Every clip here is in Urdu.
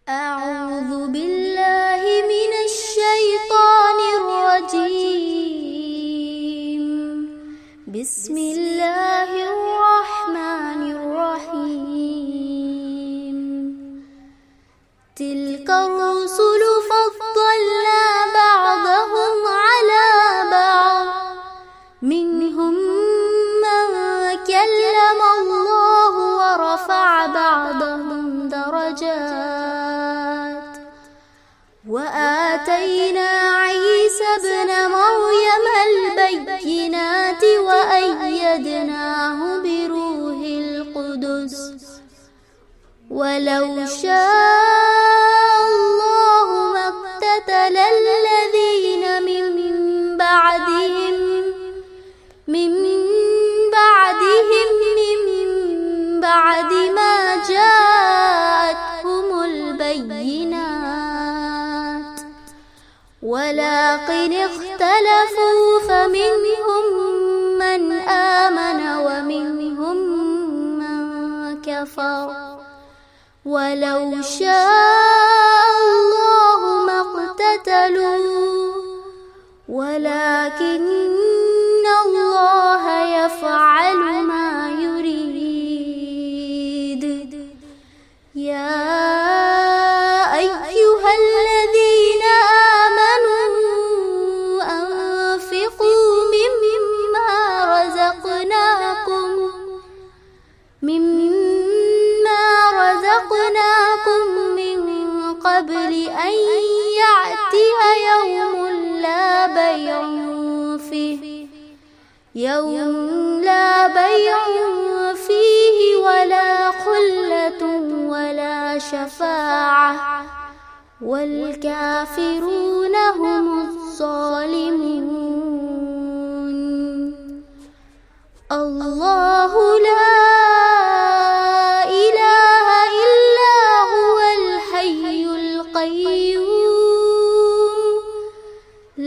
أعوذ بالله من الشيطان الرجيم. بسم الله الرحمن الرحيم. تلك الرسل فضلنا بعضهم على بعض، منهم من كلم الله ورفع بعضهم درجات، وآتينا عيسى ابن مريم البينات وأيدناه بروح القدس، ولو شاء الله ما اقتتل الذين من بعدهم من بعد ما جاءتهم البينات، ولكن اختلفوا فمنهم من آمن ومنهم من كفر، ولو شاء الله ما اقتتلوا ولكن الله يفعل ما يريد. يا أيها الذين آمنوا أنفقوا مما رزقناكم من قبل أن يأتي يوم لا بيع فيه ولا خلة ولا شفاعة، والكافرون هم الظالمون. الله لا إله إلا هو الحي القيوم،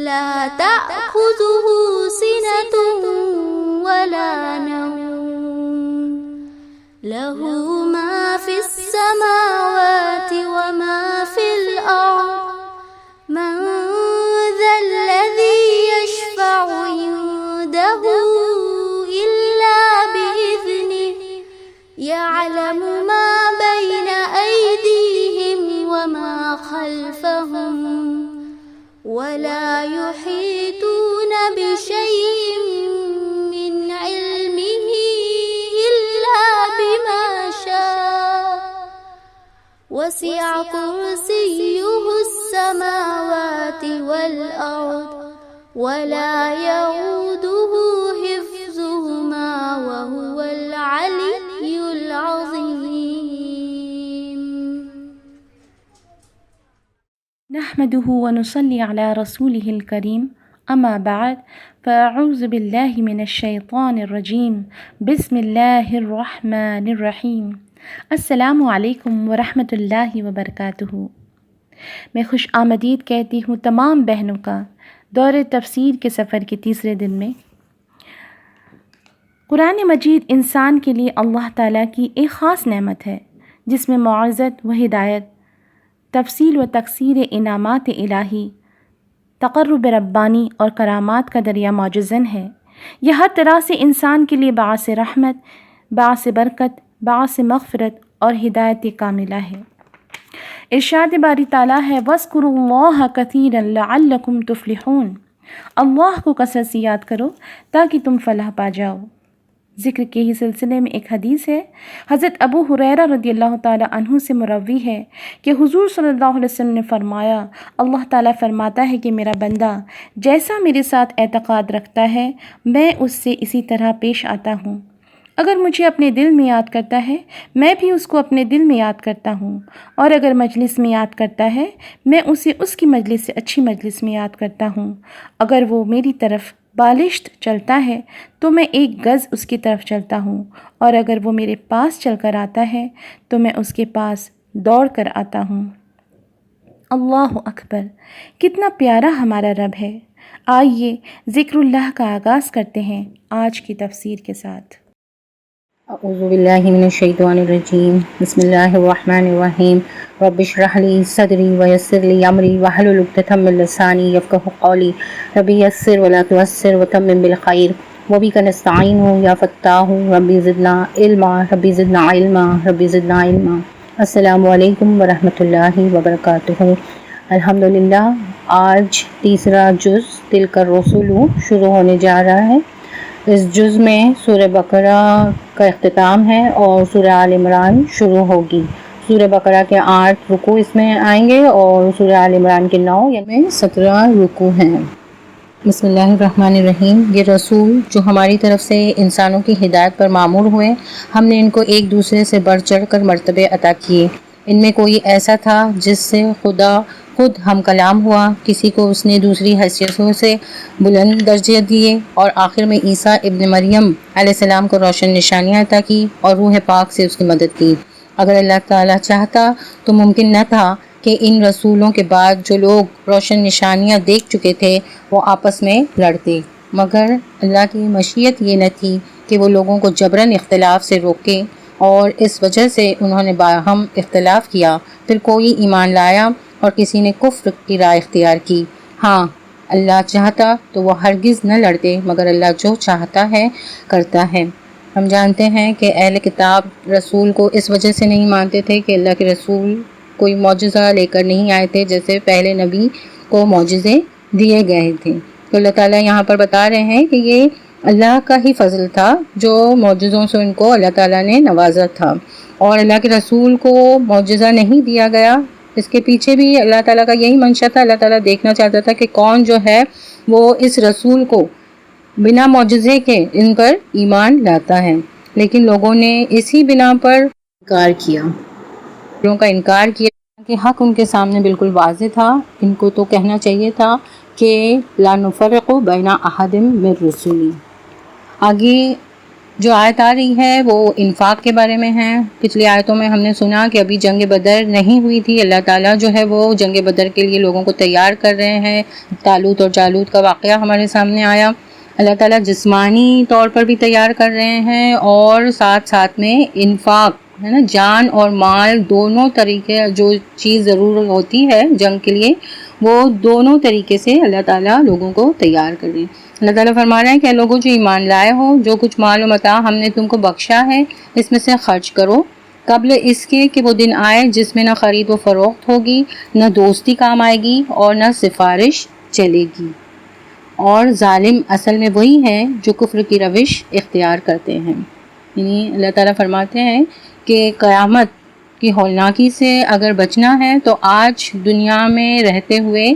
لا تأخذه سنة ولا نوم، له ما في السماوات وما في الأرض. من ذا الذي يشفع عنده إلا بإذنه، يعلم ما بين أيديهم وما خلفهم، ولا يحيطون بشيء من علمه إلا بما شاء، وسع كرسيه السماوات والأرض، ولا يؤوده حفظهما وهو العلي العظيم. نحمده ونصلي على رسوله الكريم، اما بعد، فاعوذ باللہ من الشیطان الرجیم، بسم اللہ الرحمن الرحیم۔ السلام علیکم ورحمۃ اللہ وبرکاتہ۔ میں خوش آمدید کہتی ہوں تمام بہنوں کا دور تفسیر کے سفر کے تیسرے دن میں۔ قرآن مجید انسان کے لیے اللہ تعالیٰ کی ایک خاص نعمت ہے، جس میں معزت و ہدایت، تفصیل و تکثیر انعامات الہی، تقرب ربانی اور کرامات کا دریا موجزن ہے۔ یہ ہر طرح سے انسان کے لیے باعث رحمت، باعث برکت، باعث مغفرت اور ہدایت کاملہ ہے۔ ارشاد باری تعالیٰ ہے وَاذْكُرُوا اللَّهَ كَثِيرًا لَعَلَّكُمْ تُفْلِحُونَ، اللہ کو کثرت سے یاد کرو تاکہ تم فلاح پا جاؤ۔ ذکر کے ہی سلسلے میں ایک حدیث ہے، حضرت ابو ہریرہ رضی اللہ تعالی عنہ سے مروی ہے کہ حضور صلی اللہ علیہ وسلم نے فرمایا، اللہ تعالیٰ فرماتا ہے کہ میرا بندہ جیسا میرے ساتھ اعتقاد رکھتا ہے میں اس سے اسی طرح پیش آتا ہوں۔ اگر مجھے اپنے دل میں یاد کرتا ہے میں بھی اس کو اپنے دل میں یاد کرتا ہوں، اور اگر مجلس میں یاد کرتا ہے میں اسے اس کی مجلس سے اچھی مجلس میں یاد کرتا ہوں۔ اگر وہ میری طرف بالشت چلتا ہے تو میں ایک گز اس کی طرف چلتا ہوں، اور اگر وہ میرے پاس چل کر آتا ہے تو میں اس کے پاس دوڑ کر آتا ہوں۔ اللہ اکبر، کتنا پیارا ہمارا رب ہے۔ آئیے ذکر اللہ کا آغاز کرتے ہیں آج کی تفسیر کے ساتھ۔ اعوذ باللہ من الشیطان الرجیم بسم اللہ الرحمن الرحیم رب اشرح لی صدری ویسر لی امری واحلل عقدۃ من لسانی یفقہوا قولی رب یسر ولا تعسر وتمم بالخیر وبک نستعین یا فتاح رب زدنا علما رب زدنا علما رب زدنا علما۔ السلام علیکم ورحمۃ اللہ وبرکاتہ۔ الحمدللہ، آج تیسرا جز تلک الرسل شروع ہونے جا رہا ہے۔ اس جز میں سورہ بقرہ کا اختتام ہے اور سورہ آل عمران شروع ہوگی۔ سورہ بقرہ کے 8 رکوع اس میں آئیں گے اور سورہ آل عمران کے 9، یعنی 17 رکوع ہیں۔ بسم اللہ الرحمن الرحیم۔ یہ رسول جو ہماری طرف سے انسانوں کی ہدایت پر مامور ہوئے، ہم نے ان کو ایک دوسرے سے بڑھ چڑھ کر مرتبے عطا کیے۔ ان میں کوئی ایسا تھا جس سے خدا خود ہم کلام ہوا، کسی کو اس نے دوسری حیثیتوں سے بلند درجے دیے، اور آخر میں عیسیٰ ابن مریم علیہ السلام کو روشن نشانیاں عطا کی اور روح پاک سے اس کی مدد کی۔ اگر اللہ تعالیٰ چاہتا تو ممکن نہ تھا کہ ان رسولوں کے بعد جو لوگ روشن نشانیاں دیکھ چکے تھے وہ آپس میں لڑتے، مگر اللہ کی مشیت یہ نہ تھی کہ وہ لوگوں کو جبراً اختلاف سے روکے، اور اس وجہ سے انہوں نے باہم اختلاف کیا۔ پھر کوئی ایمان لایا اور کسی نے کفر کی راہ اختیار کی۔ ہاں، اللہ چاہتا تو وہ ہرگز نہ لڑتے، مگر اللہ جو چاہتا ہے کرتا ہے۔ ہم جانتے ہیں کہ اہل کتاب رسول کو اس وجہ سے نہیں مانتے تھے کہ اللہ کے رسول کوئی معجزہ لے کر نہیں آئے تھے، جیسے پہلے نبی کو معجزے دیے گئے تھے۔ تو اللہ تعالیٰ یہاں پر بتا رہے ہیں کہ یہ اللہ کا ہی فضل تھا جو معجزوں سے ان کو اللہ تعالیٰ نے نوازا تھا، اور اللہ کے رسول کو معجزہ نہیں دیا گیا۔ اس کے پیچھے بھی اللہ تعالیٰ کا یہی منشا تھا۔ اللہ تعالیٰ دیکھنا چاہتا تھا کہ کون جو ہے وہ اس رسول کو بنا معجزے کے ان پر ایمان لاتا ہے، لیکن لوگوں نے اسی بنا پر انکار کیا، لوگوں کا انکار کیا کہ حق ان کے سامنے بالکل واضح تھا۔ ان کو تو کہنا چاہیے تھا کہ لا نفرق بین احد من رسلی۔ آگے جو آیت آ رہی ہے وہ انفاق کے بارے میں ہے۔ پچھلی آیتوں میں ہم نے سنا کہ ابھی جنگ بدر نہیں ہوئی تھی، اللہ تعالیٰ جو ہے وہ جنگ بدر کے لیے لوگوں کو تیار کر رہے ہیں۔ طالوت اور جالوت کا واقعہ ہمارے سامنے آیا۔ اللہ تعالیٰ جسمانی طور پر بھی تیار کر رہے ہیں، اور ساتھ ساتھ میں انفاق ہے نا، جان اور مال دونوں طریقے، جو چیز ضرور ہوتی ہے جنگ کے لیے، وہ دونوں طریقے سے اللہ تعالیٰ لوگوں کو تیار کر رہے ہیں۔ اللہ تعالیٰ فرما رہے ہیں کہ لوگوں جو ایمان لائے ہو، جو کچھ مال و متاع ہم نے تم کو بخشا ہے اس میں سے خرچ کرو، قبل اس کے کہ وہ دن آئے جس میں نہ خرید و فروخت ہوگی، نہ دوستی کام آئے گی، اور نہ سفارش چلے گی۔ اور ظالم اصل میں وہی ہیں جو کفر کی روش اختیار کرتے ہیں۔ یعنی اللہ تعالیٰ فرماتے ہیں کہ قیامت کی ہولناکی سے اگر بچنا ہے تو آج دنیا میں رہتے ہوئے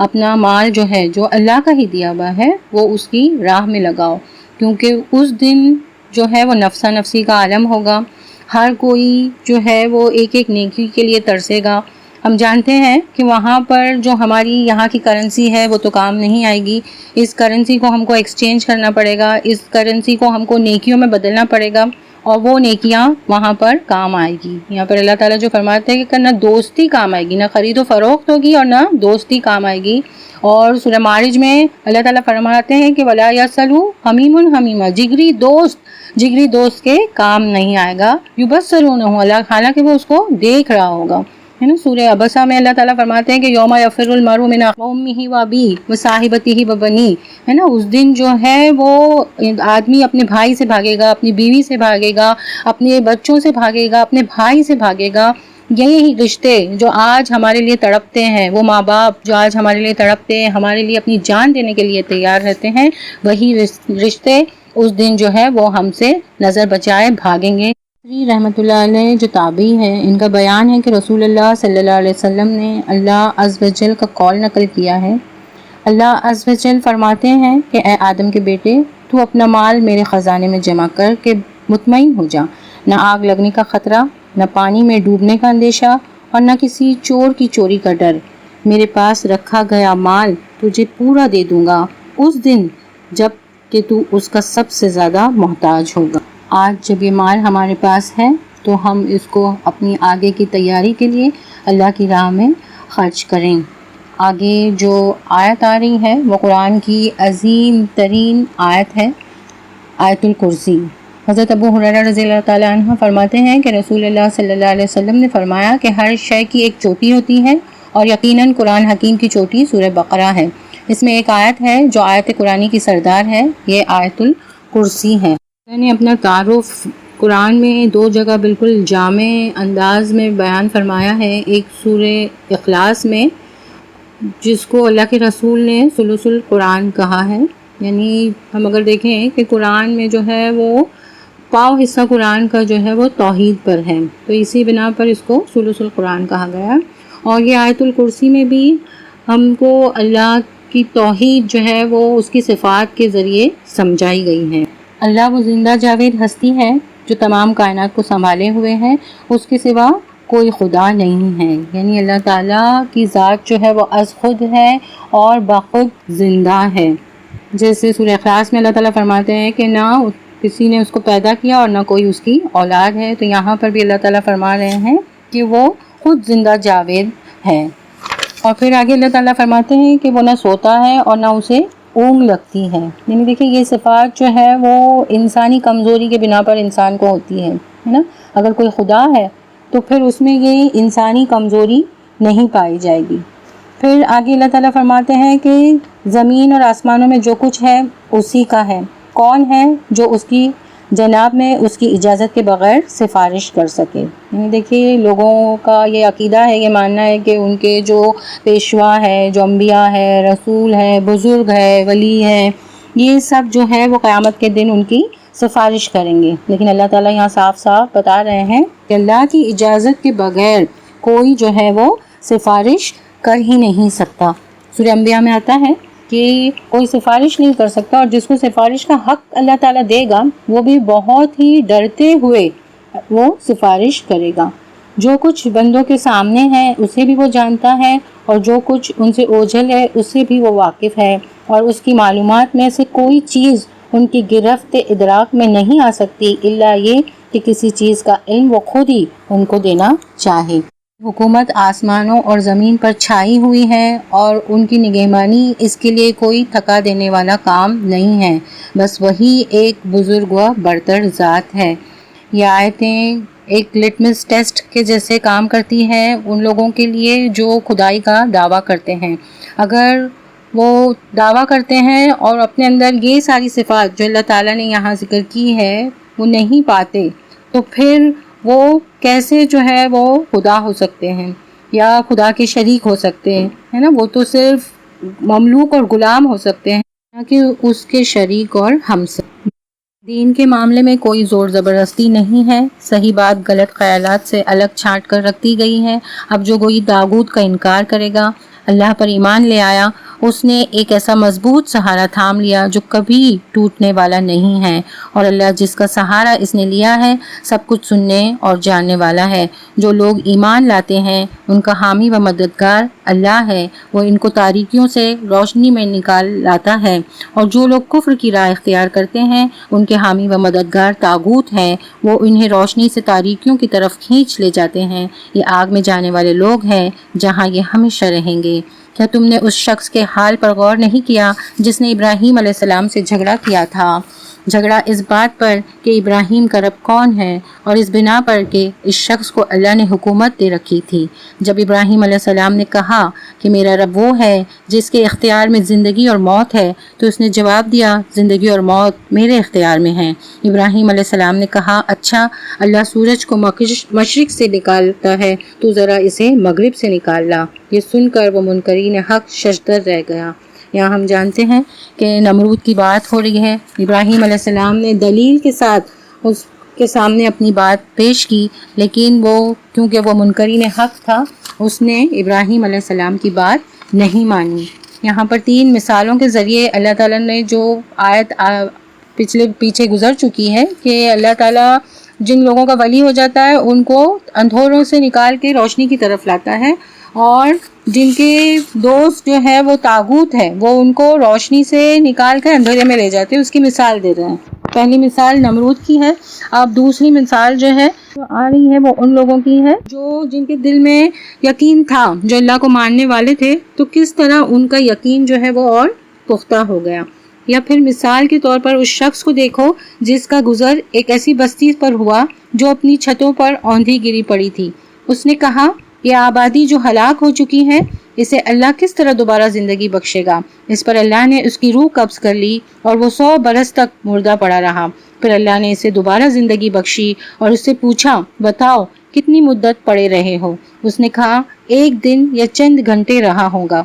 اپنا مال جو ہے، جو اللہ کا ہی دیا ہوا ہے، وہ اس کی راہ میں لگاؤ، کیونکہ اس دن جو ہے وہ نفسا نفسی کا عالم ہوگا۔ ہر کوئی جو ہے وہ ایک ایک نیکی کے لیے ترسے گا۔ ہم جانتے ہیں کہ وہاں پر جو ہماری یہاں کی کرنسی ہے وہ تو کام نہیں آئے گی، اس کرنسی کو ہم کو ایکسچینج کرنا پڑے گا، اس کرنسی کو ہم کو نیکیوں میں بدلنا پڑے گا، اور وہ نیکیاں وہاں پر کام آئے گی۔ یہاں پر اللہ تعالیٰ جو فرماتے ہیں کہ نہ دوستی کام آئے گی، نہ خرید و فروخت ہوگی، اور نہ دوستی کام آئے گی۔ اور سورہ معارج میں اللہ تعالیٰ فرماتے ہیں کہ وَلَا يَسْأَلُ حَمِيمٌ حَمِيمًا، جگری دوست کے کام نہیں آئے گا۔ يُبَصِّرُونَهُ، حالانکہ وہ اس کو دیکھ رہا ہوگا، ہے نا۔ سورہ عبسہ میں اللہ تعالیٰ فرماتے ہیں کہ یوم یفر المرء من امہ و ابیہ و صاحبتہ و بنیہ، ہے نا۔ اس دن جو ہے وہ آدمی اپنے بھائی سے بھاگے گا، اپنی بیوی سے بھاگے گا، اپنے بچوں سے بھاگے گا، اپنے بھائی سے بھاگے گا۔ یہی رشتے جو آج ہمارے لیے تڑپتے ہیں، وہ ماں باپ جو آج ہمارے لیے تڑپتے ہیں، ہمارے لیے اپنی جان دینے کے لیے تیار رہتے ہیں، وہی رشتے اس دن جو ہے وہ ہم سے نظر بچائے بھاگیں گے۔ رحمۃ اللہ علیہ جو تابعی ہے، ان کا بیان ہے کہ رسول اللہ صلی اللہ علیہ وسلم نے اللہ عز و جل کا قول نقل کیا ہے۔ اللہ عز و جل فرماتے ہیں کہ اے آدم کے بیٹے، تو اپنا مال میرے خزانے میں جمع کر کے مطمئن ہو جا، نہ آگ لگنے کا خطرہ، نہ پانی میں ڈوبنے کا اندیشہ، اور نہ کسی چور کی چوری کا ڈر۔ میرے پاس رکھا گیا مال تجھے پورا دے دوں گا اس دن جب کہ تو اس کا سب سے زیادہ محتاج ہوگا۔ آج جب یہ مال ہمارے پاس ہے تو ہم اس کو اپنی آگے کی تیاری کے لیے اللہ کی راہ میں خرچ کریں۔ آگے جو آیت آ رہی ہے وہ قرآن کی عظیم ترین آیت ہے، آیت الکرسی۔ حضرت ابو ہریرہ رضی اللہ تعالیٰ عنہ فرماتے ہیں کہ رسول اللہ صلی اللہ علیہ وسلم نے فرمایا کہ ہر شے کی ایک چوٹی ہوتی ہے اور یقیناً قرآن حکیم کی چوٹی سورہ بقرہ ہے۔ اس میں ایک آیت ہے جو آیت قرآنی کی سردار ہے، یہ آیت الکرسی ہے۔ میں نے اپنا تعارف قرآن میں 2 جگہ بالکل جامع انداز میں بیان فرمایا ہے، ایک سورہ اخلاص میں جس کو اللہ کے رسول نے ثلث القرآن کہا ہے، یعنی ہم اگر دیکھیں کہ قرآن میں جو ہے وہ پاؤ حصہ قرآن کا جو ہے وہ توحید پر ہے، تو اسی بنا پر اس کو ثلث القرآن کہا گیا۔ اور یہ آیت الکرسی میں بھی ہم کو اللہ کی توحید جو ہے وہ اس کی صفات کے ذریعے سمجھائی گئی ہے۔ اللہ وہ زندہ جاوید ہستی ہے جو تمام کائنات کو سنبھالے ہوئے ہے، اس کے سوا کوئی خدا نہیں ہے، یعنی اللہ تعالیٰ کی ذات جو ہے وہ از خود ہے اور بخود زندہ ہے۔ جیسے سورہ اخلاص میں اللہ تعالیٰ فرماتے ہیں کہ نہ کسی نے اس کو پیدا کیا اور نہ کوئی اس کی اولاد ہے، تو یہاں پر بھی اللہ تعالیٰ فرما رہے ہیں کہ وہ خود زندہ جاوید ہے۔ اور پھر آگے اللہ تعالیٰ فرماتے ہیں کہ وہ نہ سوتا ہے اور نہ اسے اونگ لگتی ہے، یعنی دیکھیں یہ صفات جو ہے وہ انسانی کمزوری کے بنا پر انسان کو ہوتی ہے نا۔ اگر کوئی خدا ہے تو پھر اس میں یہ انسانی کمزوری نہیں پائی جائے گی۔ پھر آگے اللہ تعالیٰ فرماتے ہیں کہ زمین اور آسمانوں میں جو کچھ ہے اسی کا ہے، کون ہے جو اس کی جناب میں اس کی اجازت کے بغیر سفارش کر سکے۔ یعنی دیکھیے لوگوں کا یہ عقیدہ ہے، یہ ماننا ہے کہ ان کے جو پیشوا ہے، جو انبیاء ہے، رسول ہے، بزرگ ہے، ولی ہے، یہ سب جو ہے وہ قیامت کے دن ان کی سفارش کریں گے، لیکن اللہ تعالیٰ یہاں صاف صاف بتا رہے ہیں کہ اللہ کی اجازت کے بغیر کوئی جو ہے وہ سفارش کر ہی نہیں سکتا۔ سورہ انبیاء میں آتا ہے کہ کوئی سفارش نہیں کر سکتا، اور جس کو سفارش کا حق اللہ تعالیٰ دے گا وہ بھی بہت ہی ڈرتے ہوئے وہ سفارش کرے گا۔ جو کچھ بندوں کے سامنے ہے اسے بھی وہ جانتا ہے، اور جو کچھ ان سے اوجھل ہے اس سے بھی وہ واقف ہے، اور اس کی معلومات میں سے کوئی چیز ان کی گرفت ادراک میں نہیں آ سکتی الا یہ کہ کسی چیز کا علم وہ خود ہی ان کو دینا چاہے۔ حکومت آسمانوں اور زمین پر چھائی ہوئی ہے اور ان کی نگہبانی اس کے لیے کوئی تھکا دینے والا کام نہیں ہے، بس وہی ایک بزرگ و برتر ذات ہے۔ یہ آیتیں ایک لٹمس ٹیسٹ کے جیسے کام کرتی ہیں ان لوگوں کے لیے جو خدائی کا دعویٰ کرتے ہیں۔ اگر وہ دعویٰ کرتے ہیں اور اپنے اندر یہ ساری صفات جو اللہ تعالیٰ نے یہاں ذکر کی ہے وہ نہیں پاتے، تو پھر وہ کیسے جو ہے وہ خدا ہو سکتے ہیں یا خدا کے شریک ہو سکتے ہیں، ہے نا؟ وہ تو صرف مملوک اور غلام ہو سکتے ہیں، نہ کہ اس کے شریک اور ہمسر۔ دین کے معاملے میں کوئی زور زبردستی نہیں ہے، صحیح بات غلط خیالات سے الگ چھانٹ کر رکھ دی گئی ہے۔ اب جو کوئی طاغوت کا انکار کرے گا، اللہ پر ایمان لے آیا، اس نے ایک ایسا مضبوط سہارا تھام لیا جو کبھی ٹوٹنے والا نہیں ہے، اور اللہ جس کا سہارا اس نے لیا ہے سب کچھ سننے اور جاننے والا ہے۔ جو لوگ ایمان لاتے ہیں ان کا حامی و مددگار اللہ ہے، وہ ان کو تاریکیوں سے روشنی میں نکال لاتا ہے، اور جو لوگ کفر کی راہ اختیار کرتے ہیں ان کے حامی و مددگار طاغوت ہیں، وہ انہیں روشنی سے تاریکیوں کی طرف کھینچ لے جاتے ہیں۔ یہ آگ میں جانے والے لوگ ہیں جہاں یہ ہمیشہ رہیں گے۔ کیا تم نے اس شخص کے حال پر غور نہیں کیا جس نے ابراہیم علیہ السلام سے جھگڑا کیا تھا؟ جھگڑا اس بات پر کہ ابراہیم کا رب کون ہے، اور اس بنا پر کہ اس شخص کو اللہ نے حکومت دے رکھی تھی۔ جب ابراہیم علیہ السلام نے کہا کہ میرا رب وہ ہے جس کے اختیار میں زندگی اور موت ہے، تو اس نے جواب دیا زندگی اور موت میرے اختیار میں ہیں۔ ابراہیم علیہ السلام نے کہا اچھا، اللہ سورج کو مشرق سے نکالتا ہے، تو ذرا اسے مغرب سے نکال لا۔ یہ سن کر وہ منکرین حق ششدر رہ گیا۔ یہاں ہم جانتے ہیں کہ نمرود کی بات ہو رہی ہے، ابراہیم علیہ السلام نے دلیل کے ساتھ اس کے سامنے اپنی بات پیش کی، لیکن وہ کیونکہ وہ منکرین حق تھا اس نے ابراہیم علیہ السلام کی بات نہیں مانی۔ یہاں پر 3 مثالوں کے ذریعے اللہ تعالیٰ نے جو آیت پیچھے گزر چکی ہے کہ اللہ تعالیٰ جن لوگوں کا ولی ہو جاتا ہے ان کو اندھوروں سے نکال کے روشنی کی طرف لاتا ہے، اور جن کے دوست جو ہے وہ طاغوت ہے وہ ان کو روشنی سے نکال کر اندھیرے میں لے جاتے ہیں۔ اس کی مثال دے رہے ہیں۔ پہلی مثال نمرود کی ہے، اب دوسری مثال جو ہے جو آ رہی ہے وہ ان لوگوں کی ہے جو جن کے دل میں یقین تھا، جو اللہ کو ماننے والے تھے، تو کس طرح ان کا یقین جو ہے وہ اور پختہ ہو گیا۔ یا پھر مثال کے طور پر اس شخص کو دیکھو جس کا گزر ایک ایسی بستی پر ہوا جو اپنی چھتوں پر اوندھی گری پڑی تھی۔ اس نے کہا، یہ آبادی جو ہلاک ہو چکی ہے، اسے اللہ کس طرح دوبارہ زندگی بخشے گا؟ اس پر اللہ نے اس کی روح قبض کر لی اور وہ 100 برس تک مردہ پڑا رہا۔ پھر اللہ نے اسے دوبارہ زندگی بخشی اور اس سے پوچھا، بتاؤ کتنی مدت پڑے رہے ہو؟ اس نے کہا، 1 دن یا چند گھنٹے رہا ہوگا۔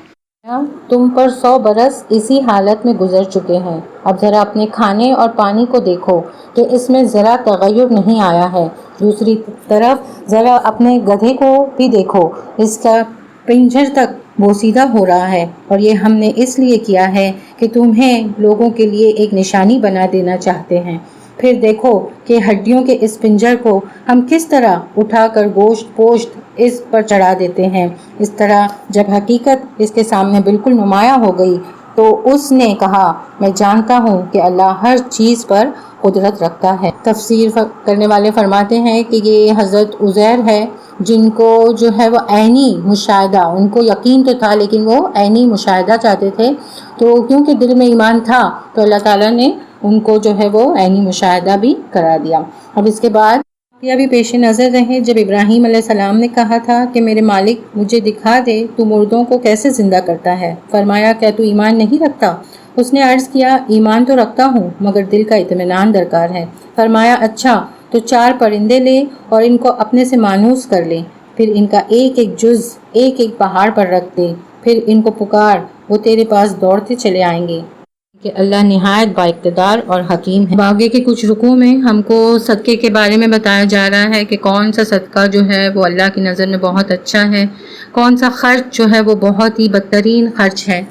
تم پر 100 برس اسی حالت میں گزر چکے ہیں۔ اب ذرا اپنے کھانے اور پانی کو دیکھو کہ اس میں ذرا تغیر نہیں آیا ہے۔ دوسری طرف ذرا اپنے گدھے کو بھی دیکھو، اس کا پنجر تک بوسیدہ ہو رہا ہے، اور یہ ہم نے اس لیے کیا ہے کہ تمہیں لوگوں کے لیے ایک نشانی بنا دینا چاہتے ہیں۔ پھر دیکھو کہ ہڈیوں کے اس پنجر کو ہم کس طرح اٹھا کر گوشت پوشت اس پر چڑھا دیتے ہیں۔ اس طرح جب حقیقت اس کے سامنے بالکل نمایاں ہو گئی تو اس نے کہا، میں جانتا ہوں کہ اللہ ہر چیز پر قدرت رکھتا ہے۔ تفسیر کرنے والے فرماتے ہیں کہ یہ حضرت عزیر ہے، جن کو جو ہے وہ عینی مشاہدہ، ان کو یقین تو تھا لیکن وہ عینی مشاہدہ چاہتے تھے، تو کیونکہ دل میں ایمان تھا تو اللہ تعالیٰ نے ان کو جو ہے وہ عینی مشاہدہ بھی کرا دیا۔ اب اس کے بعد یہ بھی پیش نظر رہے جب ابراہیم علیہ السلام نے کہا تھا کہ میرے مالک مجھے دکھا دے تو مردوں کو کیسے زندہ کرتا ہے۔ فرمایا، کیا تو ایمان نہیں رکھتا؟ اس نے عرض کیا، ایمان تو رکھتا ہوں مگر دل کا اطمینان درکار ہے۔ فرمایا، اچھا تو 4 پرندے لے اور ان کو اپنے سے مانوس کر لے، پھر ان کا ایک ایک جز ایک ایک پہاڑ پر رکھ دے، پھر ان کو پکار، وہ تیرے پاس دوڑتے چلے آئیں گے کہ اللہ نہایت با اقتدار اور حکیم ہے۔ آگے کے کچھ رکوع میں ہم کو صدقے کے بارے میں بتایا جا رہا ہے کہ کون سا صدقہ جو ہے وہ اللہ کی نظر میں بہت اچھا ہے، کون سا خرچ جو ہے وہ بہت ہی بدترین خرچ ہے۔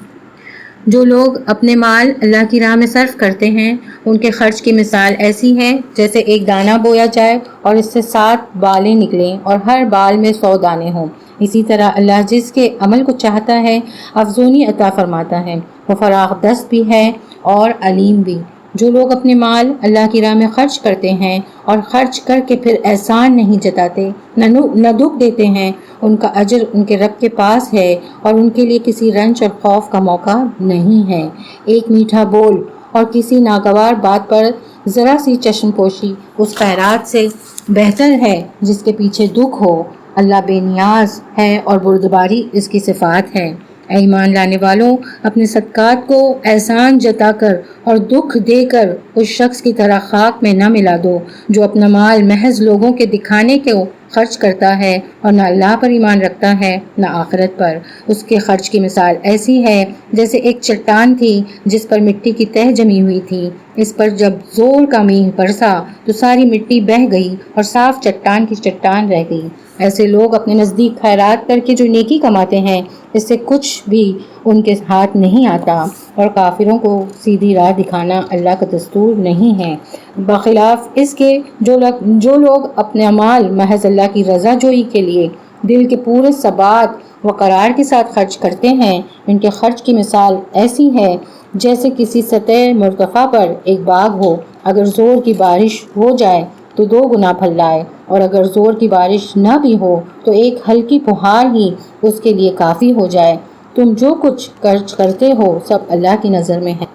جو لوگ اپنے مال اللہ کی راہ میں صرف کرتے ہیں، ان کے خرچ کی مثال ایسی ہے جیسے ایک دانہ بویا جائے اور اس سے 7 بالیں نکلیں اور ہر بال میں 100 دانے ہوں۔ اسی طرح اللہ جس کے عمل کو چاہتا ہے افزونی عطا فرماتا ہے، وہ فراخ دست بھی ہے اور علیم بھی۔ جو لوگ اپنے مال اللہ کی راہ میں خرچ کرتے ہیں اور خرچ کر کے پھر احسان نہیں جتاتے، نہ دکھ دیتے ہیں، ان کا اجر ان کے رب کے پاس ہے اور ان کے لیے کسی رنج اور خوف کا موقع نہیں ہے۔ ایک میٹھا بول اور کسی ناگوار بات پر ذرا سی چشم پوشی اس خیرات سے بہتر ہے جس کے پیچھے دکھ ہو۔ اللہ بے نیاز ہے اور بردباری اس کی صفات ہے۔ اے ایمان لانے والوں، اپنے صدقات کو احسان جتا کر اور دکھ دے کر اس شخص کی طرح خاک میں نہ ملا دو جو اپنا مال محض لوگوں کے دکھانے کو خرچ کرتا ہے اور نہ اللہ پر ایمان رکھتا ہے نہ آخرت پر۔ اس کے خرچ کی مثال ایسی ہے جیسے ایک چٹان تھی جس پر مٹی کی تہ جمی ہوئی تھی۔ اس پر جب زور کا میںہ برسا تو ساری مٹی بہہ گئی اور صاف چٹان کی چٹان رہ گئی۔ ایسے لوگ اپنے نزدیک خیرات کر کے جو نیکی کماتے ہیں، اس سے کچھ بھی ان کے ہاتھ نہیں آتا، اور کافروں کو سیدھی راہ دکھانا اللہ کا دستور نہیں ہے۔ بخلاف اس کے جو لوگ اپنے مال محض اللہ کی رضا جوئی کے لیے دل کے پورے ثبات و قرار کے ساتھ خرچ کرتے ہیں، ان کے خرچ کی مثال ایسی ہے جیسے کسی سطح مرتفع پر ایک باغ ہو، اگر زور کی بارش ہو جائے تو 2 گنا پھل لائے، اور اگر زور کی بارش نہ بھی ہو تو ایک ہلکی پھوہار ہی اس کے لیے کافی ہو جائے۔ تم جو کچھ خرچ کرتے ہو سب اللہ کی نظر میں ہے۔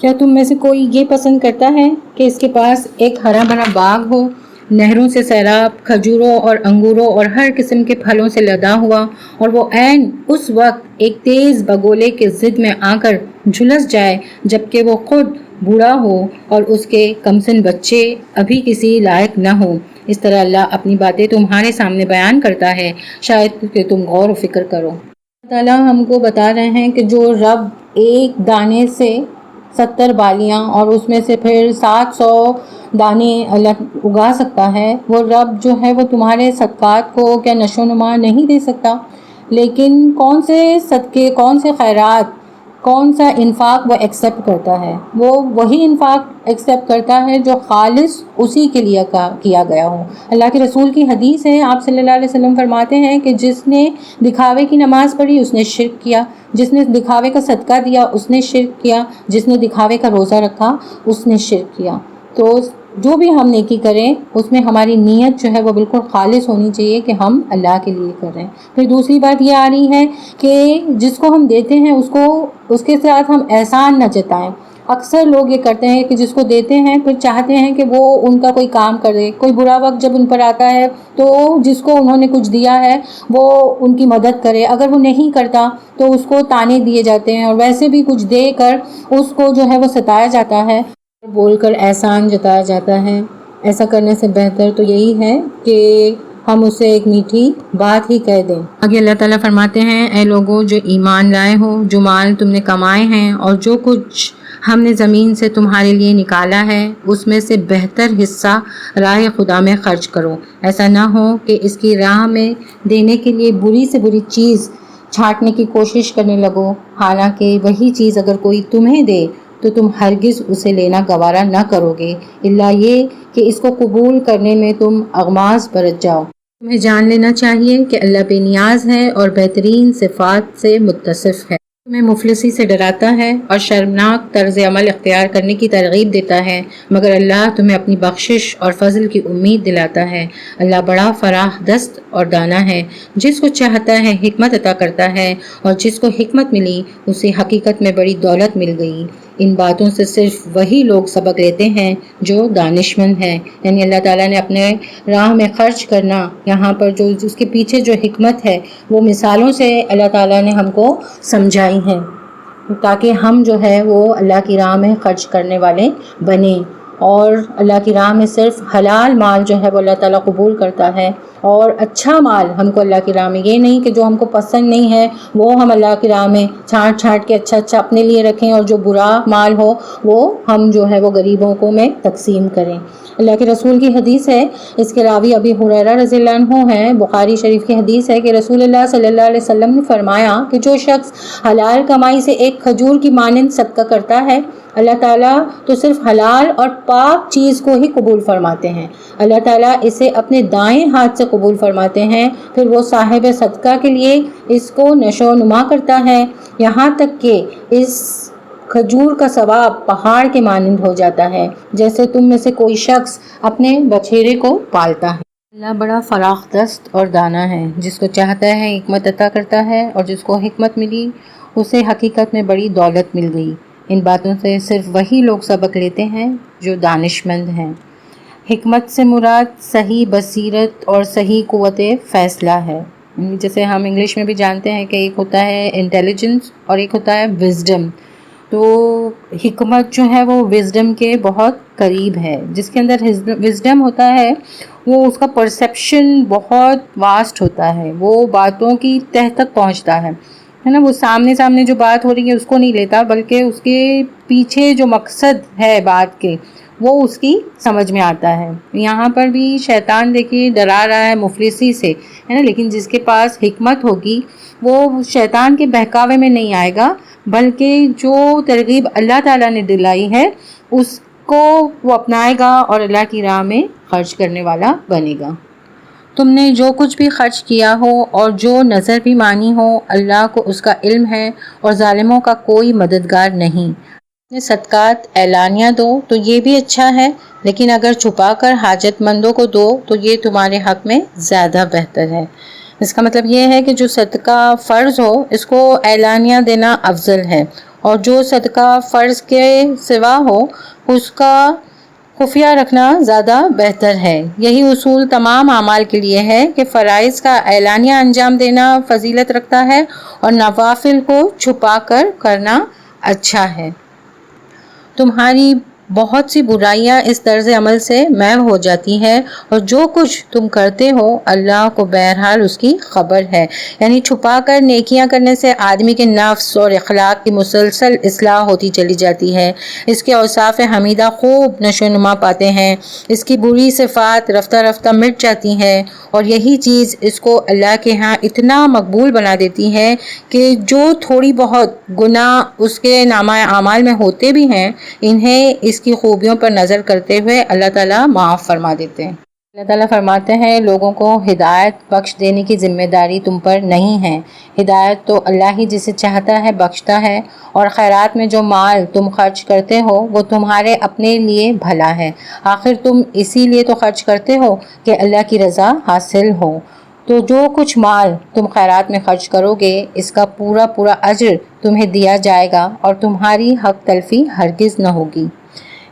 کیا تم میں سے کوئی یہ پسند کرتا ہے کہ اس کے پاس ایک ہرا بھرا باغ ہو، نہروں سے سیراب، کھجوروں اور انگوروں اور ہر قسم کے پھلوں سے لدا ہوا، اور وہ عین اس وقت ایک تیز بگولے کے ضد میں آ کر جھلس جائے جبکہ وہ خود بوڑھا ہو اور اس کے کمسن بچے ابھی کسی لائق نہ ہو؟ اس طرح اللہ اپنی باتیں تمہارے سامنے بیان کرتا ہے، شاید کہ تم غور و فکر کرو۔ اللہ تعالیٰ ہم کو بتا رہے ہیں کہ جو رب ایک دانے سے 70 بالیاں اور اس میں سے پھر 700 دانے اللہ اگا سکتا ہے، وہ رب جو ہے وہ تمہارے صدقات کو کیا نشو و نما نہیں دے سکتا؟ لیکن کون سے صدقے، کون سے خیرات، کون سا انفاق وہ ایکسیپٹ کرتا ہے؟ وہ وہی انفاق ایکسیپٹ کرتا ہے جو خالص اسی کے لیے کیا گیا ہو۔ اللہ کے رسول کی حدیث ہے، آپ صلی اللہ علیہ وسلم فرماتے ہیں کہ جس نے دکھاوے کی نماز پڑھی اس نے شرک کیا، جس نے دکھاوے کا صدقہ دیا اس نے شرک کیا، جس نے دکھاوے کا روزہ رکھا اس نے شرک کیا۔ تو جو بھی ہم نیکی کریں اس میں ہماری نیت جو ہے وہ بالکل خالص ہونی چاہیے کہ ہم اللہ کے لیے کر رہے ہیں۔ پھر دوسری بات یہ آ رہی ہے کہ جس کو ہم دیتے ہیں اس کے ساتھ ہم احسان نہ جتائیں۔ اکثر لوگ یہ کرتے ہیں کہ جس کو دیتے ہیں پھر چاہتے ہیں کہ وہ ان کا کوئی کام کرے، کوئی برا وقت جب ان پر آتا ہے تو جس کو انہوں نے کچھ دیا ہے وہ ان کی مدد کرے، اگر وہ نہیں کرتا تو اس کو تانے دیے جاتے ہیں، اور ویسے بھی کچھ دے کر اس کو جو ہے وہ ستایا جاتا ہے، بول کر احسان جتایا جاتا ہے۔ ایسا کرنے سے بہتر تو یہی ہے کہ ہم اسے ایک میٹھی بات ہی کہہ دیں۔ آگے اللہ تعالیٰ فرماتے ہیں، اے لوگوں جو ایمان لائے ہو، جو مال تم نے کمائے ہیں اور جو کچھ ہم نے زمین سے تمہارے لیے نکالا ہے اس میں سے بہتر حصہ راہ خدا میں خرچ کرو، ایسا نہ ہو کہ اس کی راہ میں دینے کے لیے بری سے بری چیز چھانٹنے کی کوشش کرنے لگو، حالانکہ وہی چیز اگر کوئی تمہیں دے تو تم ہرگز اسے لینا گوارا نہ کرو گے، الا یہ کہ اس کو قبول کرنے میں تم اغماض برت جاؤ۔ تمہیں جان لینا چاہیے کہ اللہ بے نیاز ہے اور بہترین صفات سے متصف ہے، تمہیں مفلسی سے ڈراتا ہے اور شرمناک طرز عمل اختیار کرنے کی ترغیب دیتا ہے، مگر اللہ تمہیں اپنی بخشش اور فضل کی امید دلاتا ہے۔ اللہ بڑا فراخ دست اور دانا ہے، جس کو چاہتا ہے حکمت عطا کرتا ہے، اور جس کو حکمت ملی اسے حقیقت میں بڑی دولت مل گئی۔ ان باتوں سے صرف وہی لوگ سبق لیتے ہیں جو دانشمند ہیں، یعنی اللہ تعالیٰ نے اپنے راہ میں خرچ کرنا، یہاں پر جو اس کے پیچھے جو حکمت ہے وہ مثالوں سے اللہ تعالیٰ نے ہم کو سمجھائی ہیں، تاکہ ہم جو ہے وہ اللہ کی راہ میں خرچ کرنے والے بنیں، اور اللہ کی راہ میں صرف حلال مال جو ہے وہ اللہ تعالیٰ قبول کرتا ہے، اور اچھا مال ہم کو اللہ کی راہ میں، یہ نہیں کہ جو ہم کو پسند نہیں ہے وہ ہم اللہ کی راہ میں چھانٹ چھانٹ کے اچھا اپنے لیے رکھیں، اور جو برا مال ہو وہ ہم جو ہے وہ غریبوں کو میں تقسیم کریں۔ اللہ کے رسول کی حدیث ہے، اس کے راوی ابی ہریرہ رضی اللہ عنہ ہیں، بخاری شریف کی حدیث ہے کہ رسول اللہ صلی اللہ علیہ وسلم نے فرمایا کہ جو شخص حلال کمائی سے ایک کھجور کی مانند صدقہ کرتا ہے، اللہ تعالیٰ تو صرف حلال اور پاک چیز کو ہی قبول فرماتے ہیں، اللہ تعالیٰ اسے اپنے دائیں ہاتھ سے قبول فرماتے ہیں، پھر وہ صاحب صدقہ کے لیے اس کو نشو و نما کرتا ہے، یہاں تک کہ اس کھجور کا ثواب پہاڑ کے مانند ہو جاتا ہے، جیسے تم میں سے کوئی شخص اپنے بچھیرے کو پالتا ہے۔ اللہ بڑا فراخ دست اور دانا ہے، جس کو چاہتا ہے حکمت عطا کرتا ہے، اور جس کو حکمت ملی اسے حقیقت میں بڑی دولت مل گئی۔ ان باتوں سے صرف وہی لوگ سبق لیتے ہیں جو دانشمند ہیں۔ حکمت سے مراد صحیح بصیرت اور صحیح قوت فیصلہ ہے، جیسے ہم انگلش میں بھی جانتے ہیں کہ ایک ہوتا ہے انٹیلیجنس اور ایک ہوتا ہے وزڈم، تو حکمت جو ہے وہ وزڈم کے بہت قریب ہے۔ جس کے اندر وزڈم ہوتا ہے وہ اس کا پرسیپشن بہت واسٹ ہوتا ہے، وہ باتوں کی تہ تک پہنچتا ہے نا، وہ سامنے جو بات ہو رہی ہے اس کو نہیں لیتا، بلکہ اس کے پیچھے جو مقصد ہے بات کے وہ اس کی سمجھ میں آتا ہے۔ یہاں پر بھی شیطان دیکھیے ڈرا رہا ہے مفلسی سے، ہے نا، لیکن جس کے پاس حکمت ہوگی وہ شیطان کے بہکاوے میں نہیں آئے گا، بلکہ جو ترغیب اللہ تعالیٰ نے دلائی ہے اس کو وہ اپنائے گا اور اللہ کی راہ میں خرچ کرنے والا بنے گا۔ تم نے جو کچھ بھی خرچ کیا ہو اور جو نظر بھی مانی ہو، اللہ کو اس کا علم ہے اور ظالموں کا کوئی مددگار نہیں۔ صدقات اعلانیہ دو تو یہ بھی اچھا ہے، لیکن اگر چھپا کر حاجت مندوں کو دو تو یہ تمہارے حق میں زیادہ بہتر ہے۔ اس کا مطلب یہ ہے کہ جو صدقہ فرض ہو اس کو اعلانیہ دینا افضل ہے، اور جو صدقہ فرض کے سوا ہو اس کا خفیہ رکھنا زیادہ بہتر ہے۔ یہی اصول تمام اعمال کے لیے ہے کہ فرائض کا اعلانیہ انجام دینا فضیلت رکھتا ہے اور نوافل کو چھپا کر کرنا اچھا ہے۔ تمہاری بہت سی برائیاں اس طرز عمل سے محو ہو جاتی ہیں، اور جو کچھ تم کرتے ہو اللہ کو بہرحال اس کی خبر ہے، یعنی چھپا کر نیکیاں کرنے سے آدمی کے نفس اور اخلاق کی مسلسل اصلاح ہوتی چلی جاتی ہے، اس کے اوصاف حمیدہ خوب نشو و نما پاتے ہیں، اس کی بری صفات رفتہ رفتہ مٹ جاتی ہیں، اور یہی چیز اس کو اللہ کے ہاں اتنا مقبول بنا دیتی ہے کہ جو تھوڑی بہت گناہ اس کے نامہ اعمال میں ہوتے بھی ہیں انہیں اس کی خوبیوں پر نظر کرتے ہوئے اللہ تعالیٰ معاف فرما دیتے ہیں۔ اللہ تعالیٰ فرماتے ہیں لوگوں کو ہدایت بخش دینے کی ذمہ داری تم پر نہیں ہے، ہدایت تو اللہ ہی جسے چاہتا ہے بخشتا ہے، اور خیرات میں جو مال تم خرچ کرتے ہو وہ تمہارے اپنے لیے بھلا ہے، آخر تم اسی لیے تو خرچ کرتے ہو کہ اللہ کی رضا حاصل ہو، تو جو کچھ مال تم خیرات میں خرچ کرو گے اس کا پورا اجر تمہیں دیا جائے گا اور تمہاری حق تلفی ہرگز نہ ہوگی۔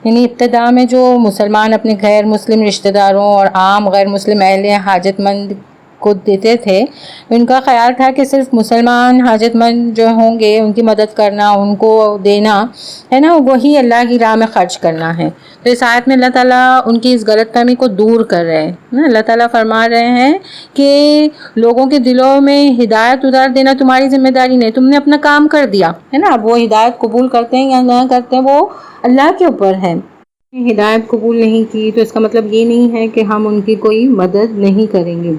یعنی ابتدا میں جو مسلمان اپنے غیر مسلم رشتہ داروں اور عام غیر مسلم اہل حاجت مند کو دیتے تھے، ان کا خیال تھا کہ صرف مسلمان حاجت مند جو ہوں گے ان کی مدد کرنا، ان کو دینا ہے نا، وہی اللہ کی راہ میں خرچ کرنا ہے۔ تو اس آیت میں اللہ تعالیٰ ان کی اس غلط فہمی کو دور کر رہے ہیں۔ اللہ تعالیٰ فرما رہے ہیں کہ لوگوں کے دلوں میں ہدایت اتار دینا تمہاری ذمہ داری نہیں، تم نے اپنا کام کر دیا ہے نا۔ اب وہ ہدایت قبول کرتے ہیں یا نہ کرتے ہیں وہ اللہ کے اوپر ہے۔ ہدایت قبول نہیں کی تو اس کا مطلب یہ نہیں ہے کہ ہم ان کی کوئی مدد نہیں کریں گے۔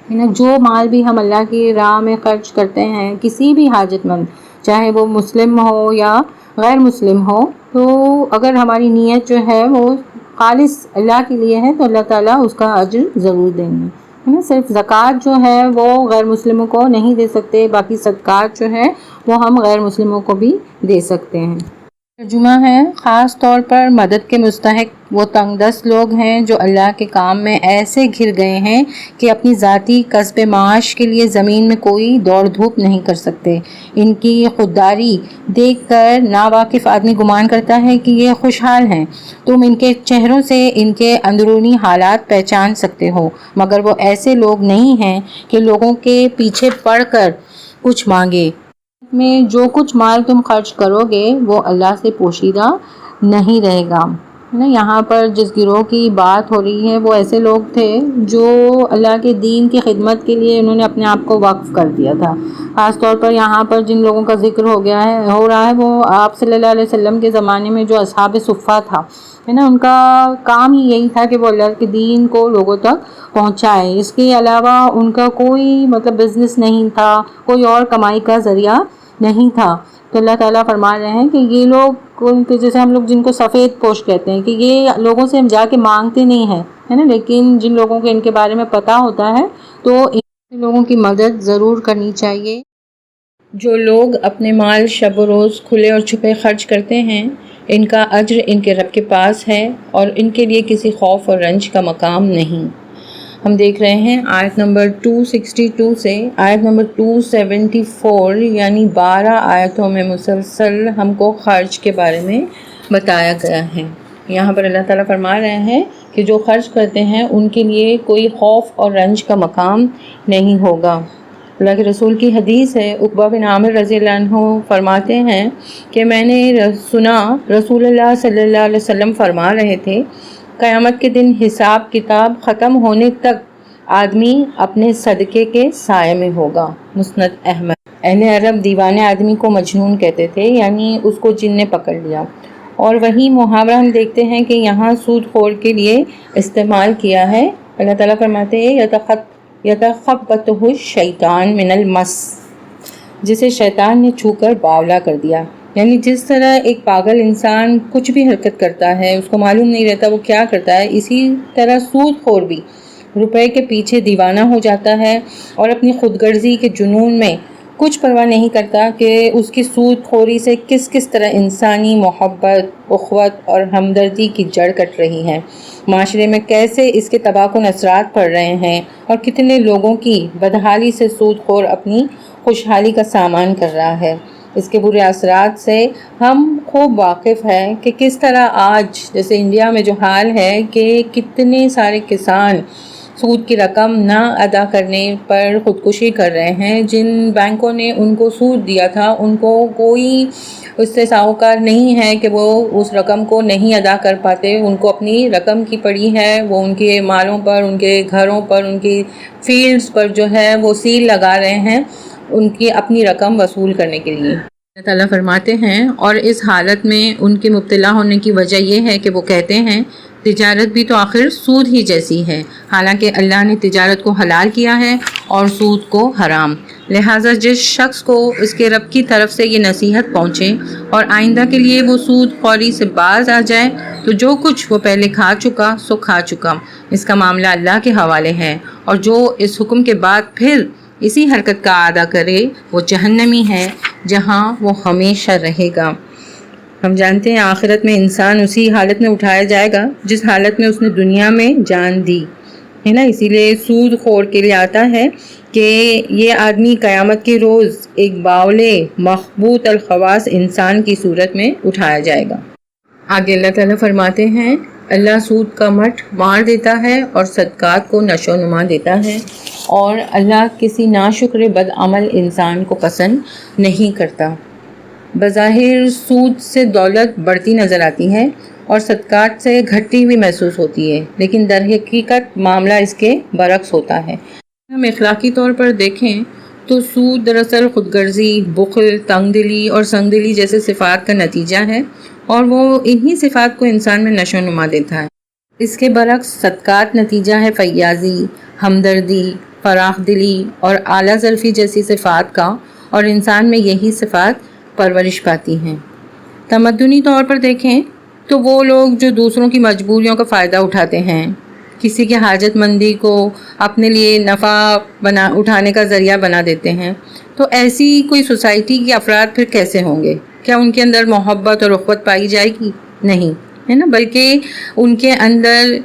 جو مال بھی ہم اللہ کی راہ میں خرچ کرتے ہیں کسی بھی حاجت مند، چاہے وہ مسلم ہو یا غیر مسلم ہو، تو اگر ہماری نیت جو ہے وہ خالص اللہ کے لیے ہے تو اللہ تعالیٰ اس کا اجر ضرور دیں گے۔ صرف زکوٰۃ جو ہے وہ غیر مسلموں کو نہیں دے سکتے، باقی صدقات جو ہے وہ ہم غیر مسلموں کو بھی دے سکتے ہیں۔ ترجمہ ہے، خاص طور پر مدد کے مستحق وہ تنگ دست لوگ ہیں جو اللہ کے کام میں ایسے گھر گئے ہیں کہ اپنی ذاتی کسب معاش کے لیے زمین میں کوئی دوڑ دھوپ نہیں کر سکتے۔ ان کی خودداری دیکھ کر ناواقف آدمی گمان کرتا ہے کہ یہ خوشحال ہیں۔ تم ان کے چہروں سے ان کے اندرونی حالات پہچان سکتے ہو، مگر وہ ایسے لوگ نہیں ہیں کہ لوگوں کے پیچھے پڑ کر کچھ مانگے۔ میں جو کچھ مال تم خرچ کرو گے وہ اللہ سے پوشیدہ نہیں رہے گا۔ یہاں پر جس گروہ کی بات ہو رہی ہے وہ ایسے لوگ تھے جو اللہ کے دین کی خدمت کے لیے انہوں نے اپنے آپ کو وقف کر دیا تھا۔ خاص طور پر یہاں پر جن لوگوں کا ذکر ہو رہا ہے وہ آپ صلی اللہ علیہ وسلم کے زمانے میں جو اصحاب صفہ تھا ہے نا، ان کا کام ہی یہی تھا کہ وہ اللہ کے دین کو لوگوں تک پہنچائے۔ اس کے علاوہ ان کا کوئی بزنس نہیں تھا، کوئی اور کمائی کا ذریعہ نہیں تھا۔ تو اللہ تعالیٰ فرما رہے ہیں کہ یہ لوگ جیسے ہم لوگ جن کو سفید پوش کہتے ہیں کہ یہ لوگوں سے ہم جا کے مانگتے نہیں ہیں ہے نا، لیکن جن لوگوں کو ان کے بارے میں پتہ ہوتا ہے تو ان لوگوں کی مدد ضرور کرنی چاہیے۔ جو لوگ اپنے مال شب و روز کھلے اور چھپے خرچ کرتے ہیں ان کا اجر ان کے رب کے پاس ہے اور ان کے لیے کسی خوف اور رنج کا مقام نہیں۔ ہم دیکھ رہے ہیں آیت نمبر 262 سے آیت نمبر 274، یعنی 12 آیتوں میں مسلسل ہم کو خرچ کے بارے میں بتایا گیا ہے۔ یہاں پر اللہ تعالیٰ فرما رہے ہیں کہ جو خرچ کرتے ہیں ان کے لیے کوئی خوف اور رنج کا مقام نہیں ہوگا۔ اللہ کے رسول کی حدیث ہے، عقبہ بن عامر رضی اللہ عنہ فرماتے ہیں کہ میں نے سنا رسول اللہ صلی اللہ علیہ وسلم فرما رہے تھے، قیامت کے دن حساب کتاب ختم ہونے تک آدمی اپنے صدقے کے سائے میں ہوگا۔ مسند احمد۔ اہل عرب دیوانے آدمی کو مجنون کہتے تھے، یعنی اس کو جن نے پکڑ لیا، اور وہی محاورہ ہم دیکھتے ہیں کہ یہاں سود خور کے لیے استعمال کیا ہے۔ اللہ تعالیٰ فرماتے ہیں یتخبطہ الشیطان من المس، جسے شیطان نے چھو کر باولا کر دیا۔ یعنی جس طرح ایک پاگل انسان کچھ بھی حرکت کرتا ہے، اس کو معلوم نہیں رہتا وہ کیا کرتا ہے، اسی طرح سود خور بھی روپے کے پیچھے دیوانہ ہو جاتا ہے اور اپنی خود غرضی کے جنون میں کچھ پرواہ نہیں کرتا کہ اس کی سود خوری سے کس طرح انسانی محبت، اخوت اور ہمدردی کی جڑ کٹ رہی ہے، معاشرے میں کیسے اس کے تباہ کن اثرات پڑ رہے ہیں، اور کتنے لوگوں کی بدحالی سے سود خور اپنی خوشحالی کا سامان کر رہا ہے۔ اس کے برے اثرات سے ہم خوب واقف ہیں کہ کس طرح آج جیسے انڈیا میں جو حال ہے کہ کتنے سارے کسان سود کی رقم نہ ادا کرنے پر خودکشی کر رہے ہیں۔ جن بینکوں نے ان کو سود دیا تھا ان کو کوئی اس سے ساہوکار نہیں ہے کہ وہ اس رقم کو نہیں ادا کر پاتے، ان کو اپنی رقم کی پڑی ہے، وہ ان کے مالوں پر، ان کے گھروں پر، ان کی فیلڈز پر جو ہے وہ سیل لگا رہے ہیں ان کی اپنی رقم وصول کرنے کے لیے۔ اللہ تعالیٰ فرماتے ہیں اور اس حالت میں ان کے مبتلا ہونے کی وجہ یہ ہے کہ وہ کہتے ہیں تجارت بھی تو آخر سود ہی جیسی ہے، حالانکہ اللہ نے تجارت کو حلال کیا ہے اور سود کو حرام۔ لہٰذا جس شخص کو اس کے رب کی طرف سے یہ نصیحت پہنچے اور آئندہ کے لیے وہ سود خوری سے باز آ جائے تو جو کچھ وہ پہلے کھا چکا سو کھا چکا، اس کا معاملہ اللہ کے حوالے ہے، اور جو اس حکم کے بعد پھر اسی حرکت کا اعادہ کرے وہ جہنمی ہے جہاں وہ ہمیشہ رہے گا۔ ہم جانتے ہیں آخرت میں انسان اسی حالت میں اٹھایا جائے گا جس حالت میں اس نے دنیا میں جان دی، ہے نا. اسی لیے سود خور کے لیے آتا ہے کہ یہ آدمی قیامت کے روز ایک باولے مخبوط الخواص انسان کی صورت میں اٹھایا جائے گا. آگے اللہ تعالیٰ فرماتے ہیں اللہ سود کا مٹھ مار دیتا ہے اور صدقات کو نشو و نما دیتا ہے، اور اللہ کسی ناشکر بد عمل انسان کو پسند نہیں کرتا. بظاہر سود سے دولت بڑھتی نظر آتی ہے اور صدقات سے گھٹتی ہوئی محسوس ہوتی ہے، لیکن در حقیقت معاملہ اس کے برعکس ہوتا ہے. ہم اخلاقی طور پر دیکھیں تو سود دراصل خود غرضی، بخل، تنگ دلی اور سنگ دلی جیسے صفات کا نتیجہ ہے، اور وہ انہی صفات کو انسان میں نشو و نما دیتا ہے. اس کے برعکس صدقات نتیجہ ہے فیاضی، ہمدردی، فراخ دلی اور اعلیٰ ظرفی جیسی صفات کا، اور انسان میں یہی صفات پرورش پاتی ہیں. تمدنی طور پر دیکھیں تو وہ لوگ جو دوسروں کی مجبوریوں کا فائدہ اٹھاتے ہیں، کسی کی حاجت مندی کو اپنے لیے نفع اٹھانے کا ذریعہ بنا دیتے ہیں، تو ایسی کوئی سوسائٹی کے افراد پھر کیسے ہوں گے؟ کیا ان کے اندر محبت اور اخوت پائی جائے گی؟ نہیں، ہے نا، بلکہ ان کے اندر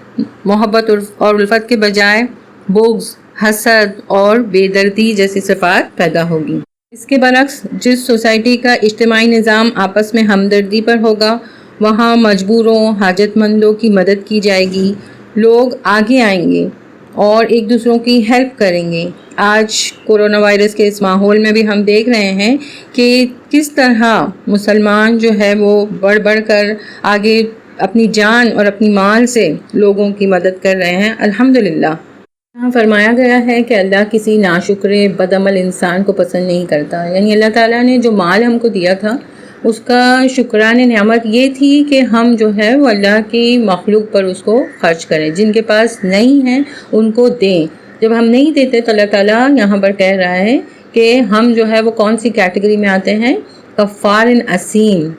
محبت اور الفت کے بجائے بغض، حسد اور بے دردی جیسی صفات پیدا ہوگی. اس کے برعکس جس سوسائٹی کا اجتماعی نظام آپس میں ہمدردی پر ہوگا، وہاں مجبوروں، حاجت مندوں کی مدد کی جائے گی، لوگ آگے آئیں گے اور ایک دوسروں کی ہیلپ کریں گے. آج کورونا وائرس کے اس ماحول میں بھی ہم دیکھ رہے ہیں کہ کس طرح مسلمان جو ہے وہ بڑھ بڑھ کر آگے اپنی جان اور اپنی مال سے لوگوں کی مدد کر رہے ہیں. الحمدللہ. یہاں فرمایا گیا ہے کہ اللہ کسی ناشکر بد عمل انسان کو پسند نہیں کرتا. یعنی اللہ تعالیٰ نے جو مال ہم کو دیا تھا اس کا شکرانِ نعمت یہ تھی کہ ہم جو ہے وہ اللہ کی مخلوق پر اس کو خرچ کریں. جن کے پاس نہیں ہیں ان کو دیں. جب ہم نہیں دیتے تو اللہ تعالیٰ یہاں پر کہہ رہا ہے کہ ہم جو ہے وہ کون سی کیٹیگری میں آتے ہیں؟ کفار اسیم،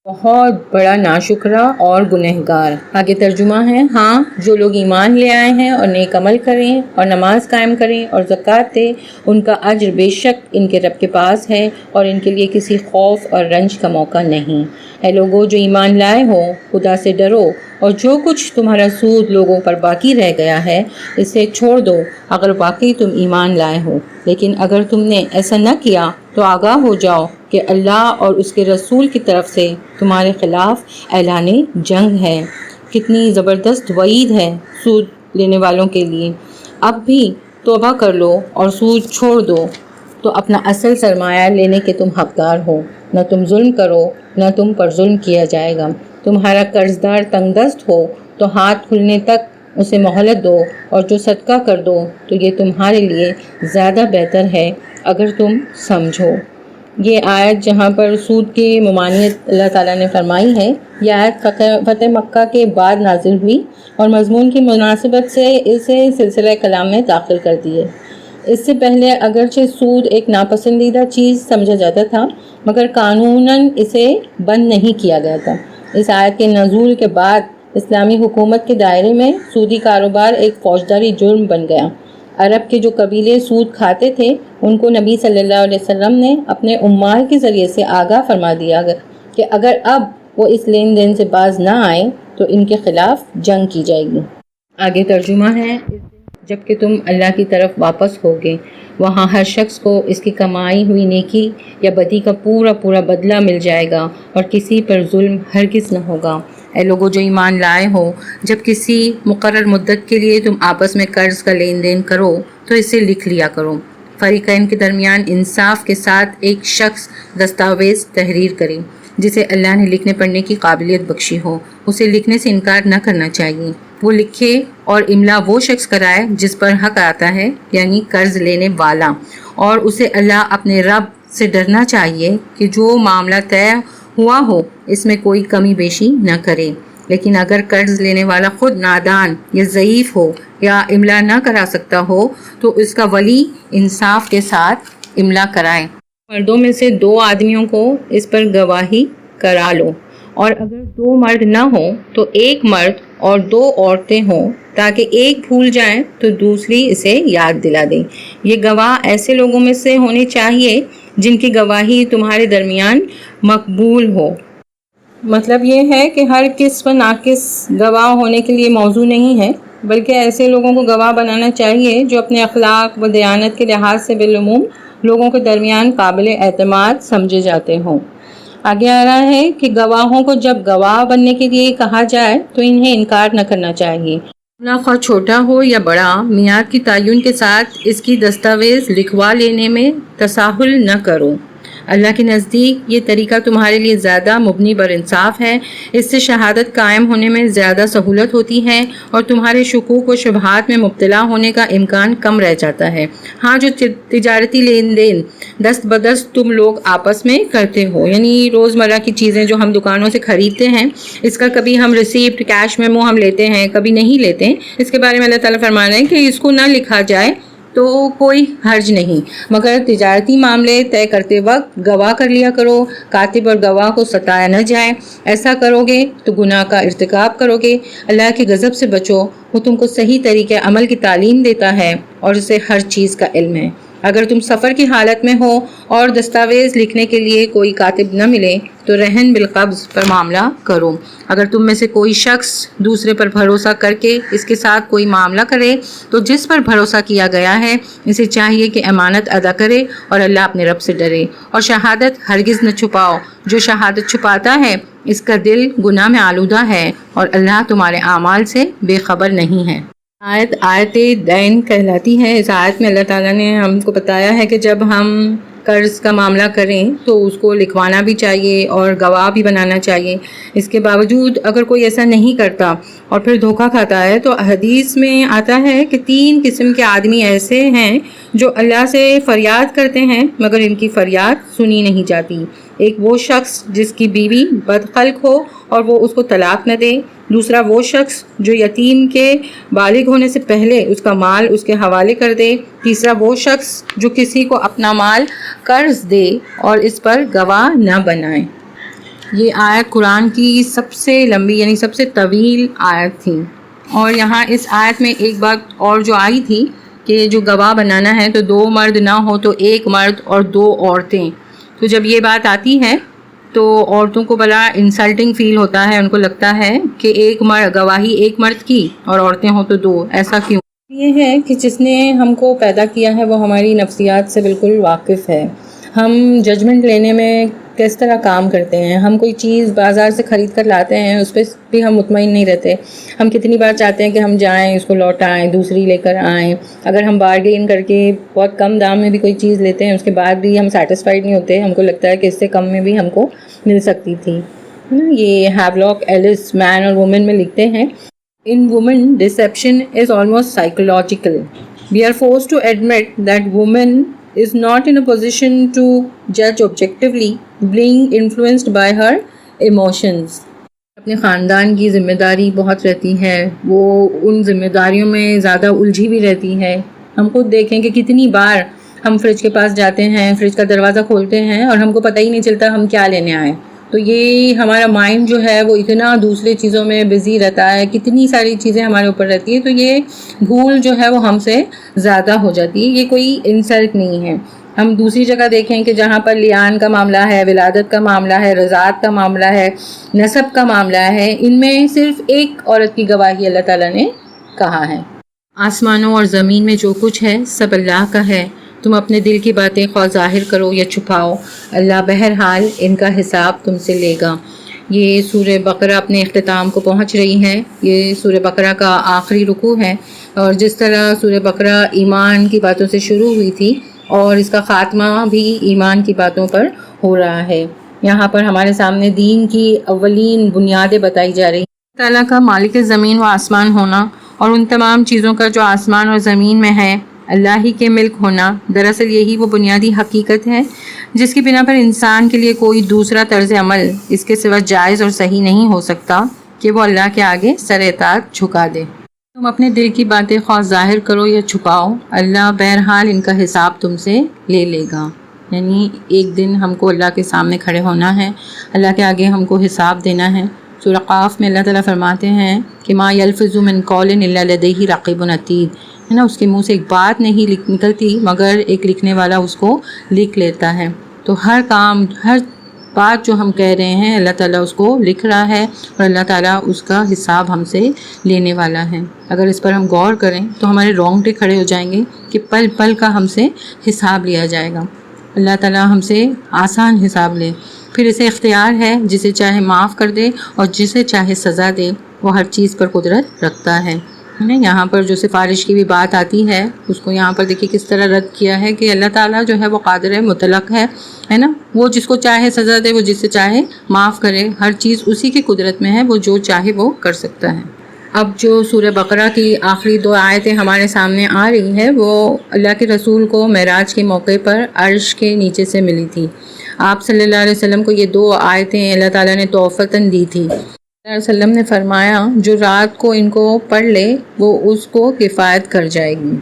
بہت بڑا ناشکرہ اور گنہگار. آگے ترجمہ ہے، ہاں جو لوگ ایمان لے آئے ہیں اور نیک عمل کریں اور نماز قائم کریں اور زکوٰۃ دیں، ان کا اجر بے شک ان کے رب کے پاس ہے اور ان کے لیے کسی خوف اور رنج کا موقع نہیں. اے لوگو جو ایمان لائے ہو، خدا سے ڈرو اور جو کچھ تمہارا سود لوگوں پر باقی رہ گیا ہے اسے چھوڑ دو اگر واقعی تم ایمان لائے ہو. لیکن اگر تم نے ایسا نہ کیا تو آگاہ ہو جاؤ کہ اللہ اور اس کے رسول کی طرف سے تمہارے خلاف اعلان جنگ ہے. کتنی زبردست وعید ہے سود لینے والوں کے لیے. اب بھی توبہ کر لو اور سود چھوڑ دو تو اپنا اصل سرمایہ لینے کے تم حقدار ہو. نہ تم ظلم کرو نہ تم پر ظلم کیا جائے گا. تمہارا قرض دار تنگ دست ہو تو ہاتھ کھلنے تک اسے مہلت دو، اور جو صدقہ کر دو تو یہ تمہارے لیے زیادہ بہتر ہے اگر تم سمجھو. یہ آیت جہاں پر سود کی ممانعت اللہ تعالیٰ نے فرمائی ہے، یہ آیت فتح مکہ کے بعد نازل ہوئی اور مضمون کی مناسبت سے اسے سلسلہ کلام میں داخل کر دیے. اس سے پہلے اگرچہ سود ایک ناپسندیدہ چیز سمجھا جاتا تھا مگر قانوناً اسے بند نہیں کیا گیا تھا. اس آیت کے نزول کے بعد اسلامی حکومت کے دائرے میں سودی کاروبار ایک فوجداری جرم بن گیا. عرب کے جو قبیلے سود کھاتے تھے ان کو نبی صلی اللہ علیہ وسلم نے اپنے عمال کے ذریعے سے آگاہ فرما دیا کہ اگر اب وہ اس لین دین سے باز نہ آئیں تو ان کے خلاف جنگ کی جائے گی. آگے ترجمہ ہے، جب کہ تم اللہ کی طرف واپس ہوگے وہاں ہر شخص کو اس کی کمائی ہوئی نیکی یا بدی کا پورا پورا بدلہ مل جائے گا اور کسی پر ظلم ہرگز نہ ہوگا. اے لوگو جو ایمان لائے ہو، جب کسی مقرر مدت کے لیے تم آپس میں قرض کا لین دین کرو تو اسے لکھ لیا کرو. فریقین کے درمیان انصاف کے ساتھ ایک شخص دستاویز تحریر کرے جسے اللہ نے لکھنے پڑھنے کی قابلیت بخشی ہو. اسے لکھنے سے انکار نہ کرنا چاہیے. وہ لکھے اور املا وہ شخص کرائے جس پر حق آتا ہے، یعنی قرض لینے والا، اور اسے اللہ اپنے رب سے ڈرنا چاہیے کہ جو معاملہ طے ہوا ہو اس میں کوئی کمی بیشی نہ کرے. لیکن اگر قرض لینے والا خود نادان یا ضعیف ہو یا املا نہ کرا سکتا ہو تو اس کا ولی انصاف کے ساتھ املا کرائے. مردوں میں سے 2 آدمیوں کو اس پر گواہی کرا لو، اور اگر 2 مرد نہ ہوں تو 1 مرد اور 2 عورتیں ہوں تاکہ ایک بھول جائیں تو دوسری اسے یاد دلا دیں. یہ گواہ ایسے لوگوں میں سے ہونے چاہیے جن کی گواہی تمہارے درمیان مقبول ہو. مطلب یہ ہے کہ ہر کس و ناقص گواہ ہونے کے لیے موضوع نہیں ہے. بلکہ ایسے لوگوں کو گواہ بنانا چاہیے جو اپنے اخلاق و دیانت کے لحاظ سے بالعموم لوگوں کے درمیان قابل اعتماد سمجھے جاتے ہوں۔ آگے آ رہا ہے کہ گواہوں کو جب گواہ بننے کے لیے کہا جائے تو انہیں انکار نہ کرنا چاہیے۔ معاملہ خواہ چھوٹا ہو یا بڑا، میعاد کی تعین کے ساتھ اس کی دستاویز لکھوا لینے میں تساہل نہ کرو۔ اللہ کے نزدیک یہ طریقہ تمہارے لیے زیادہ مبنی بر انصاف ہے۔ اس سے شہادت قائم ہونے میں زیادہ سہولت ہوتی ہے اور تمہارے شکوک و شبہات میں مبتلا ہونے کا امکان کم رہ جاتا ہے۔ ہاں، جو تجارتی لین دین دست بدست تم لوگ آپس میں کرتے ہو، یعنی روزمرہ کی چیزیں جو ہم دکانوں سے خریدتے ہیں، اس کا کبھی ہم ریسیپٹ کیش میمو ہم لیتے ہیں، کبھی نہیں لیتے، اس کے بارے میں اللہ تعالیٰ فرما رہے ہیں کہ اس کو نہ لکھا جائے تو کوئی حرج نہیں، مگر تجارتی معاملے طے کرتے وقت گواہ کر لیا کرو، کاتب اور گواہ کو ستایا نہ جائے۔ ایسا کرو گے تو گناہ کا ارتکاب کرو گے۔ اللہ کے غضب سے بچو، وہ تم کو صحیح طریقے عمل کی تعلیم دیتا ہے اور اسے ہر چیز کا علم ہے۔ اگر تم سفر کی حالت میں ہو اور دستاویز لکھنے کے لیے کوئی کاتب نہ ملے تو رہن بالقبض پر معاملہ کرو۔ اگر تم میں سے کوئی شخص دوسرے پر بھروسہ کر کے اس کے ساتھ کوئی معاملہ کرے تو جس پر بھروسہ کیا گیا ہے اسے چاہیے کہ امانت ادا کرے اور اللہ اپنے رب سے ڈرے، اور شہادت ہرگز نہ چھپاؤ۔ جو شہادت چھپاتا ہے اس کا دل گناہ میں آلودہ ہے اور اللہ تمہارے اعمال سے بے خبر نہیں ہے۔ آیت دین کہلاتی ہے۔ اس آیت میں اللہ تعالیٰ نے ہم کو بتایا ہے کہ جب ہم قرض کا معاملہ کریں تو اس کو لکھوانا بھی چاہیے اور گواہ بھی بنانا چاہیے۔ اس کے باوجود اگر کوئی ایسا نہیں کرتا اور پھر دھوکہ کھاتا ہے تو حدیث میں آتا ہے کہ 3 قسم کے آدمی ایسے ہیں جو اللہ سے فریاد کرتے ہیں مگر ان کی فریاد سنی نہیں جاتی۔ ایک وہ شخص جس کی بیوی بدخلق ہو اور وہ اس کو طلاق نہ دے، دوسرا وہ شخص جو یتیم کے بالغ ہونے سے پہلے اس کا مال اس کے حوالے کر دے، تیسرا وہ شخص جو کسی کو اپنا مال قرض دے اور اس پر گواہ نہ بنائے۔ یہ آیت قرآن کی سب سے لمبی یعنی سب سے طویل آیت تھی، اور یہاں اس آیت میں ایک بات اور جو آئی تھی کہ جو گواہ بنانا ہے تو 2 مرد نہ ہو تو 1 مرد اور 2 عورتیں۔ تو جب یہ بات آتی ہے تو عورتوں کو بڑا انسلٹنگ فیل ہوتا ہے، ان کو لگتا ہے کہ گواہی 1 مرد کی اور عورتیں ہوں تو 2، ایسا کیوں؟ یہ ہے کہ جس نے ہم کو پیدا کیا ہے وہ ہماری نفسیات سے بالکل واقف ہے۔ ہم ججمنٹ لینے میں کس طرح کام کرتے ہیں، ہم کوئی چیز بازار سے خرید کر لاتے ہیں اس پہ بھی ہم مطمئن نہیں رہتے، ہم کتنی بار چاہتے ہیں کہ ہم جائیں اس کو لوٹائیں دوسری لے کر آئیں، اگر ہم بارگین کر کے بہت کم دام میں بھی کوئی چیز لیتے ہیں اس کے بعد بھی ہم سیٹسفائیڈ نہیں ہوتے، ہم کو لگتا ہے کہ اس سے کم میں بھی ہم کو مل سکتی تھی۔ یہ ہیولاک ایلس مین اور وومن میں لکھتے ہیں، In women, deception is almost psychological. We are forced to admit that woman is not in a position to judge objectively, being influenced by her emotions. اپنے خاندان کی ذمہ داری بہت رہتی ہے، وہ ان ذمہ داریوں میں زیادہ الجھی بھی رہتی ہے۔ ہم خود دیکھیں کہ کتنی بار ہم فریج کے پاس جاتے ہیں، فریج کا دروازہ کھولتے ہیں اور ہم کو پتہ ہی نہیں چلتا ہم کیا لینے آئے۔ تو یہ ہمارا مائنڈ جو ہے وہ اتنا دوسرے چیزوں میں بزی رہتا ہے، کتنی ساری چیزیں ہمارے اوپر رہتی ہے، تو یہ بھول جو ہے وہ ہم سے زیادہ ہو جاتی ہے۔ یہ کوئی انسلٹ نہیں ہے۔ ہم دوسری جگہ دیکھیں کہ جہاں پر لیان کا معاملہ ہے، ولادت کا معاملہ ہے، رضاعت کا معاملہ ہے، نسب کا معاملہ ہے، ان میں صرف ایک عورت کی گواہی اللہ تعالیٰ نے کہا ہے۔ آسمانوں اور زمین میں جو کچھ ہے سب اللہ کا ہے، تم اپنے دل کی باتیں خواہ ظاہر کرو یا چھپاؤ، اللہ بہرحال ان کا حساب تم سے لے گا۔ یہ سورہ بقرہ اپنے اختتام کو پہنچ رہی ہے۔ یہ سورہ بقرہ کا آخری رکوع ہے، اور جس طرح سورہ بقرہ ایمان کی باتوں سے شروع ہوئی تھی اور اس کا خاتمہ بھی ایمان کی باتوں پر ہو رہا ہے، یہاں پر ہمارے سامنے دین کی اولین بنیادیں بتائی جا رہی ہیں۔ اللہ تعالیٰ کا مالک زمین و آسمان ہونا اور ان تمام چیزوں کا جو آسمان اور زمین میں ہے اللہ ہی کے ملک ہونا، دراصل یہی وہ بنیادی حقیقت ہے جس کی بنا پر انسان کے لیے کوئی دوسرا طرز عمل اس کے سوا جائز اور صحیح نہیں ہو سکتا کہ وہ اللہ کے آگے سر اطاعت جھکا دے۔ تم اپنے دل کی باتیں خواہ ظاہر کرو یا چھپاؤ، اللہ بہرحال ان کا حساب تم سے لے لے گا۔ یعنی ایک دن ہم کو اللہ کے سامنے کھڑے ہونا ہے، اللہ کے آگے ہم کو حساب دینا ہے۔ سورہ قاف میں اللہ تعالیٰ فرماتے ہیں کہ ما یلفظ من قول الا لدیہ رقیب عتید، ہے نا، اس کے منہ سے ایک بات نہیں نکلتی مگر ایک لکھنے والا اس کو لکھ لیتا ہے۔ تو ہر کام، ہر بات جو ہم کہہ رہے ہیں اللہ تعالیٰ اس کو لکھ رہا ہے اور اللہ تعالیٰ اس کا حساب ہم سے لینے والا ہے۔ اگر اس پر ہم غور کریں تو ہمارے رونگٹے کھڑے ہو جائیں گے کہ پل پل کا ہم سے حساب لیا جائے گا۔ اللہ تعالیٰ ہم سے آسان حساب لے، پھر اسے اختیار ہے، جسے چاہے معاف کر دے اور جسے چاہے سزا دے، وہ ہر چیز پر قدرت رکھتا ہے۔ یہاں پر جو سفارش کی بھی بات آتی ہے اس کو یہاں پر دیکھیے کس طرح رد کیا ہے کہ اللہ تعالیٰ جو ہے وہ قادر ہے، مطلق ہے نا، وہ جس کو چاہے سزا دے، وہ جس سے چاہے معاف کرے، ہر چیز اسی کی قدرت میں ہے، وہ جو چاہے وہ کر سکتا ہے۔ اب جو سورہ بقرہ کی آخری 2 آیتیں ہمارے سامنے آ رہی ہیں وہ اللہ کے رسول کو معراج کے موقع پر عرش کے نیچے سے ملی تھی۔ آپ صلی اللہ علیہ وسلم کو یہ 2 آیتیں اللہ تعالیٰ نے تحفتاً دی تھی۔ صلی اللہ علیہ وسلم نے فرمایا جو رات کو ان کو پڑھ لے وہ اس کو کفایت کر جائے گی۔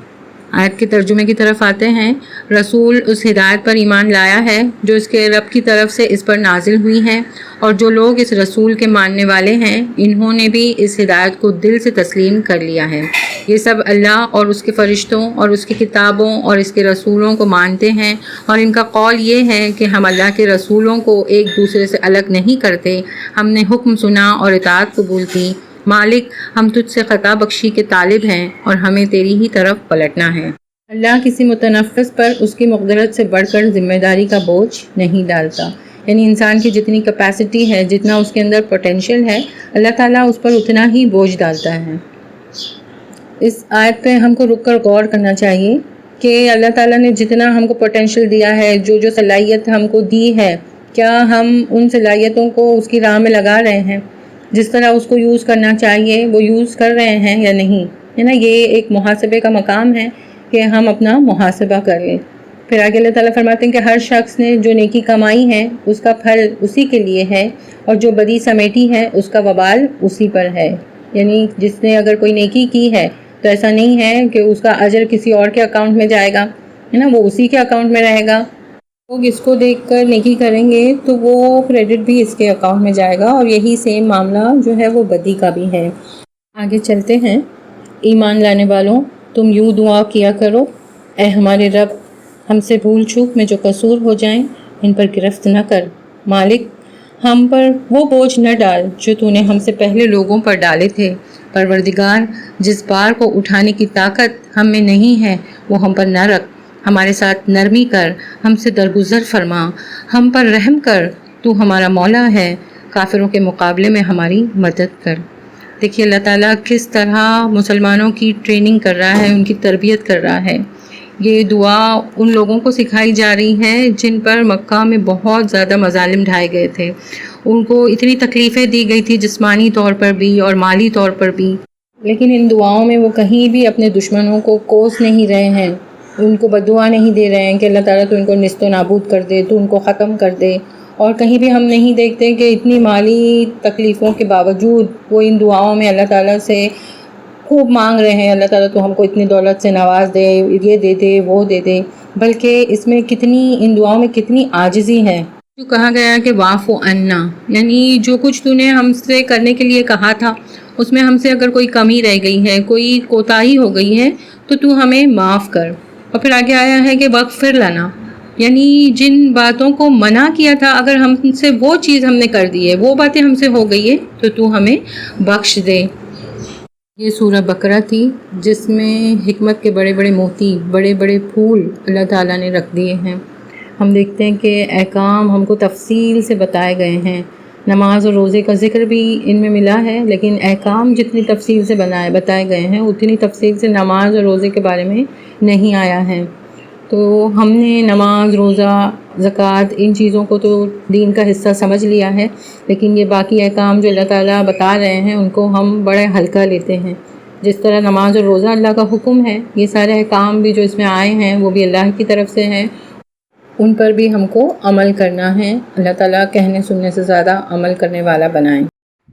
آیت کے ترجمے کی طرف آتے ہیں۔ رسول اس ہدایت پر ایمان لایا ہے جو اس کے رب کی طرف سے اس پر نازل ہوئی ہے، اور جو لوگ اس رسول کے ماننے والے ہیں انہوں نے بھی اس ہدایت کو دل سے تسلیم کر لیا ہے۔ یہ سب اللہ اور اس کے فرشتوں اور اس کی کتابوں اور اس کے رسولوں کو مانتے ہیں، اور ان کا قول یہ ہے کہ ہم اللہ کے رسولوں کو ایک دوسرے سے الگ نہیں کرتے، ہم نے حکم سنا اور اطاعت قبول کی۔ مالک ہم تجھ سے خطا بخشی کے طالب ہیں اور ہمیں تیری ہی طرف پلٹنا ہے۔ اللہ کسی متنفس پر اس کی مقدرت سے بڑھ کر ذمہ داری کا بوجھ نہیں ڈالتا، یعنی انسان کی جتنی کیپیسٹی ہے، جتنا اس کے اندر پوٹینشیل ہے، اللہ تعالیٰ اس پر اتنا ہی بوجھ ڈالتا ہے۔ اس آیت پہ ہم کو رک کر غور کرنا چاہیے کہ اللہ تعالیٰ نے جتنا ہم کو پوٹینشیل دیا ہے، جو صلاحیت ہم کو دی ہے، کیا ہم ان صلاحیتوں کو اس کی راہ میں لگا رہے ہیں؟ جس طرح اس کو یوز کرنا چاہیے وہ یوز کر رہے ہیں یا نہیں، ہے نا؟ یہ ایک محاسبے کا مقام ہے کہ ہم اپنا محاسبہ کر لیں۔ پھر آگے اللہ تعالیٰ فرماتے ہیں کہ ہر شخص نے جو نیکی کمائی ہے اس کا پھل اسی کے لیے ہے، اور جو بدی سمیٹی ہے اس کا وبال اسی پر ہے۔ یعنی جس نے اگر کوئی نیکی کی ہے تو ایسا نہیں ہے کہ اس کا اجر کسی اور کے اکاؤنٹ میں جائے گا، ہے نا، وہ اسی کے اکاؤنٹ میں رہے گا۔ لوگ اس کو دیکھ کر نیکی کریں گے تو وہ کریڈٹ بھی اس کے اکاؤنٹ میں جائے گا، اور یہی سیم معاملہ جو ہے وہ بدی کا بھی ہے۔ آگے چلتے ہیں۔ ایمان لانے والوں تم یوں دعا کیا کرو، اے ہمارے رب ہم سے بھول چوک میں جو قصور ہو جائیں ان پر گرفت نہ کر۔ مالک ہم پر وہ بوجھ نہ ڈال جو تو نے ہم سے پہلے لوگوں پر ڈالے تھے۔ پروردگار جس بار کو اٹھانے کی طاقت ہم میں نہیں ہے وہ ہم پر نہ رکھ، ہمارے ساتھ نرمی کر، ہم سے درگزر فرما، ہم پر رحم کر، تو ہمارا مولا ہے، کافروں کے مقابلے میں ہماری مدد کر۔ دیکھیے اللہ تعالیٰ کس طرح مسلمانوں کی ٹریننگ کر رہا ہے، ان کی تربیت کر رہا ہے۔ یہ دعا ان لوگوں کو سکھائی جا رہی ہے جن پر مکہ میں بہت زیادہ مظالم ڈھائے گئے تھے، ان کو اتنی تکلیفیں دی گئی تھی جسمانی طور پر بھی اور مالی طور پر بھی، لیکن ان دعاؤں میں وہ کہیں بھی اپنے دشمنوں کو کوس نہیں رہے ہیں، ان کو بددعا نہیں دے رہے ہیں کہ اللہ تعالیٰ تو ان کو نیست و نابود کر دے، تو ان کو ختم کر دے۔ اور کہیں بھی ہم نہیں دیکھتے کہ اتنی مالی تکلیفوں کے باوجود وہ ان دعاؤں میں اللہ تعالیٰ سے خوب مانگ رہے ہیں، اللہ تعالیٰ تو ہم کو اتنی دولت سے نواز دے، یہ دے دے، وہ دے دے، بلکہ اس میں ان دعاؤں میں کتنی عاجزی ہے۔ جو کہا گیا کہ واعف عنا، یعنی جو کچھ تو نے ہم سے کرنے کے لیے کہا تھا اس میں ہم سے اگر کوئی کمی رہ گئی ہے، کوئی کوتاہی ہو گئی ہے تو ہمیں معاف کر۔ اور پھر آگے آیا ہے کہ وغفر لنا، یعنی جن باتوں کو منع کیا تھا اگر ہم سے وہ چیز ہم نے کر دی ہے، وہ باتیں ہم سے ہو گئی ہے تو ہمیں بخش دے۔ یہ سورہ بقرہ تھی جس میں حکمت کے بڑے بڑے موتی، بڑے بڑے پھول اللہ تعالیٰ نے رکھ دیے ہیں۔ ہم دیکھتے ہیں کہ احکام ہم کو تفصیل سے بتائے گئے ہیں، نماز اور روزے کا ذکر بھی ان میں ملا ہے، لیکن احکام جتنی تفصیل سے بتائے گئے ہیں اتنی تفصیل سے نماز اور روزے کے بارے میں نہیں آیا ہے۔ تو ہم نے نماز، روزہ، زکوٰۃ ان چیزوں کو تو دین کا حصہ سمجھ لیا ہے، لیکن یہ باقی احکام جو اللہ تعالیٰ بتا رہے ہیں ان کو ہم بڑے ہلکا لیتے ہیں۔ جس طرح نماز اور روزہ اللہ کا حکم ہے، یہ سارے احکام بھی جو اس میں آئے ہیں وہ بھی اللہ کی طرف سے ہیں، ان پر بھی ہم کو عمل کرنا ہے۔ اللہ تعالیٰ کہنے سننے سے زیادہ عمل کرنے والا بنائیں۔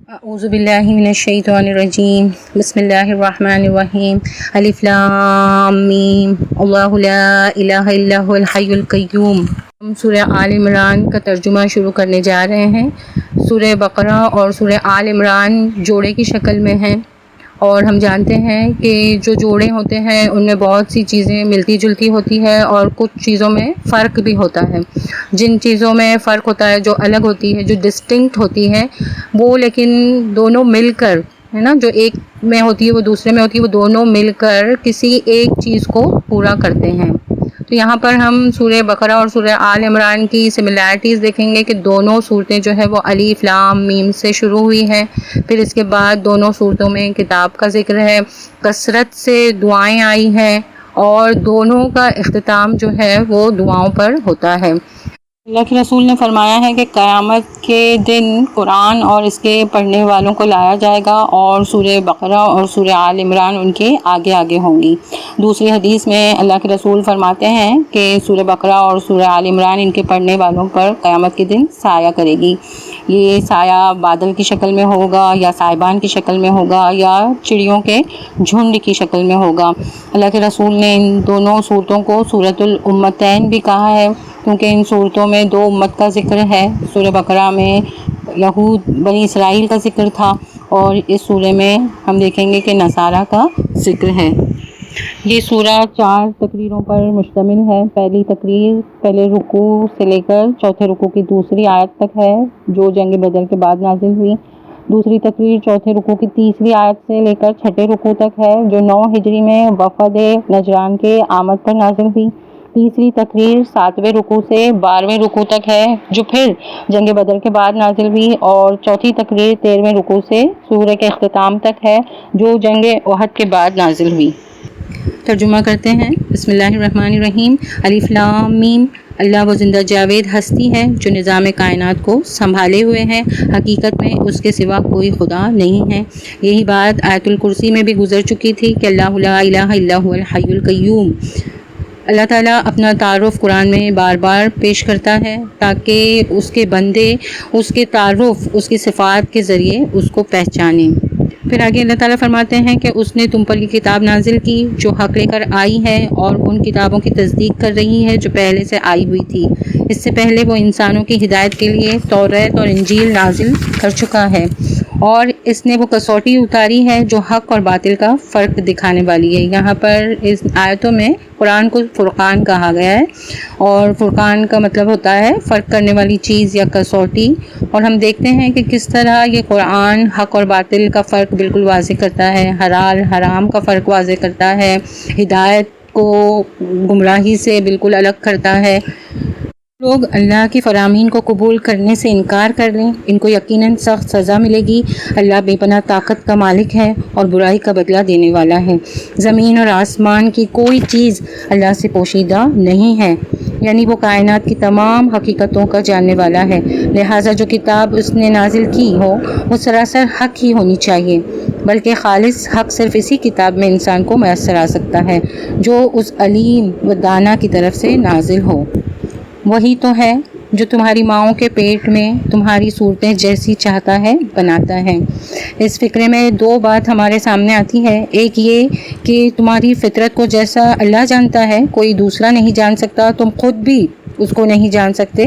اعوذ باللہ من الشیطان الرجیم، بسم اللہ الرحمن الرحیم، الف لام میم، اللہ لا الہ الا هو الحی القیوم۔ ہم سورہ آل عمران کا ترجمہ شروع کرنے جا رہے ہیں۔ سورہ بقرہ اور سورہ آل عمران جوڑے کی شکل میں ہیں، اور ہم جانتے ہیں کہ جو جوڑے ہوتے ہیں ان میں بہت سی چیزیں ملتی جلتی ہوتی ہے اور کچھ چیزوں میں فرق بھی ہوتا ہے. جن چیزوں میں فرق ہوتا ہے، جو الگ ہوتی ہے، جو ڈسٹنکٹ ہوتی ہے، وہ لیکن دونوں مل کر، ہے نا، جو ایک میں ہوتی ہے وہ دوسرے میں ہوتی ہے، وہ دونوں مل کر کسی ایک چیز کو پورا کرتے ہیں. تو یہاں پر ہم سورہ بقرہ اور سورہ آل عمران کی سملیرٹیز دیکھیں گے کہ دونوں صورتیں جو ہے وہ الف لام میم سے شروع ہوئی ہیں. پھر اس کے بعد دونوں صورتوں میں کتاب کا ذکر ہے، کثرت سے دعائیں آئی ہیں، اور دونوں کا اختتام جو ہے وہ دعاؤں پر ہوتا ہے. اللہ کے رسول نے فرمایا ہے کہ قیامت کے دن قرآن اور اس کے پڑھنے والوں کو لایا جائے گا، اور سورہ بقرہ اور سورہ آل عمران ان کے آگے آگے ہوں گی. دوسری حدیث میں اللہ کے رسول فرماتے ہیں کہ سورہ بقرہ اور سورہ آل عمران ان کے پڑھنے والوں پر قیامت کے دن سایہ کرے گی. یہ سایہ بادل کی شکل میں ہوگا، یا صائبان کی شکل میں ہوگا، یا چڑیوں کے جھنڈ کی شکل میں ہوگا. اللہ کے رسول نے ان دونوں صورتوں کو سورۃ الامتین بھی کہا ہے، کیونکہ ان صورتوں میں دو امت کا ذکر ہے. سورہ بقرہ میں یہود بنی اسرائیل کا ذکر تھا، اور اس سورہ میں ہم دیکھیں گے کہ نصارہ کا ذکر ہے. یہ سورہ 4 تقریروں پر مشتمل ہے. پہلی تقریر پہلے رکوع سے لے کر چوتھے رکوع کی دوسری آیت تک ہے، جو جنگ بدر کے بعد نازل ہوئی. دوسری تقریر چوتھے رکوع کی تیسری آیت سے لے کر چھٹے رکوع تک ہے، جو 9 ہجری میں وفد نجران کے آمد پر نازل ہوئی. تیسری تقریر 7ویں رکوع سے 12ویں رکوع تک ہے، جو پھر جنگ بدر کے بعد نازل ہوئی. اور چوتھی تقریر 13ویں رکوع سے سورہ کے اختتام تک ہے، جو جنگ احد کے بعد نازل ہوئی. ترجمہ کرتے ہیں. بسم اللہ الرحمن الرحیم. الف لام میم. اللہ وہ زندہ جاوید ہستی ہے جو نظام کائنات کو سنبھالے ہوئے ہے، حقیقت میں اس کے سوا کوئی خدا نہیں ہے. یہی بات آیت الکرسی میں بھی گزر چکی تھی کہ اللہ لا الہ الا هو الحی القیوم. اللہ تعالیٰ اپنا تعارف قرآن میں بار بار پیش کرتا ہے تاکہ اس کے بندے اس کے تعارف، اس کی صفات کے ذریعے اس کو پہچانیں. پھر آگے اللہ تعالیٰ فرماتے ہیں کہ اس نے تم پر یہ کتاب نازل کی جو حق لے کر آئی ہے، اور ان کتابوں کی تصدیق کر رہی ہے جو پہلے سے آئی ہوئی تھی. اس سے پہلے وہ انسانوں کی ہدایت کے لیے توریت اور انجیل نازل کر چکا ہے، اور اس نے وہ کسوٹی اتاری ہے جو حق اور باطل کا فرق دکھانے والی ہے. یہاں پر اس آیتوں میں قرآن کو فرقان کہا گیا ہے، اور فرقان کا مطلب ہوتا ہے فرق کرنے والی چیز یا کسوٹی. اور ہم دیکھتے ہیں کہ کس طرح یہ قرآن حق اور باطل کا فرق بالکل واضح کرتا ہے، حلال حرام کا فرق واضح کرتا ہے، ہدایت کو گمراہی سے بالکل الگ کرتا ہے. لوگ اللہ کی فرامین کو قبول کرنے سے انکار کر لیں، ان کو یقیناً سخت سزا ملے گی. اللہ بے پناہ طاقت کا مالک ہے اور برائی کا بدلہ دینے والا ہے. زمین اور آسمان کی کوئی چیز اللہ سے پوشیدہ نہیں ہے، یعنی وہ کائنات کی تمام حقیقتوں کا جاننے والا ہے. لہٰذا جو کتاب اس نے نازل کی ہو وہ سراسر حق ہی ہونی چاہیے، بلکہ خالص حق صرف اسی کتاب میں انسان کو میسر آ سکتا ہے جو اس علیم و دانا کی طرف سے نازل ہو. وہی تو ہے جو تمہاری ماؤں کے پیٹ میں تمہاری صورتیں جیسی چاہتا ہے بناتا ہے. اس فقرے میں دو بات ہمارے سامنے آتی ہے. ایک یہ کہ تمہاری فطرت کو جیسا اللہ جانتا ہے کوئی دوسرا نہیں جان سکتا، تم خود بھی اس کو نہیں جان سکتے.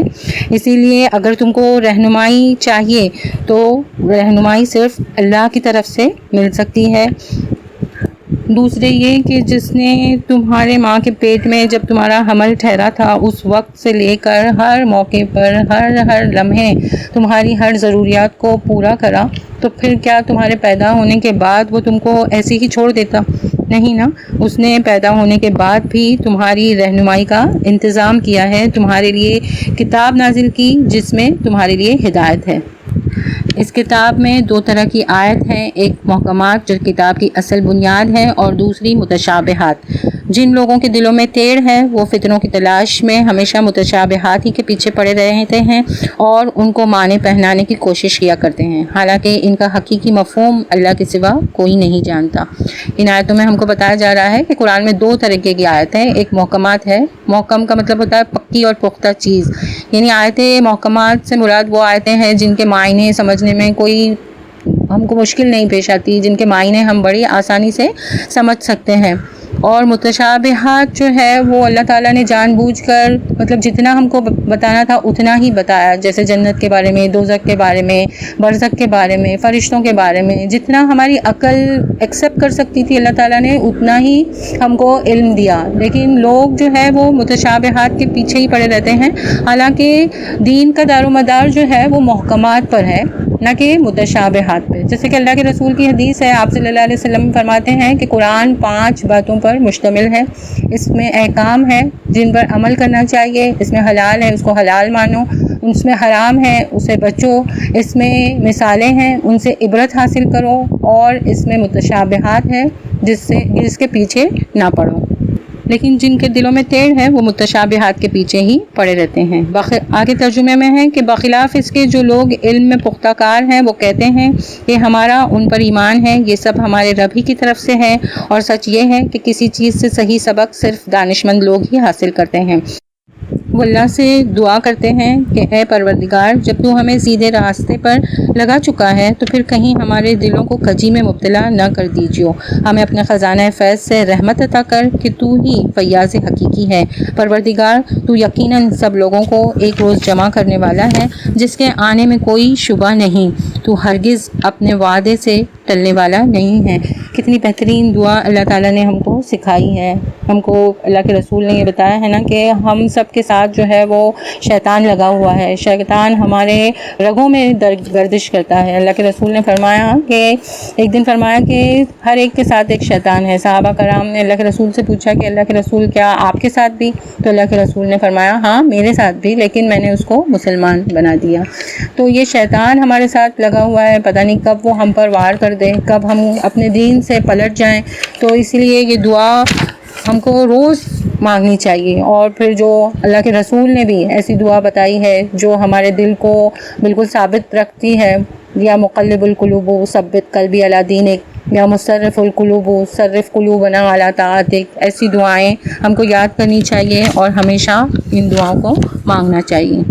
اسی لیے اگر تم کو رہنمائی چاہیے تو رہنمائی صرف اللہ کی طرف سے مل سکتی ہے. دوسرے یہ کہ جس نے تمہارے ماں کے پیٹ میں جب تمہارا حمل ٹھہرا تھا اس وقت سے لے کر ہر موقع پر ہر لمحے تمہاری ہر ضروریات کو پورا کرا، تو پھر کیا تمہارے پیدا ہونے کے بعد وہ تم کو ایسے ہی چھوڑ دیتا؟ نہیں نا. اس نے پیدا ہونے کے بعد بھی تمہاری رہنمائی کا انتظام کیا ہے، تمہارے لیے کتاب نازل کی جس میں تمہارے لیے ہدایت ہے. اس کتاب میں دو طرح کی آیت ہیں، ایک محکمات جو کتاب کی اصل بنیاد ہے، اور دوسری متشابہات. جن لوگوں کے دلوں میں ٹیڑھ ہے وہ فتنوں کی تلاش میں ہمیشہ متشابہات ہی کے پیچھے پڑے رہتے ہیں اور ان کو معنی پہنانے کی کوشش کیا کرتے ہیں، حالانکہ ان کا حقیقی مفہوم اللہ کے سوا کوئی نہیں جانتا. ان آیتوں میں ہم کو بتایا جا رہا ہے کہ قرآن میں دو طریقے کی آیت ہیں. ایک محکمات ہے، محکم کا مطلب ہوتا ہے پکی اور پختہ چیز، یعنی آیتیں محکمات سے مراد وہ آیتیں ہیں جن کے معنی سمجھنے میں کوئی ہم کو مشکل نہیں پیش آتی، جن کے معنی ہم بڑی آسانی سے سمجھ سکتے ہیں. اور متشابہات جو ہے وہ اللہ تعالیٰ نے جان بوجھ کر مطلب جتنا ہم کو بتانا تھا اتنا ہی بتایا، جیسے جنت کے بارے میں، دوزخ کے بارے میں، برزخ کے بارے میں، فرشتوں کے بارے میں، جتنا ہماری عقل ایکسیپٹ کر سکتی تھی اللہ تعالیٰ نے اتنا ہی ہم کو علم دیا۔ لیکن لوگ جو ہے وہ متشابہات کے پیچھے ہی پڑے رہتے ہیں، حالانکہ دین کا دار و مدار جو ہے وہ محکمات پر ہے نہ کہ متشابہات پہ۔ جیسے کہ اللہ کے رسول کی حدیث ہے، آپ صلی اللہ علیہ وسلم فرماتے ہیں کہ قرآن 5 باتوں پر مشتمل ہے، اس میں احکام ہے جن پر عمل کرنا چاہیے، اس میں حلال ہے اس کو حلال مانو، اس میں حرام ہے اسے بچو، اس میں مثالیں ہیں ان سے عبرت حاصل کرو، اور اس میں متشابہات ہے جس کے پیچھے نہ پڑو۔ لیکن جن کے دلوں میں ٹیڑھ ہے وہ متشابہات کے پیچھے ہی پڑے رہتے ہیں۔ آگے ترجمے میں ہے کہ بخلاف اس کے جو لوگ علم میں پختہ کار ہیں وہ کہتے ہیں کہ ہمارا ان پر ایمان ہے، یہ سب ہمارے رب ہی کی طرف سے ہے، اور سچ یہ ہے کہ کسی چیز سے صحیح سبق صرف دانشمند لوگ ہی حاصل کرتے ہیں۔ وہ اللہ سے دعا کرتے ہیں کہ اے پروردگار، جب تو ہمیں سیدھے راستے پر لگا چکا ہے تو پھر کہیں ہمارے دلوں کو کجی میں مبتلا نہ کر دیجیو، ہمیں اپنے خزانہ فیض سے رحمت عطا کر کہ تو ہی فیاض حقیقی ہے۔ پروردگار، تو یقیناً سب لوگوں کو ایک روز جمع کرنے والا ہے جس کے آنے میں کوئی شبہ نہیں، تو ہرگز اپنے وعدے سے ٹلنے والا نہیں ہے۔ کتنی بہترین دعا اللہ تعالیٰ نے ہم کو سکھائی ہے۔ ہم کو اللہ کے رسول نے یہ بتایا ہے نا کہ ہم سب کے ساتھ جو ہے وہ شیطان لگا ہوا ہے، شیطان ہمارے رگوں میں گردش کرتا ہے۔ اللہ کے رسول نے فرمایا کہ ایک دن فرمایا کہ ہر ایک کے ساتھ ایک شیطان ہے۔ صحابہ کرام نے اللہ کے رسول سے پوچھا کہ اللہ کے رسول کیا آپ کے ساتھ بھی؟ تو اللہ کے رسول نے فرمایا ہاں میرے ساتھ بھی، لیکن میں نے اس کو مسلمان بنا دیا۔ تو یہ شیطان ہمارے ساتھ لگا ہوا ہے، پتہ نہیں کب وہ ہم پر وار کر دے، کب ہم اپنے دین سے پلٹ جائیں۔ تو اس لیے یہ دعا ہم کو روز مانگنی چاہیے، اور پھر جو اللہ کے رسول نے بھی ایسی دعا بتائی ہے جو ہمارے دل کو بالکل ثابت رکھتی ہے، یا مقلب القلوب ثبت قلبی علی دینک، یا مصرف القلوب صرف قلوبنا علی طاعتک، ایسی دعائیں ہم کو یاد کرنی چاہیے اور ہمیشہ ان دعاؤں کو مانگنا چاہیے۔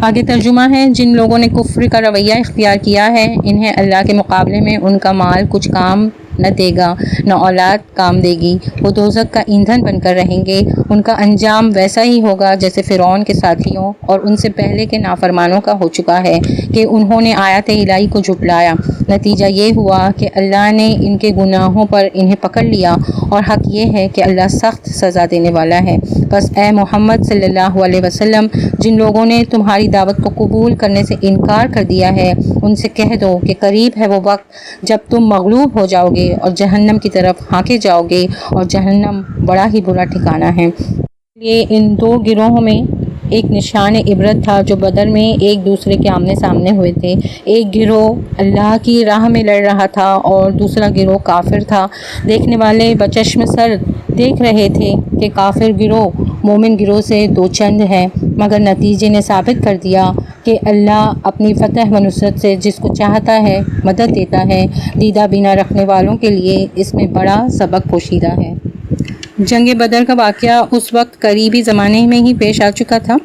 آگے ترجمہ ہے، جن لوگوں نے کفر کا رویہ اختیار کیا ہے انہیں اللہ کے مقابلے میں ان کا مال کچھ کام نہ دے گا، نہ اولاد کام دے گی، وہ دوزخ کا ایندھن بن کر رہیں گے، ان کا انجام ویسا ہی ہوگا جیسے فرعون کے ساتھیوں اور ان سے پہلے کے نافرمانوں کا ہو چکا ہے کہ انہوں نے آیات الہی کو جھٹلایا۔ نتیجہ یہ ہوا کہ اللہ نے ان کے گناہوں پر انہیں پکڑ لیا، اور حق یہ ہے کہ اللہ سخت سزا دینے والا ہے۔ بس اے محمد صلی اللہ علیہ وسلم، جن لوگوں نے تمہاری دعوت کو قبول کرنے سے انکار کر دیا ہے ان سے کہہ دو کہ قریب ہے وہ وقت جب تم مغلوب ہو جاؤ گے اور جہنم کی طرف ہانکے جاؤ گے، اور جہنم بڑا ہی برا ٹھکانہ ہے۔ یہ ان دو گروہوں میں ایک نشان عبرت تھا جو بدر میں ایک دوسرے کے آمنے سامنے ہوئے تھے۔ ایک گروہ اللہ کی راہ میں لڑ رہا تھا اور دوسرا گروہ کافر تھا۔ دیکھنے والے بچشم سر دیکھ رہے تھے کہ کافر گروہ مومن گروہ سے دو چند ہے، مگر نتیجے نے ثابت کر دیا کہ اللہ اپنی فتح و نصرت سے جس کو چاہتا ہے مدد دیتا ہے۔ دیدہ بینا رکھنے والوں کے لیے اس میں بڑا سبق پوشیدہ ہے۔ جنگ بدر کا واقعہ اس وقت قریبی زمانے میں ہی پیش آ چکا تھا،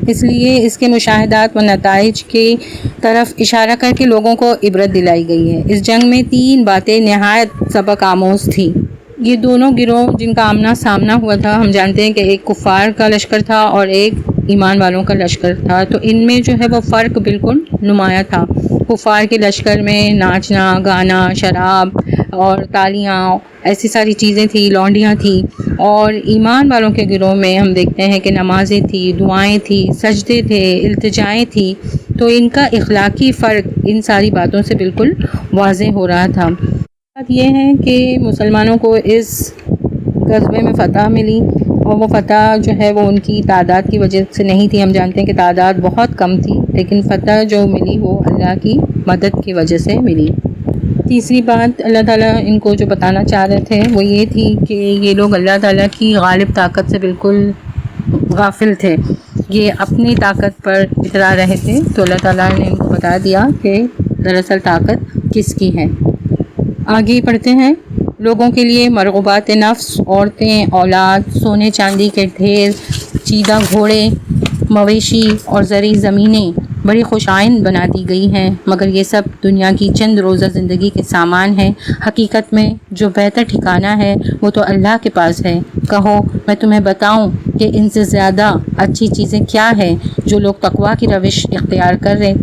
اس لیے اس کے مشاہدات و نتائج کی طرف اشارہ کر کے لوگوں کو عبرت دلائی گئی ہے۔ اس جنگ میں 3 باتیں نہایت سبق آموز تھیں۔ یہ دونوں گروہ جن کا آمنا سامنا ہوا تھا، ہم جانتے ہیں کہ ایک کفار کا لشکر تھا اور ایک ایمان والوں کا لشکر تھا، تو ان میں جو ہے وہ فرق بالکل نمایاں تھا۔ کفار کے لشکر میں ناچنا گانا، شراب اور تالیاں، ایسی ساری چیزیں تھیں، لونڈیاں تھیں، اور ایمان والوں کے گروہ میں ہم دیکھتے ہیں کہ نمازیں تھیں، دعائیں تھیں، سجدے تھے، التجائیں تھیں۔ تو ان کا اخلاقی فرق ان ساری باتوں سے بالکل واضح ہو رہا تھا۔ بات یہ ہے کہ مسلمانوں کو اس غزوے میں فتح ملی، اور وہ فتح جو ہے وہ ان کی تعداد کی وجہ سے نہیں تھی، ہم جانتے ہیں کہ تعداد بہت کم تھی، لیکن فتح جو ملی وہ اللہ کی مدد کی وجہ سے ملی۔ تیسری بات اللہ تعالیٰ ان کو جو بتانا چاہ رہے تھے وہ یہ تھی کہ یہ لوگ اللہ تعالیٰ کی غالب طاقت سے بالکل غافل تھے، یہ اپنی طاقت پر اترا رہے تھے، تو اللہ تعالیٰ نے ان کو بتا دیا کہ دراصل طاقت کس کی ہے۔ آگے پڑھتے ہیں، لوگوں کے لیے مرغوبات نفس، عورتیں، اولاد، سونے چاندی کے ڈھیر، چیدہ گھوڑے، مویشی اور زرعی زمینیں بڑی خوشائند بنا دی گئی ہیں، مگر یہ سب دنیا کی چند روزہ زندگی کے سامان ہیں۔ حقیقت میں جو بہتر ٹھکانہ ہے وہ تو اللہ کے پاس ہے۔ کہو میں تمہیں بتاؤں کہ ان سے زیادہ اچھی چیزیں کیا ہیں؟ جو لوگ تقویٰ کی روش اختیار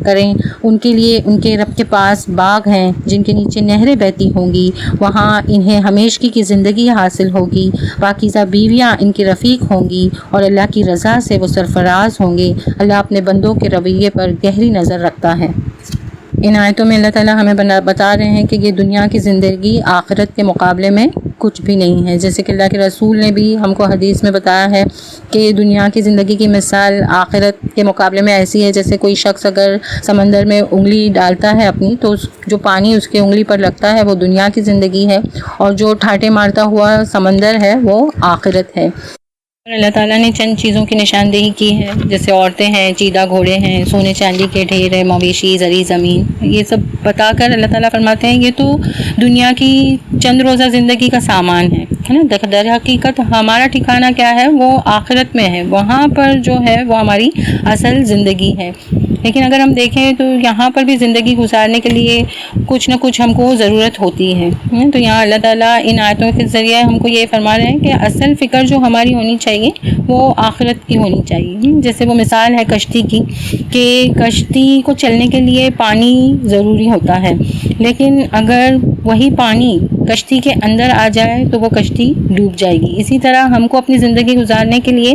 کریں ان کے لیے ان کے رب کے پاس باغ ہیں جن کے نیچے نہریں بہتی ہوں گی، وہاں انہیں ہمیشگی کی زندگی حاصل ہوگی، پاکیزہ بیویاں ان کی رفیق ہوں گی اور اللہ کی رضا سے وہ سرفراز ہوں گے۔ اللہ اپنے بندوں کے رویے پر گہری نظر رکھتا ہے۔ ان آیتوں میں اللہ تعالیٰ ہمیں بتا رہے ہیں کہ یہ دنیا کی زندگی آخرت کے مقابلے میں کچھ بھی نہیں ہے، جیسے کہ اللہ کے رسول نے بھی ہم کو حدیث میں بتایا ہے کہ دنیا کی زندگی کی مثال آخرت کے مقابلے میں ایسی ہے جیسے کوئی شخص اگر سمندر میں انگلی ڈالتا ہے اپنی، تو جو پانی اس کی انگلی پر لگتا ہے وہ دنیا کی زندگی ہے، اور جو ٹھاٹے مارتا ہوا سمندر ہے وہ آخرت ہے۔ اللہ تعالیٰ نے چند چیزوں کی نشاندہی کی ہے، جیسے عورتیں ہیں، چیدہ گھوڑے ہیں، سونے چاندی کے ڈھیر ہیں، مویشی، زرعی زمین، یہ سب بتا کر اللہ تعالیٰ فرماتے ہیں یہ تو دنیا کی چند روزہ زندگی کا سامان ہے نا۔ در حقیقت ہمارا ٹھکانہ کیا ہے؟ وہ آخرت میں ہے، وہاں پر جو ہے وہ ہماری اصل زندگی ہے۔ لیکن اگر ہم دیکھیں تو یہاں پر بھی زندگی گزارنے کے لیے کچھ نہ کچھ ہم کو ضرورت ہوتی ہے۔ تو یہاں اللہ تعالیٰ ان آیتوں کے ذریعے ہم کو یہ فرما رہے ہیں کہ اصل فکر جو ہماری ہونی چاہیے وہ آخرت کی ہونی چاہیے۔ جیسے وہ مثال ہے کشتی کی، کہ کشتی کو چلنے کے لیے پانی ضروری ہوتا ہے، لیکن اگر وہی پانی کشتی کے اندر آ جائے تو وہ کشتی ڈوب جائے گی۔ اسی طرح ہم کو اپنی زندگی گزارنے کے لیے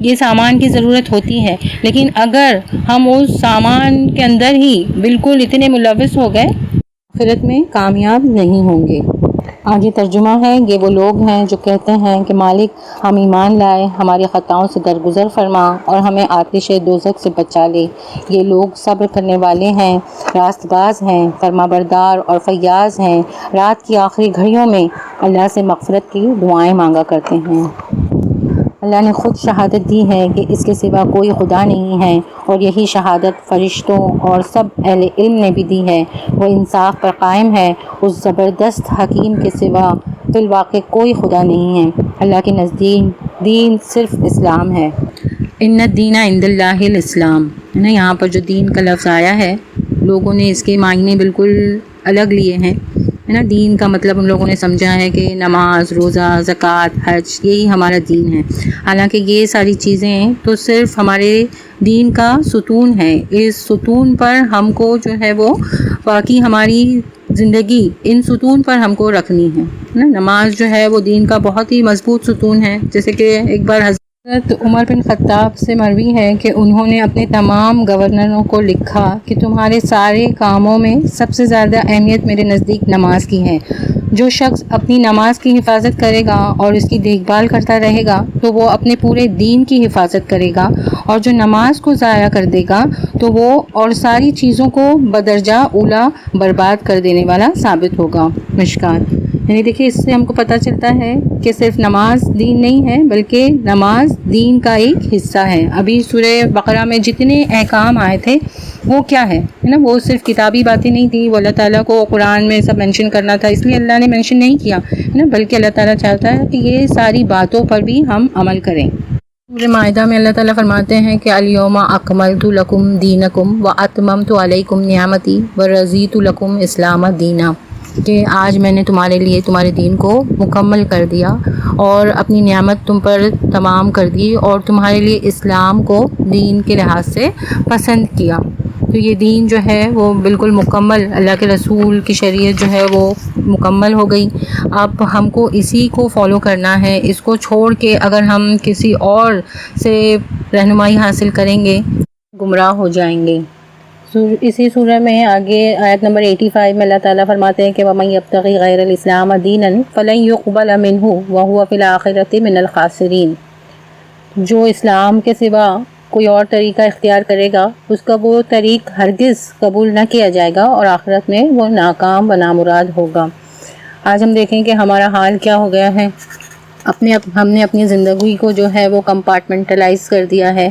یہ سامان کی ضرورت ہوتی ہے، لیکن اگر ہم اس سامان کے اندر ہی بالکل اتنے ملوث ہو گئے آخرت میں کامیاب نہیں ہوں گے۔ آگے ترجمہ ہے، یہ وہ لوگ ہیں جو کہتے ہیں کہ مالک ہم ایمان لائے، ہماری خطاؤں سے درگزر فرما اور ہمیں آتش دوزخ سے بچا لے۔ یہ لوگ صبر کرنے والے ہیں، راست باز ہیں، فرما بردار اور فیاض ہیں، رات کی آخری گھڑیوں میں اللہ سے مغفرت کی دعائیں مانگا کرتے ہیں۔ اللہ نے خود شہادت دی ہے کہ اس کے سوا کوئی خدا نہیں ہے، اور یہی شہادت فرشتوں اور سب اہل علم نے بھی دی ہے۔ وہ انصاف پر قائم ہے، اس زبردست حکیم کے سوا فی الواقع کوئی خدا نہیں ہے۔ اللہ کے نزدیک دین صرف اسلام ہے۔ ان الدین عند اللہ الاسلام، یہاں پر جو دین کا لفظ آیا ہے لوگوں نے اس کے معنی بالکل الگ لیے ہیں، ہے نا۔ دین کا مطلب ان لوگوں نے سمجھا ہے کہ نماز، روزہ، زکوٰۃ، حج، یہی ہمارا دین ہے۔ حالانکہ یہ ساری چیزیں تو صرف ہمارے دین کا ستون ہے۔ اس ستون پر ہم کو جو ہے وہ باقی ہماری زندگی ان ستون پر ہم کو رکھنی ہے نا۔ نماز جو ہے وہ دین کا بہت ہی مضبوط ستون ہے۔ جیسے کہ ایک بار حضرت عمر بن خطاب سے مروی ہے کہ انہوں نے اپنے تمام گورنروں کو لکھا کہ تمہارے سارے کاموں میں سب سے زیادہ اہمیت میرے نزدیک نماز کی ہے۔ جو شخص اپنی نماز کی حفاظت کرے گا اور اس کی دیکھ بھال کرتا رہے گا تو وہ اپنے پورے دین کی حفاظت کرے گا، اور جو نماز کو ضائع کر دے گا تو وہ اور ساری چیزوں کو بدرجہ اولا برباد کر دینے والا ثابت ہوگا۔ مشکات، یعنی دیکھیے اس سے ہم کو پتہ چلتا ہے کہ صرف نماز دین نہیں ہے بلکہ نماز دین کا ایک حصہ ہے۔ ابھی سورہ بقرہ میں جتنے احکام آئے تھے وہ کیا ہے نا، وہ صرف کتابی باتیں نہیں تھی، وہ اللہ تعالیٰ کو قرآن میں سب مینشن کرنا تھا، اس لیے اللہ نے مینشن نہیں کیا ہے نا، بلکہ اللہ تعالیٰ چاہتا ہے کہ یہ ساری باتوں پر بھی ہم عمل کریں۔ سورہ مائدہ میں اللہ تعالیٰ فرماتے ہیں کہ الیوم اکملت لکم دینکم واتممت علیکم نعمتی ورضیت لکم اسلام دینا، کہ آج میں نے تمہارے لیے تمہارے دین کو مکمل کر دیا اور اپنی نعمت تم پر تمام کر دی اور تمہارے لیے اسلام کو دین کے لحاظ سے پسند کیا۔ تو یہ دین جو ہے وہ بالکل مکمل، اللہ کے رسول کی شریعت جو ہے وہ مکمل ہو گئی۔ اب ہم کو اسی کو فالو کرنا ہے، اس کو چھوڑ کے اگر ہم کسی اور سے رہنمائی حاصل کریں گے گمراہ ہو جائیں گے۔ اسی سورہ میں آگے آیت نمبر 85 میں اللہ تعالیٰ فرماتے ہیں کہ وَمَن يَبْتَغِ غَيْرَ الْإِسْلَامَ دِينًا فَلَن يُقْبَلَ مِنْهُ وَهُوَ فِي الْآخِرَةِ مِنَ الْخَاسِرِينَ، جو اسلام کے سوا کوئی اور طریقہ اختیار کرے گا اس کا وہ طریق ہرگز قبول نہ کیا جائے گا اور آخرت میں وہ ناکام و نامراد ہوگا۔ آج ہم دیکھیں کہ ہمارا حال کیا ہو گیا ہے، ہم نے اپنی زندگی کو جو ہے وہ کمپارٹمنٹلائز کر دیا ہے۔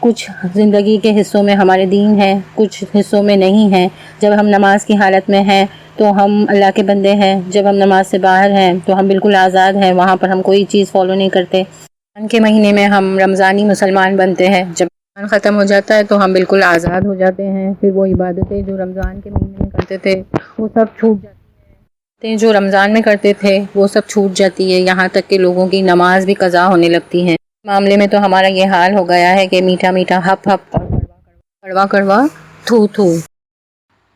کچھ زندگی کے حصوں میں ہمارے دین ہے، کچھ حصوں میں نہیں ہے۔ جب ہم نماز کی حالت میں ہیں تو ہم اللہ کے بندے ہیں، جب ہم نماز سے باہر ہیں تو ہم بالکل آزاد ہیں، وہاں پر ہم کوئی چیز فالو نہیں کرتے۔ رمضان کے مہینے میں ہم رمضانی مسلمان بنتے ہیں، جب ختم ہو جاتا ہے تو ہم بالکل آزاد ہو جاتے ہیں. پھر وہ عبادتیں جو رمضان کے مہینے میں کرتے تھے وہ سب چھوٹ جاتی ہیں. جو رمضان میں کرتے تھے وہ سب چھوٹ جاتی ہے. یہاں تک کہ لوگوں کی نماز بھی قضا ہونے لگتی ہے. معاملے میں تو ہمارا یہ حال ہو گیا ہے کہ میٹھا میٹھا ہپ ہپ کڑوا کڑوا تھو تھو.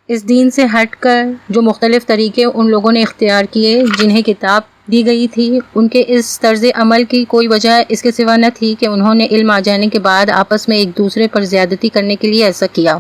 اس دین سے ہٹ کر جو مختلف طریقے ان لوگوں نے اختیار کیے جنہیں کتاب دی گئی تھی، ان کے اس طرز عمل کی کوئی وجہ اس کے سوا نہ تھی کہ انہوں نے علم آ جانے کے بعد آپس میں ایک دوسرے پر زیادتی کرنے کے لیے ایسا کیا.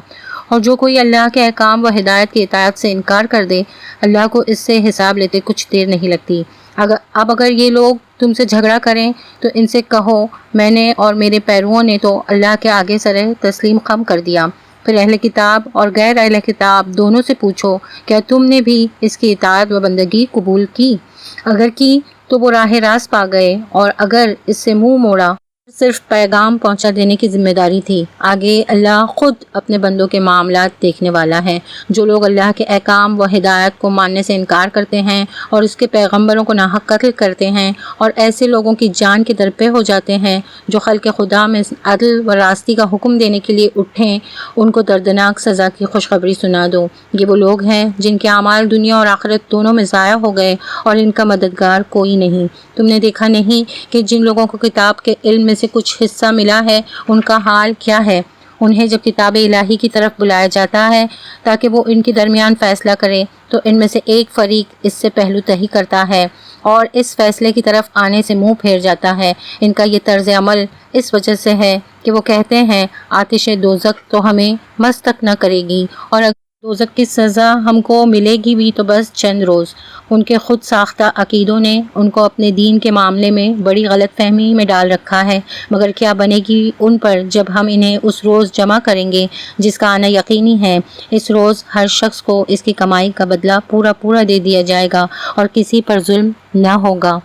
اور جو کوئی اللہ کے احکام و ہدایت کی اطاعت سے انکار کر دے، اللہ کو اس سے حساب لیتے کچھ دیر نہیں لگتی. اگر یہ لوگ تم سے جھگڑا کریں تو ان سے کہو میں نے اور میرے پیرووں نے تو اللہ کے آگے سر تسلیم خم کر دیا. پھر اہل کتاب اور غیر اہل کتاب دونوں سے پوچھو کیا تم نے بھی اس کی اطاعت و بندگی قبول کی؟ اگر کی تو وہ راہ راست پا گئے، اور اگر اس سے منہ موڑا صرف پیغام پہنچا دینے کی ذمہ داری تھی. آگے اللہ خود اپنے بندوں کے معاملات دیکھنے والا ہے. جو لوگ اللہ کے احکام و ہدایت کو ماننے سے انکار کرتے ہیں اور اس کے پیغمبروں کو ناحق قتل کرتے ہیں اور ایسے لوگوں کی جان کے درپے ہو جاتے ہیں جو خلق خدا میں عدل و راستی کا حکم دینے کے لیے اٹھیں، ان کو دردناک سزا کی خوشخبری سنا دو. یہ وہ لوگ ہیں جن کے اعمال دنیا اور آخرت دونوں میں ضائع ہو گئے اور ان کا مددگار کوئی نہیں. تم نے دیکھا نہیں کہ جن لوگوں کو کتاب کے علم میں سے کچھ حصہ ملا ہے ان کا حال کیا ہے؟ انہیں جب کتاب الہی کی طرف بلایا جاتا ہے تاکہ وہ ان کے درمیان فیصلہ کرے تو ان میں سے ایک فریق اس سے پہلو تہی کرتا ہے اور اس فیصلے کی طرف آنے سے منہ پھیر جاتا ہے. ان کا یہ طرز عمل اس وجہ سے ہے کہ وہ کہتے ہیں آتش دوزخ تو ہمیں مس تک نہ کرے گی، اور اگر دوزخ کی سزا ہم کو ملے گی بھی تو بس چند روز. ان کے خود ساختہ عقیدوں نے ان کو اپنے دین کے معاملے میں بڑی غلط فہمی میں ڈال رکھا ہے. مگر کیا بنے گی ان پر جب ہم انہیں اس روز جمع کریں گے جس کا آنا یقینی ہے. اس روز ہر شخص کو اس کی کمائی کا بدلہ پورا پورا دے دیا جائے گا اور کسی پر ظلم نہ ہوگا.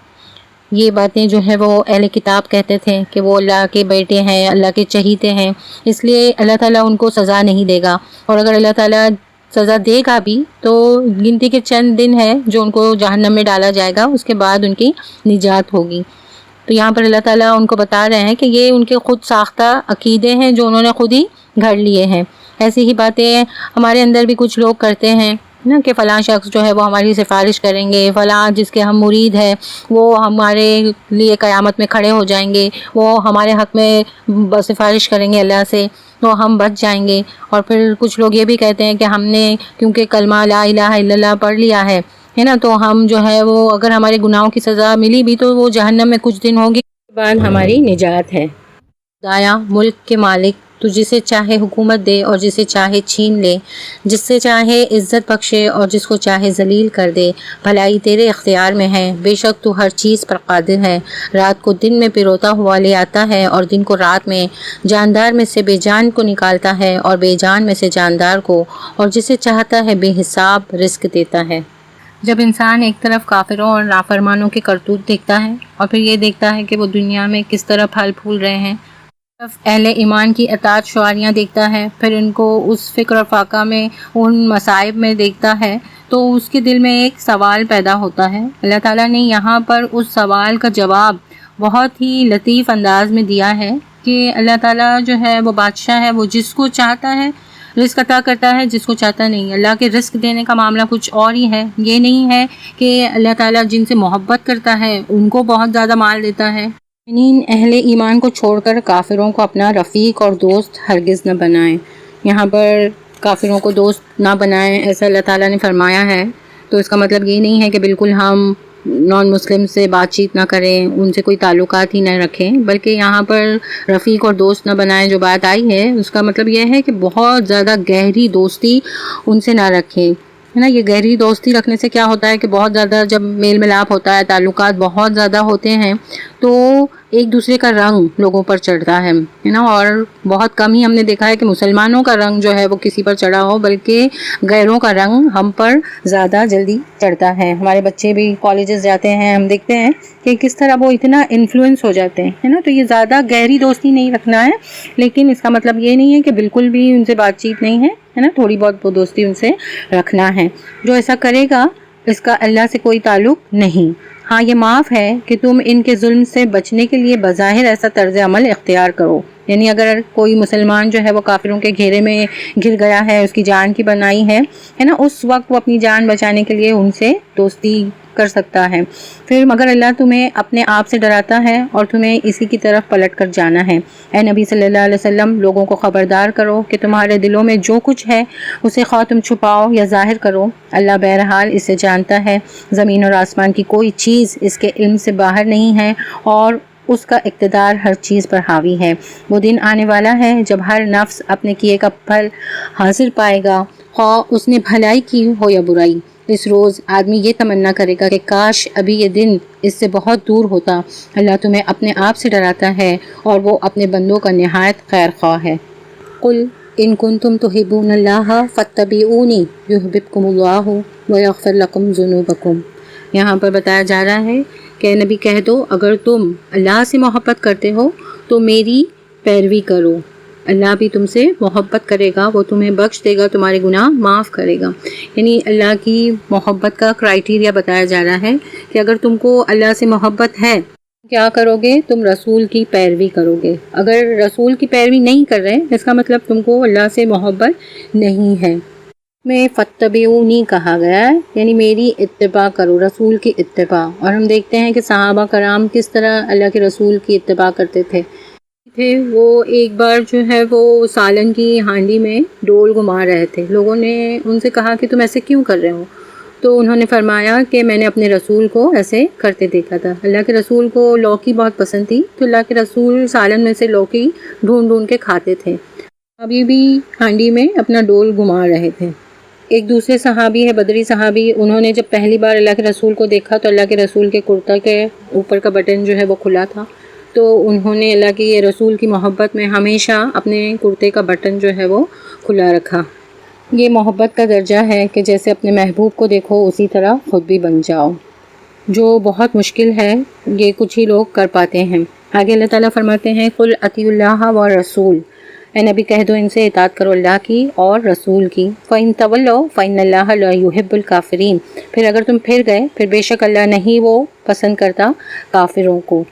یہ باتیں جو ہے وہ اہل کتاب کہتے تھے کہ وہ اللہ کے بیٹے ہیں، اللہ کے چہیتے ہیں، اس لیے اللہ تعالیٰ ان کو سزا نہیں دے گا. اور اگر اللہ تعالیٰ سزا دے گا بھی تو گنتی کے چند دن ہے جو ان کو جہنم میں ڈالا جائے گا، اس کے بعد ان کی نجات ہوگی. تو یہاں پر اللہ تعالیٰ ان کو بتا رہے ہیں کہ یہ ان کے خود ساختہ عقیدے ہیں جو انہوں نے خود ہی گھڑ لیے ہیں. ایسی ہی باتیں ہمارے اندر بھی کچھ لوگ کرتے ہیں نا کہ فلاں شخص جو ہے وہ ہماری سفارش کریں گے، فلاں جس کے ہم مرید ہیں وہ ہمارے لیے قیامت میں کھڑے ہو جائیں گے، وہ ہمارے حق میں سفارش کریں گے اللہ سے تو ہم بچ جائیں گے. اور پھر کچھ لوگ یہ بھی کہتے ہیں کہ ہم نے کیونکہ کلمہ لا الہ الا اللہ پڑھ لیا ہے نا، تو ہم جو ہے وہ اگر ہمارے گناہوں کی سزا ملی بھی تو وہ جہنم میں کچھ دن ہوگی، اس کے بعد ہماری نجات ہے. خدایا ملک کے مالک، تو جسے چاہے حکومت دے اور جسے چاہے چھین لے، جس سے چاہے عزت بخشے اور جس کو چاہے ذلیل کر دے. بھلائی تیرے اختیار میں ہے، بے شک تو ہر چیز پر قادر ہے. رات کو دن میں پیروتا ہوا لے آتا ہے اور دن کو رات میں، جاندار میں سے بے جان کو نکالتا ہے اور بے جان میں سے جاندار کو، اور جسے چاہتا ہے بے حساب رزق دیتا ہے. جب انسان ایک طرف کافروں اور نافرمانوں کے کرتوت دیکھتا ہے اور پھر یہ دیکھتا ہے کہ وہ دنیا میں کس طرح پھل پھول رہے ہیں، اہل ایمان کی اطاعت شعاریاں دیکھتا ہے، پھر ان کو اس فکر اور فاقہ میں ان مصائب میں دیکھتا ہے تو اس کے دل میں ایک سوال پیدا ہوتا ہے. اللہ تعالیٰ نے یہاں پر اس سوال کا جواب بہت ہی لطیف انداز میں دیا ہے کہ اللہ تعالیٰ جو ہے وہ بادشاہ ہے، وہ جس کو چاہتا ہے رزق عطا کرتا ہے، جس کو چاہتا نہیں. اللہ کے رزق دینے کا معاملہ کچھ اور ہی ہے. یہ نہیں ہے کہ اللہ تعالیٰ جن سے محبت کرتا ہے ان کو بہت زیادہ مال دیتا ہے. اہل ایمان کو چھوڑ کر کافروں کو اپنا رفیق اور دوست ہرگز نہ بنائیں. یہاں پر کافروں کو دوست نہ بنائیں ایسا اللہ تعالیٰ نے فرمایا ہے، تو اس کا مطلب یہ نہیں ہے کہ بالکل ہم نان مسلم سے بات چیت نہ کریں، ان سے کوئی تعلقات ہی نہ رکھیں، بلکہ یہاں پر رفیق اور دوست نہ بنائیں جو بات آئی ہے اس کا مطلب یہ ہے کہ بہت زیادہ گہری دوستی ان سے نہ رکھیں، ہے نا. یہ گہری دوستی رکھنے سے کیا ہوتا ہے کہ بہت زیادہ جب میل ملاپ ہوتا ہے، تعلقات بہت زیادہ ہوتے ہیں تو ایک دوسرے کا رنگ لوگوں پر چڑھتا ہے نا. اور بہت کم ہی ہم نے دیکھا ہے کہ مسلمانوں کا رنگ جو ہے وہ کسی پر چڑھا ہو، بلکہ غیروں کا رنگ ہم پر زیادہ جلدی چڑھتا ہے. ہمارے بچے بھی کالجز جاتے ہیں، ہم دیکھتے ہیں کہ کس طرح وہ اتنا انفلوئنس ہو جاتے ہیں، ہے نا. تو یہ زیادہ گہری دوستی نہیں رکھنا ہے، لیکن اس کا مطلب یہ نہیں ہے کہ بالکل بھی ان سے بات چیت نہیں ہے نا. تھوڑی بہت وہ دوستی ان سے رکھنا ہے. جو ایسا کرے گا اس کا اللہ سے کوئی تعلق نہیں. ہاں یہ معاف ہے کہ تم ان کے ظلم سے بچنے کے لیے بظاہر ایسا طرز عمل اختیار کرو، یعنی اگر کوئی مسلمان جو ہے وہ کافروں کے گھیرے میں گر گیا ہے، اس کی جان کی بنائی ہے نا، اس وقت وہ اپنی جان بچانے کے لیے ان سے دوستی کر سکتا ہے۔ پھر مگر اللہ تمہیں اپنے آپ سے ڈراتا ہے اور تمہیں اسی کی طرف پلٹ کر جانا ہے۔ اے نبی صلی اللہ علیہ وسلم، لوگوں کو خبردار کرو کہ تمہارے دلوں میں جو کچھ ہے اسے خواہ تم چھپاؤ یا ظاہر کرو، اللہ بہرحال اسے جانتا ہے۔ زمین اور آسمان کی کوئی چیز اس کے علم سے باہر نہیں ہے اور اس کا اقتدار ہر چیز پر حاوی ہے۔ وہ دن آنے والا ہے جب ہر نفس اپنے کیے کا پھل حاصل پائے گا، خواہ اس نے بھلائی کی ہو یا برائی۔ اس روز آدمی یہ تمنا کرے گا کہ کاش ابھی یہ دن اس سے بہت دور ہوتا۔ اللہ تمہیں اپنے آپ سے ڈراتا ہے اور وہ اپنے بندوں کا نہایت خیر خواہ ہے۔ قل ان کنتم تحبون اللہ فاتبعونی یحببکم اللہ ویغفر لکم ذنوبکم۔ یہاں پر بتایا جا رہا ہے کہ نبی کہہ دو اگر تم اللہ سے محبت کرتے ہو تو میری پیروی کرو، اللہ بھی تم سے محبت کرے گا، وہ تمہیں بخش دے گا، تمہارے گناہ معاف کرے گا۔ یعنی اللہ کی محبت کا کرائٹیریا بتایا جا رہا ہے کہ اگر تم کو اللہ سے محبت ہے کیا کرو گے؟ تم رسول کی پیروی کرو گے۔ اگر رسول کی پیروی نہیں کر رہے اس کا مطلب تم کو اللہ سے محبت نہیں ہے۔ میں فتبعونی کہا گیا ہے یعنی میری اتباع کرو، رسول کی اتباع۔ اور ہم دیکھتے ہیں کہ صحابہ کرام کس طرح اللہ کے رسول کی اتباع کرتے تھے۔ وہ ایک بار جو ہے وہ سالن کی ہانڈی میں ڈول گھما رہے تھے، لوگوں نے ان سے کہا کہ تم ایسے کیوں کر رہے ہو؟ تو انہوں نے فرمایا کہ میں نے اپنے رسول کو ایسے کرتے دیکھا تھا۔ اللہ کے رسول کو لوکی بہت پسند تھی تو اللہ کے رسول سالن میں سے لوکی ڈھونڈ ڈھونڈ کے کھاتے تھے، ابھی بھی ہانڈی میں اپنا ڈول گھما رہے تھے۔ ایک دوسرے صحابی ہے بدری صحابی، انہوں نے جب پہلی بار اللہ کے رسول کو دیکھا تو اللہ کے رسول کے کرتا کے اوپر کا بٹن جو ہے وہ کھلا تھا، تو انہوں نے اللہ کے رسول کی محبت میں ہمیشہ اپنے کرتے کا بٹن جو ہے وہ کھلا رکھا۔ یہ محبت کا درجہ ہے کہ جیسے اپنے محبوب کو دیکھو اسی طرح خود بھی بن جاؤ، جو بہت مشکل ہے، یہ کچھ ہی لوگ کر پاتے ہیں۔ آگے اللہ تعالیٰ فرماتے ہیں قل اطیعوا اللہ والرسول، اے نبی کہہ دو ان سے اطاعت کرو اللہ کی اور رسول کی۔ فَإِن تَوَلَّوْا فَإِنَّ اللَّهَ لَا يُحِبُّ الْكَافِرِينَ، پھر اگر تم پھر گئے پھر بے شک اللہ نہیں وہ پسند کرتا کافروں کو۔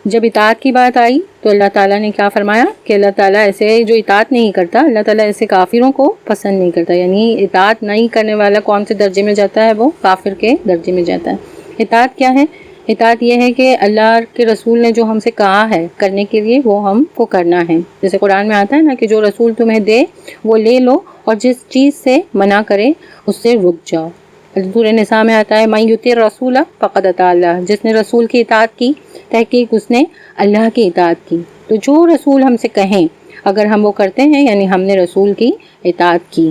جب اطاعت کی بات آئی تو اللہ تعالیٰ نے کیا فرمایا کہ اللہ تعالیٰ ایسے جو اطاعت نہیں کرتا، اللہ تعالیٰ ایسے کافروں کو پسند نہیں کرتا۔ یعنی اطاعت نہیں کرنے والا کون سے درجے میں جاتا ہے؟ وہ کافر کے درجے میں جاتا ہے۔ اطاعت کیا ہے؟ اطاعت یہ ہے کہ اللہ کے رسول نے جو ہم سے کہا ہے کرنے کے لیے وہ ہم کو کرنا ہے۔ جیسے قرآن میں آتا ہے نا کہ جو رسول تمہیں دے وہ لے لو اور جس چیز سے منع کرے اس سے رک جاؤ۔ سورہ نساء میں آتا ہے من یطع الرسول فقد اطاع اللہ، جس نے رسول کی اطاعت کی تحقیق اس نے اللہ کی اطاعت کی۔ تو جو رسول ہم سے کہیں اگر ہم وہ کرتے ہیں یعنی ہم نے رسول کی اطاعت کی۔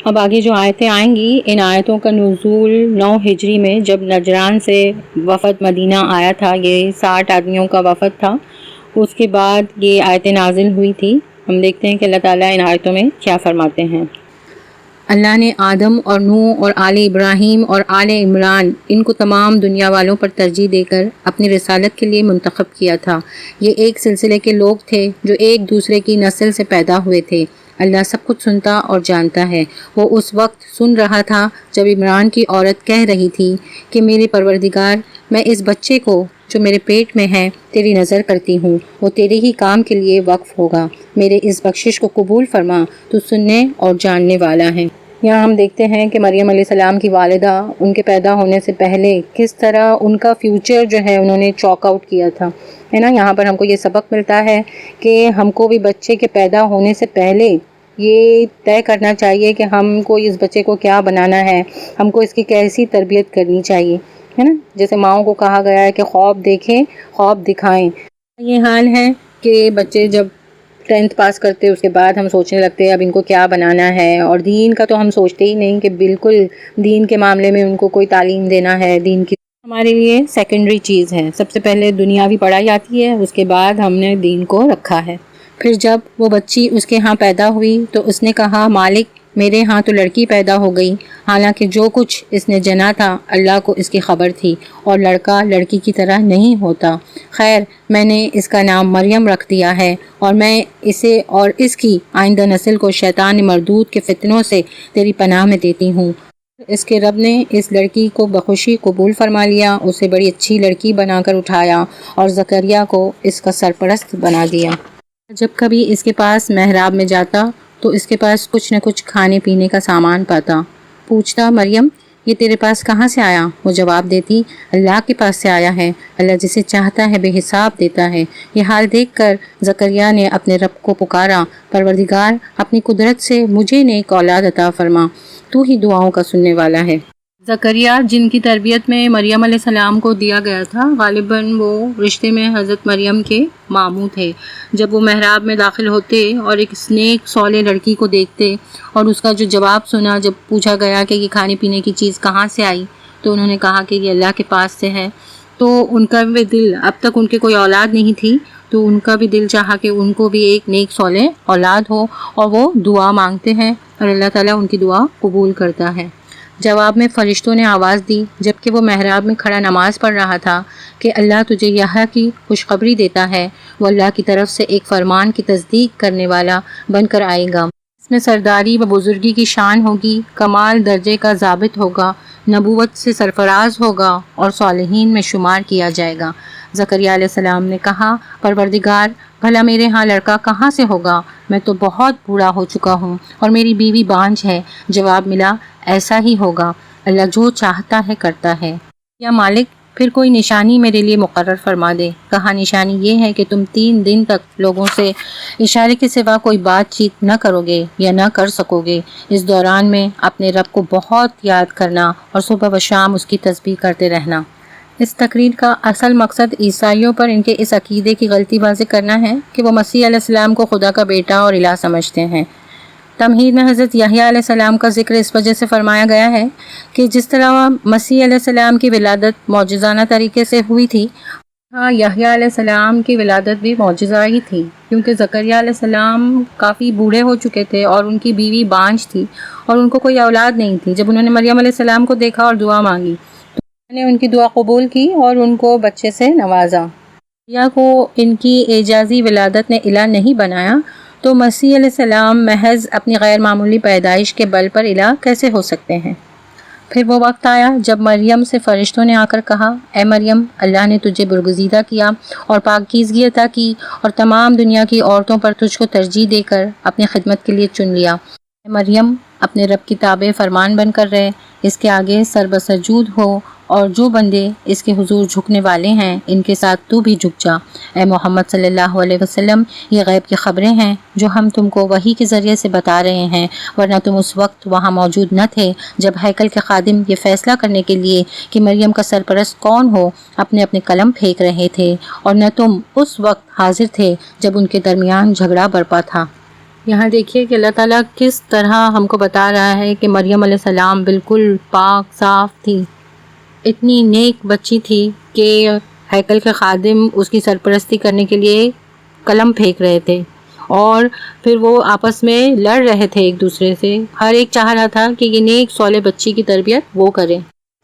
اب آگے جو آیتیں آئیں گی ان آیتوں کا نزول 9 ہجری میں جب نجران سے وفد مدینہ آیا تھا، یہ 60 آدمیوں کا وفد تھا، اس کے بعد یہ آیتیں نازل ہوئی تھی۔ ہم دیکھتے ہیں کہ اللہ تعالیٰ ان آیتوں میں کیا فرماتے ہیں۔ اللہ نے آدم اور نوح اور آل ابراہیم اور آل عمران ان کو تمام دنیا والوں پر ترجیح دے کر اپنی رسالت کے لیے منتخب کیا تھا۔ یہ ایک سلسلے کے لوگ تھے جو ایک دوسرے کی نسل سے پیدا ہوئے تھے۔ اللہ سب کچھ سنتا اور جانتا ہے۔ وہ اس وقت سن رہا تھا جب عمران کی عورت کہہ رہی تھی کہ میرے پروردگار، میں اس بچے کو جو میرے پیٹ میں ہے تیری نظر کرتی ہوں، وہ تیرے ہی کام کے لیے وقف ہوگا، میرے اس بخشش کو قبول فرما، تو سننے اور جاننے والا ہے۔ یہاں ہم دیکھتے ہیں کہ مریم علیہ السلام کی والدہ ان کے پیدا ہونے سے پہلے کس طرح ان کا فیوچر جو ہے انہوں نے چاک آؤٹ کیا تھا، ہے نا۔ یہاں پر ہم کو یہ سبق ملتا ہے کہ ہم کو بھی بچے کے پیدا ہونے سے پہلے یہ طے کرنا چاہیے کہ ہم کو اس بچے کو کیا بنانا ہے، ہم کو اس کی کیسی تربیت کرنی چاہیے، ہے نا۔ جیسے ماؤں کو کہا گیا ہے کہ خواب دیکھیں خواب دکھائیں۔ یہ حال ہے کہ بچے جب 10th پاس کرتے اس کے بعد ہم سوچنے لگتے ہیں اب ان کو کیا بنانا ہے، اور دین کا تو ہم سوچتے ہی نہیں کہ بالکل دین کے معاملے میں ان کو کوئی تعلیم دینا ہے۔ دین کی ہمارے لیے سیکنڈری چیز ہے، سب سے پہلے دنیاوی پڑھائی آتی ہے، اس کے بعد ہم نے دین کو رکھا ہے۔ پھر جب وہ بچی اس کے ہاں پیدا ہوئی تو اس نے کہا مالک میرے ہاں تو لڑکی پیدا ہو گئی، حالانکہ جو کچھ اس نے جنا تھا اللہ کو اس کی خبر تھی، اور لڑکا لڑکی کی طرح نہیں ہوتا۔ خیر میں نے اس کا نام مریم رکھ دیا ہے، اور میں اسے اور اس کی آئندہ نسل کو شیطان مردود کے فتنوں سے تیری پناہ میں دیتی ہوں۔ اس کے رب نے اس لڑکی کو بخوشی قبول فرما لیا، اسے بڑی اچھی لڑکی بنا کر اٹھایا اور زکریا کو اس کا سرپرست بنا دیا۔ جب کبھی اس کے پاس محراب میں جاتا تو اس کے پاس کچھ نہ کچھ کھانے پینے کا سامان پاتا۔ پوچھتا، مریم یہ تیرے پاس کہاں سے آیا؟ وہ جواب دیتی، اللہ کے پاس سے آیا ہے، اللہ جسے چاہتا ہے بے حساب دیتا ہے۔ یہ حال دیکھ کر زکریا نے اپنے رب کو پکارا، پروردگار اپنی قدرت سے مجھے نیک اولاد عطا فرما، تو ہی دعاؤں کا سننے والا ہے۔ زکریا جن کی تربیت میں مریم علیہ السلام کو دیا گیا تھا، غالباً وہ رشتے میں حضرت مریم کے ماموں تھے۔ جب وہ محراب میں داخل ہوتے اور ایک نیک صالح لڑکی کو دیکھتے اور اس کا جو جواب سنا، جب پوچھا گیا کہ یہ کھانے پینے کی چیز کہاں سے آئی تو انہوں نے کہا کہ یہ اللہ کے پاس سے ہے، تو ان کا بھی دل، اب تک ان کے کوئی اولاد نہیں تھی تو ان کا بھی دل چاہا کہ ان کو بھی ایک نیک صالح اولاد ہو، اور وہ دعا مانگتے ہیں اور اللہ تعالیٰ ان کی دعا قبول کرتا ہے۔ جواب میں فرشتوں نے آواز دی جبکہ وہ محراب میں کھڑا نماز پڑھ رہا تھا کہ اللہ تجھے یحییٰ کی خوشخبری دیتا ہے، وہ اللہ کی طرف سے ایک فرمان کی تصدیق کرنے والا بن کر آئے گا۔ اس میں سرداری و بزرگی کی شان ہوگی، کمال درجے کا ضابط ہوگا، نبوت سے سرفراز ہوگا اور صالحین میں شمار کیا جائے گا۔ زکریا علیہ السلام نے کہا، پروردگار بھلا میرے ہاں لڑکا کہاں سے ہوگا؟ میں تو بہت بوڑھا ہو چکا ہوں اور میری بیوی بانجھ ہے۔ جواب ملا، ایسا ہی ہوگا، اللہ جو چاہتا ہے کرتا ہے۔ یا مالک پھر کوئی نشانی میرے لیے مقرر فرما دے۔ کہا، نشانی یہ ہے کہ تم 3 دن تک لوگوں سے اشارے کے سوا کوئی بات چیت نہ کرو گے یا نہ کر سکو گے۔ اس دوران میں اپنے رب کو بہت یاد کرنا اور صبح و شام اس کی تسبیح کرتے رہنا۔ اس تقریر کا اصل مقصد عیسائیوں پر ان کے اس عقیدے کی غلطی واضح کرنا ہے کہ وہ مسیح علیہ السلام کو خدا کا بیٹا اور الہ سمجھتے ہیں۔ تمہید میں حضرت یحییٰ علیہ السلام کا ذکر اس وجہ سے فرمایا گیا ہے کہ جس طرح مسیح علیہ السلام کی ولادت معجزانہ طریقے سے ہوئی تھی، ہاں یحییٰ علیہ السلام کی ولادت بھی معجزہ ہی تھی، کیونکہ زکریا علیہ السلام کافی بوڑھے ہو چکے تھے اور ان کی بیوی بانجھ تھی اور ان کو کوئی اولاد نہیں تھی۔ جب انہوں نے مریم علیہ السلام کو دیکھا اور دعا مانگی تو انہوں نے ان کی دعا قبول کی اور ان کو بچے سے نوازا۔ یحییٰ کو ان کی اعجازی ولادت نے الہ نہیں بنایا تو مسیح علیہ السلام محض اپنی غیر معمولی پیدائش کے بل پر الہ کیسے ہو سکتے ہیں؟ پھر وہ وقت آیا جب مریم سے فرشتوں نے آ کر کہا، اے مریم اللہ نے تجھے برگزیدہ کیا اور پاکیزگی عطا کی اور تمام دنیا کی عورتوں پر تجھ کو ترجیح دے کر اپنی خدمت کے لیے چن لیا۔ اے مریم اپنے رب کی تابع فرمان بن کر رہے، اس کے آگے سر بسجود ہو اور جو بندے اس کے حضور جھکنے والے ہیں ان کے ساتھ تو بھی جھک جا۔ اے محمد صلی اللہ علیہ وسلم یہ غیب کی خبریں ہیں جو ہم تم کو وحی کے ذریعے سے بتا رہے ہیں، ورنہ تم اس وقت وہاں موجود نہ تھے جب ہیکل کے خادم یہ فیصلہ کرنے کے لیے کہ مریم کا سرپرست کون ہو اپنے اپنے قلم پھینک رہے تھے، اور نہ تم اس وقت حاضر تھے جب ان کے درمیان جھگڑا برپا تھا۔ یہاں دیکھیے کہ اللہ تعالیٰ کس طرح ہم کو بتا رہا ہے کہ مریم علیہ السلام بالکل پاک صاف تھی، اتنی نیک بچی تھی کہ ہیکل کے خادم اس کی سرپرستی کرنے کے لیے قلم پھینک رہے تھے اور پھر وہ آپس میں لڑ رہے تھے ایک دوسرے سے۔ ہر ایک چاہ رہا تھا کہ یہ نیک صالح بچی کی تربیت وہ کرے۔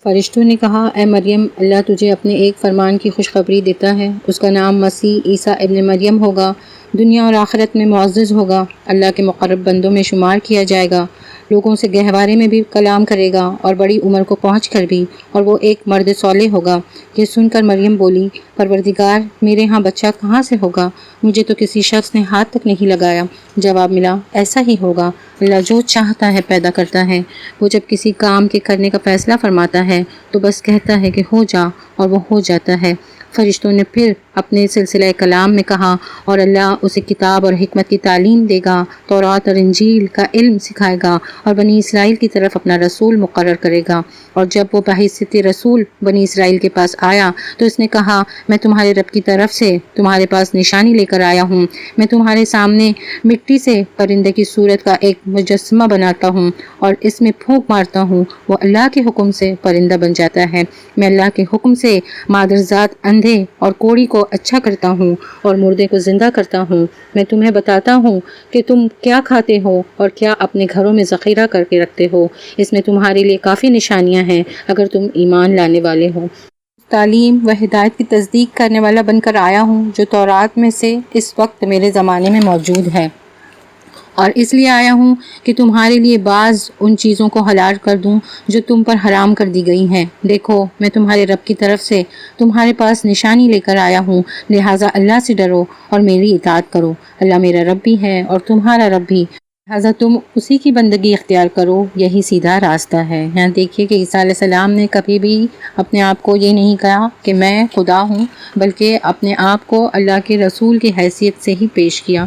فرشتوں نے کہا، اے مریم اللہ تجھے اپنے ایک فرمان کی خوشخبری دیتا ہے، اس کا نام مسیح عیسیٰ ابن مریم ہوگا، دنیا اور آخرت میں معزز ہوگا، اللہ کے مقرب بندوں میں شمار کیا جائے گا، لوگوں سے گہوارے میں بھی کلام کرے گا اور بڑی عمر کو پہنچ کر بھی، اور وہ ایک مرد صالح ہوگا۔ یہ سن کر مریم بولی، پروردگار میرے ہاں بچہ کہاں سے ہوگا؟ مجھے تو کسی شخص نے ہاتھ تک نہیں لگایا۔ جواب ملا، ایسا ہی ہوگا، اللہ جو چاہتا ہے پیدا کرتا ہے۔ وہ جب کسی کام کے کرنے کا فیصلہ فرماتا ہے تو بس کہتا ہے کہ ہو جا اور وہ ہو جاتا ہے۔ فرشتوں نے پھر اپنے سلسلہ کلام میں کہا، اور اللہ اسے کتاب اور حکمت کی تعلیم دے گا، تورات اور انجیل کا علم سکھائے گا اور بنی اسرائیل کی طرف اپنا رسول مقرر کرے گا۔ اور جب وہ بحیثیت رسول بنی اسرائیل کے پاس آیا تو اس نے کہا، میں تمہارے رب کی طرف سے تمہارے پاس نشانی لے کر آیا ہوں، میں تمہارے سامنے مٹی سے پرندے کی صورت کا ایک مجسمہ بناتا ہوں اور اس میں پھونک مارتا ہوں، وہ اللہ کے حکم سے پرندہ بن جاتا ہے۔ میں اللہ کے حکم سے مادرزاد اندھے اور کوڑی کو اچھا کرتا ہوں اور مردے کو زندہ کرتا ہوں۔ میں تمہیں بتاتا ہوں کہ تم کیا کھاتے ہو اور کیا اپنے گھروں میں ذخیرہ کر کے رکھتے ہو، اس میں تمہارے لیے کافی نشانیاں ہیں اگر تم ایمان لانے والے ہو۔ تعلیم و ہدایت کی تصدیق کرنے والا بن کر آیا ہوں جو تورات میں سے اس وقت میرے زمانے میں موجود ہے، اور اس لیے آیا ہوں کہ تمہارے لیے بعض ان چیزوں کو حلال کر دوں جو تم پر حرام کر دی گئی ہیں۔ دیکھو میں تمہارے رب کی طرف سے تمہارے پاس نشانی لے کر آیا ہوں، لہٰذا اللہ سے ڈرو اور میری اطاعت کرو۔ اللہ میرا رب بھی ہے اور تمہارا رب بھی، لہٰذا تم اسی کی بندگی اختیار کرو، یہی سیدھا راستہ ہے۔ یہاں دیکھیے کہ عیسیٰ علیہ السلام نے کبھی بھی اپنے آپ کو یہ نہیں کہا کہ میں خدا ہوں، بلکہ اپنے آپ کو اللہ کے رسول کی حیثیت سے ہی پیش کیا۔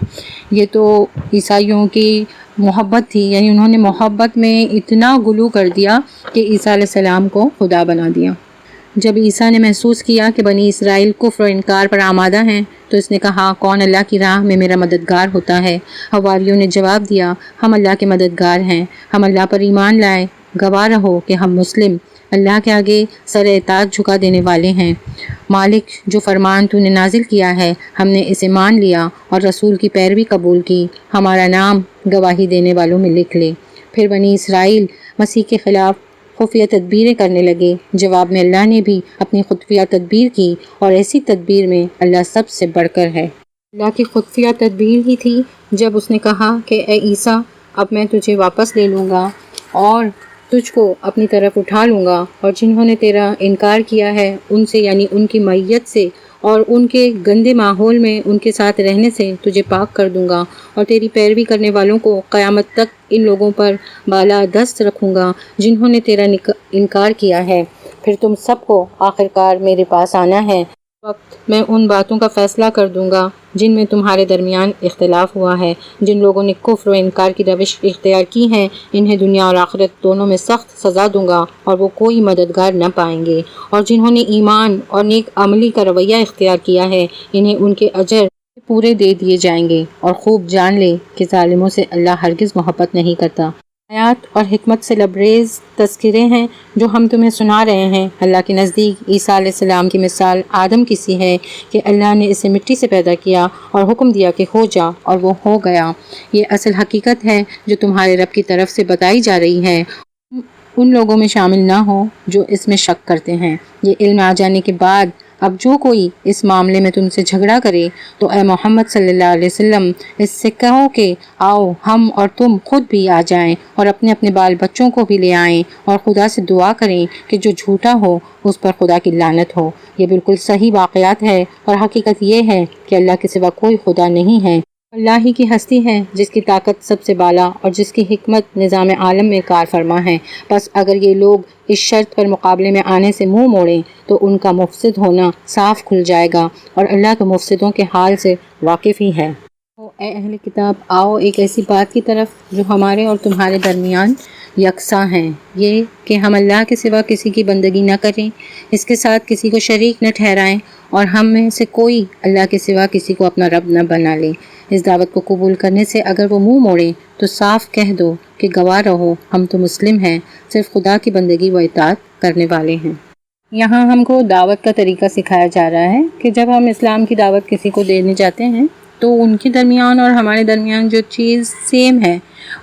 یہ تو عیسائیوں کی محبت تھی، یعنی انہوں نے محبت میں اتنا غلو کر دیا کہ عیسیٰ علیہ السلام کو خدا بنا دیا۔ جب عیسیٰ نے محسوس کیا کہ بنی اسرائیل کفر و انکار پر آمادہ ہیں تو اس نے کہا، کون اللہ کی راہ میں میرا مددگار ہوتا ہے؟ حواریوں نے جواب دیا، ہم اللہ کے مددگار ہیں، ہم اللہ پر ایمان لائے، گواہ رہو کہ ہم مسلم اللہ کے آگے سر اطاعت جھکا دینے والے ہیں۔ مالک جو فرمان تو نے نازل کیا ہے ہم نے اسے مان لیا اور رسول کی پیروی قبول کی، ہمارا نام گواہی دینے والوں میں لکھ لے۔ پھر بنی اسرائیل مسیح کے خلاف خفیہ تدبیریں کرنے لگے، جواب میں اللہ نے بھی اپنی خفیہ تدبیر کی، اور ایسی تدبیر میں اللہ سب سے بڑھ کر ہے۔ اللہ کی خفیہ تدبیر ہی تھی جب اس نے کہا کہ اے عیسیٰ اب میں تجھے واپس لے لوں گا اور تجھ کو اپنی طرف اٹھا لوں گا، اور جنہوں نے تیرا انکار کیا ہے ان سے، یعنی ان کی معیت سے اور ان کے گندے ماحول میں ان کے ساتھ رہنے سے تجھے پاک کر دوں گا، اور تیری پیروی کرنے والوں کو قیامت تک ان لوگوں پر بالا دست رکھوں گا جنہوں نے تیرا انکار کیا ہے۔ پھر تم سب کو آخرکار میرے پاس آنا ہے، وقت میں ان باتوں کا فیصلہ کر دوں گا جن میں تمہارے درمیان اختلاف ہوا ہے۔ جن لوگوں نے کفر و انکار کی روش اختیار کی ہے انہیں دنیا اور آخرت دونوں میں سخت سزا دوں گا اور وہ کوئی مددگار نہ پائیں گے، اور جنہوں نے ایمان اور نیک عملی کا رویہ اختیار کیا ہے انہیں ان کے اجر پورے دے دیے جائیں گے۔ اور خوب جان لے کہ ظالموں سے اللہ ہرگز محبت نہیں کرتا۔ آیات اور حکمت سے لبریز تذکرے ہیں جو ہم تمہیں سنا رہے ہیں۔ اللہ کے نزدیک عیسیٰ علیہ السلام کی مثال آدم کی سی ہے کہ اللہ نے اسے مٹی سے پیدا کیا اور حکم دیا کہ ہو جا، اور وہ ہو گیا۔ یہ اصل حقیقت ہے جو تمہارے رب کی طرف سے بتائی جا رہی ہے، ان لوگوں میں شامل نہ ہو جو اس میں شک کرتے ہیں۔ یہ علم آ جانے کے بعد اب جو کوئی اس معاملے میں تم سے جھگڑا کرے تو اے محمد صلی اللہ علیہ وسلم اس سے کہو کہ آؤ ہم اور تم خود بھی آ جائیں اور اپنے اپنے بال بچوں کو بھی لے آئیں، اور خدا سے دعا کریں کہ جو جھوٹا ہو اس پر خدا کی لعنت ہو۔ یہ بالکل صحیح واقعات ہے، اور حقیقت یہ ہے کہ اللہ کے سوا کوئی خدا نہیں ہے۔ اللہ ہی کی ہستی ہے جس کی طاقت سب سے بالا اور جس کی حکمت نظام عالم میں کار فرما ہے۔ بس اگر یہ لوگ اس شرط پر مقابلے میں آنے سے منہ موڑیں تو ان کا مفسد ہونا صاف کھل جائے گا، اور اللہ تو مفسدوں کے حال سے واقف ہی ہے۔ اے اہل کتاب، آؤ ایک ایسی بات کی طرف جو ہمارے اور تمہارے درمیان یکساں ہیں، یہ کہ ہم اللہ کے سوا کسی کی بندگی نہ کریں، اس کے ساتھ کسی کو شریک نہ ٹھہرائیں، اور ہم میں سے کوئی اللہ کے سوا کسی کو اپنا رب نہ بنا لے۔ اس دعوت کو قبول کرنے سے اگر وہ منہ موڑیں تو صاف کہہ دو کہ گواہ رہو ہم تو مسلم ہیں، صرف خدا کی بندگی و اطاعت کرنے والے ہیں۔ یہاں ہم کو دعوت کا طریقہ سکھایا جا رہا ہے کہ جب ہم اسلام کی دعوت کسی کو دینے جاتے ہیں تو ان کے درمیان اور ہمارے درمیان جو چیز سیم ہے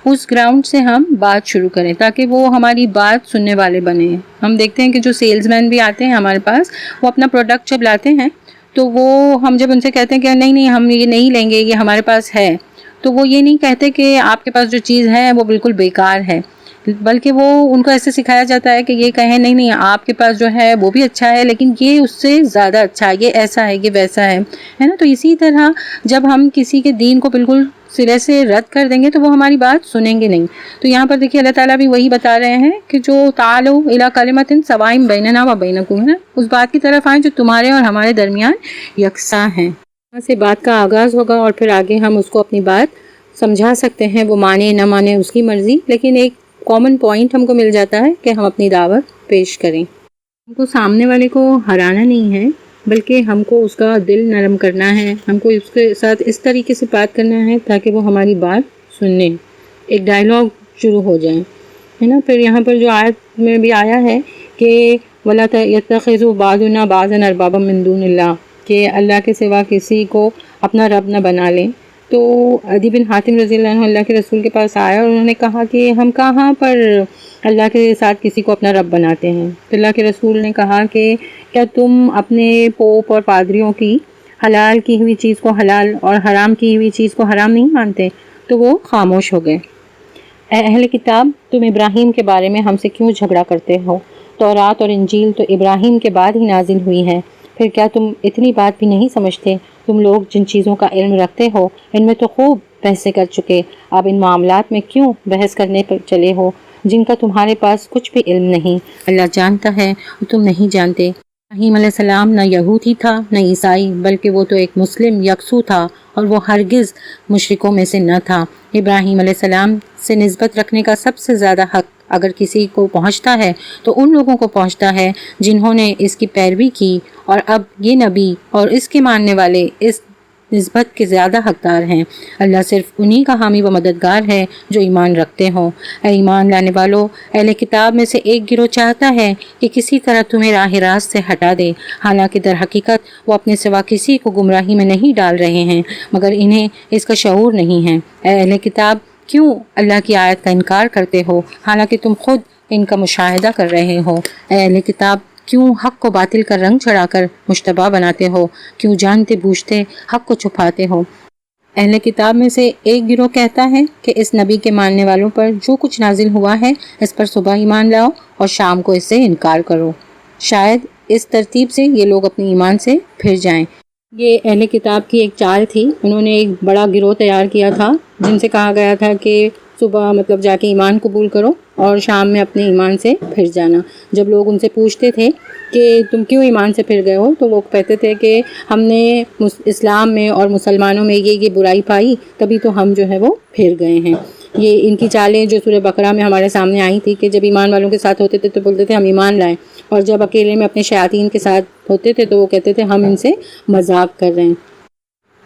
اس گراؤنڈ سے ہم بات شروع کریں تاکہ وہ ہماری بات سننے والے بنیں۔ ہم دیکھتے ہیں کہ جو سیلز مین بھی آتے ہیں ہمارے پاس، وہ اپنا پروڈکٹ جب لاتے ہیں تو وہ ہم جب ان سے کہتے ہیں کہ نہیں ہم یہ نہیں لیں گے، یہ ہمارے پاس ہے، تو وہ یہ نہیں کہتے کہ آپ کے پاس جو چیز ہے وہ بالکل بیکار ہے، بلکہ وہ ان کو ایسے سکھایا جاتا ہے کہ یہ کہیں نہیں آپ کے پاس جو ہے وہ بھی اچھا ہے لیکن یہ اس سے زیادہ اچھا ہے، یہ ایسا ہے، یہ ویسا ہے نا۔ تو اسی طرح جب ہم کسی کے دین کو بالکل سرے سے رد کر دیں گے تو وہ ہماری بات سنیں گے نہیں۔ تو یہاں پر دیکھیے اللہ تعالیٰ بھی وہی بتا رہے ہیں کہ جو تعالوا الی کلمۃ سواء بیننا و بینکم، ہے نا، اس بات کی طرف آئیں جو تمہارے اور ہمارے درمیان یکساں ہیں۔ یہاں سے بات کا آغاز ہوگا اور پھر آگے ہم اس کو اپنی بات سمجھا سکتے ہیں، وہ مانے نہ مانے اس کی مرضی، لیکن ایک کامن پوائنٹ ہم کو مل جاتا ہے کہ ہم اپنی دعوت پیش کریں۔ ہم کو سامنے والے کو ہرانا نہیں ہے بلکہ ہم کو اس کا دل نرم کرنا ہے، ہم کو اس کے ساتھ اس طریقے سے بات کرنا ہے تاکہ وہ ہماری بات سنیں، ایک ڈائلاگ شروع ہو جائے، ہے نا۔ پھر یہاں پر جو آیت میں بھی آیا ہے کہ وَلَا يَتَّخِذُوا بَعْضُنَا بَعْضًا أَرْبَابًا مِّن دُونِ اللَّهِ، کہ اللہ کے سوا کسی کو اپنا رب نہ بنا لیں۔ تو عدی بن حاتم رضی اللہ عنہ اللہ کے رسول کے پاس آیا اور انہوں نے کہا کہ ہم کہاں پر اللہ کے ساتھ کسی کو اپنا رب بناتے ہیں؟ تو اللہ کے رسول نے کہا کہ کیا تم اپنے پوپ اور پادریوں کی حلال کی ہوئی چیز کو حلال اور حرام کی ہوئی چیز کو حرام نہیں مانتے؟ تو تو وہ خاموش ہو گئے۔ اے اہل کتاب، تم ابراہیم کے بارے میں ہم سے کیوں جھگڑا کرتے ہو؟ تورات اور انجیل تو ابراہیم کے بعد ہی نازل ہوئی ہیں، پھر کیا تم اتنی بات بھی نہیں سمجھتے؟ تم لوگ جن چیزوں کا علم رکھتے ہو ان میں تو خوب بحثیں کر چکے، اب ان معاملات میں کیوں بحث کرنے پر چلے ہو جن کا تمہارے پاس کچھ بھی علم نہیں؟ اللہ جانتا ہے اور تم نہیں جانتے۔ ابراہیم علیہ السلام نہ یہودی تھا نہ عیسائی، بلکہ وہ تو ایک مسلم یکسو تھا، اور وہ ہرگز مشرکوں میں سے نہ تھا۔ ابراہیم علیہ السلام سے نسبت رکھنے کا سب سے زیادہ حق اگر کسی کو پہنچتا ہے تو ان لوگوں کو پہنچتا ہے جنہوں نے اس کی پیروی کی، اور اب یہ نبی اور اس کے ماننے والے اس نسبت کے زیادہ حقدار ہیں۔ اللہ صرف انہی کا حامی و مددگار ہے جو ایمان رکھتے ہوں۔ اے ایمان لانے والو، اہل کتاب میں سے ایک گروہ چاہتا ہے کہ کسی طرح تمہیں راہ راست سے ہٹا دے، حالانکہ در حقیقت وہ اپنے سوا کسی کو گمراہی میں نہیں ڈال رہے ہیں، مگر انہیں اس کا شعور نہیں ہے۔ اے اہل کتاب، کیوں اللہ کی آیت کا انکار کرتے ہو حالانکہ تم خود ان کا مشاہدہ کر رہے ہو؟ اے اہل کتاب، کیوں حق کو باطل کا رنگ چڑھا کر مشتبہ بناتے ہو؟ کیوں جانتے بوجھتے حق کو چھپاتے ہو؟ اہل کتاب میں سے ایک گروہ کہتا ہے کہ اس نبی کے ماننے والوں پر جو کچھ نازل ہوا ہے اس پر صبح ایمان لاؤ اور شام کو اس سے انکار کرو۔ شاید اس ترتیب سے یہ لوگ اپنے ایمان سے پھر جائیں۔ یہ اہل کتاب کی ایک چال تھی، انہوں نے ایک بڑا گروہ تیار کیا تھا جن سے کہا گیا تھا کہ صبح جا کے ایمان قبول کرو اور شام میں اپنے ایمان سے پھر جانا۔ جب لوگ ان سے پوچھتے تھے کہ تم کیوں ایمان سے پھر گئے ہو تو وہ کہتے تھے کہ ہم نے اسلام میں اور مسلمانوں میں یہ برائی پائی، تبھی تو ہم جو ہے وہ پھر گئے ہیں۔ یہ ان کی چالیں جو سورہ بقرہ میں ہمارے سامنے آئی تھی کہ جب ایمان والوں کے ساتھ ہوتے تھے تو بولتے تھے ہم ایمان لائیں، اور جب اکیلے میں اپنے شیاطین کے ساتھ ہوتے تھے تو وہ کہتے تھے ہم ان سے مذاق کر رہے ہیں۔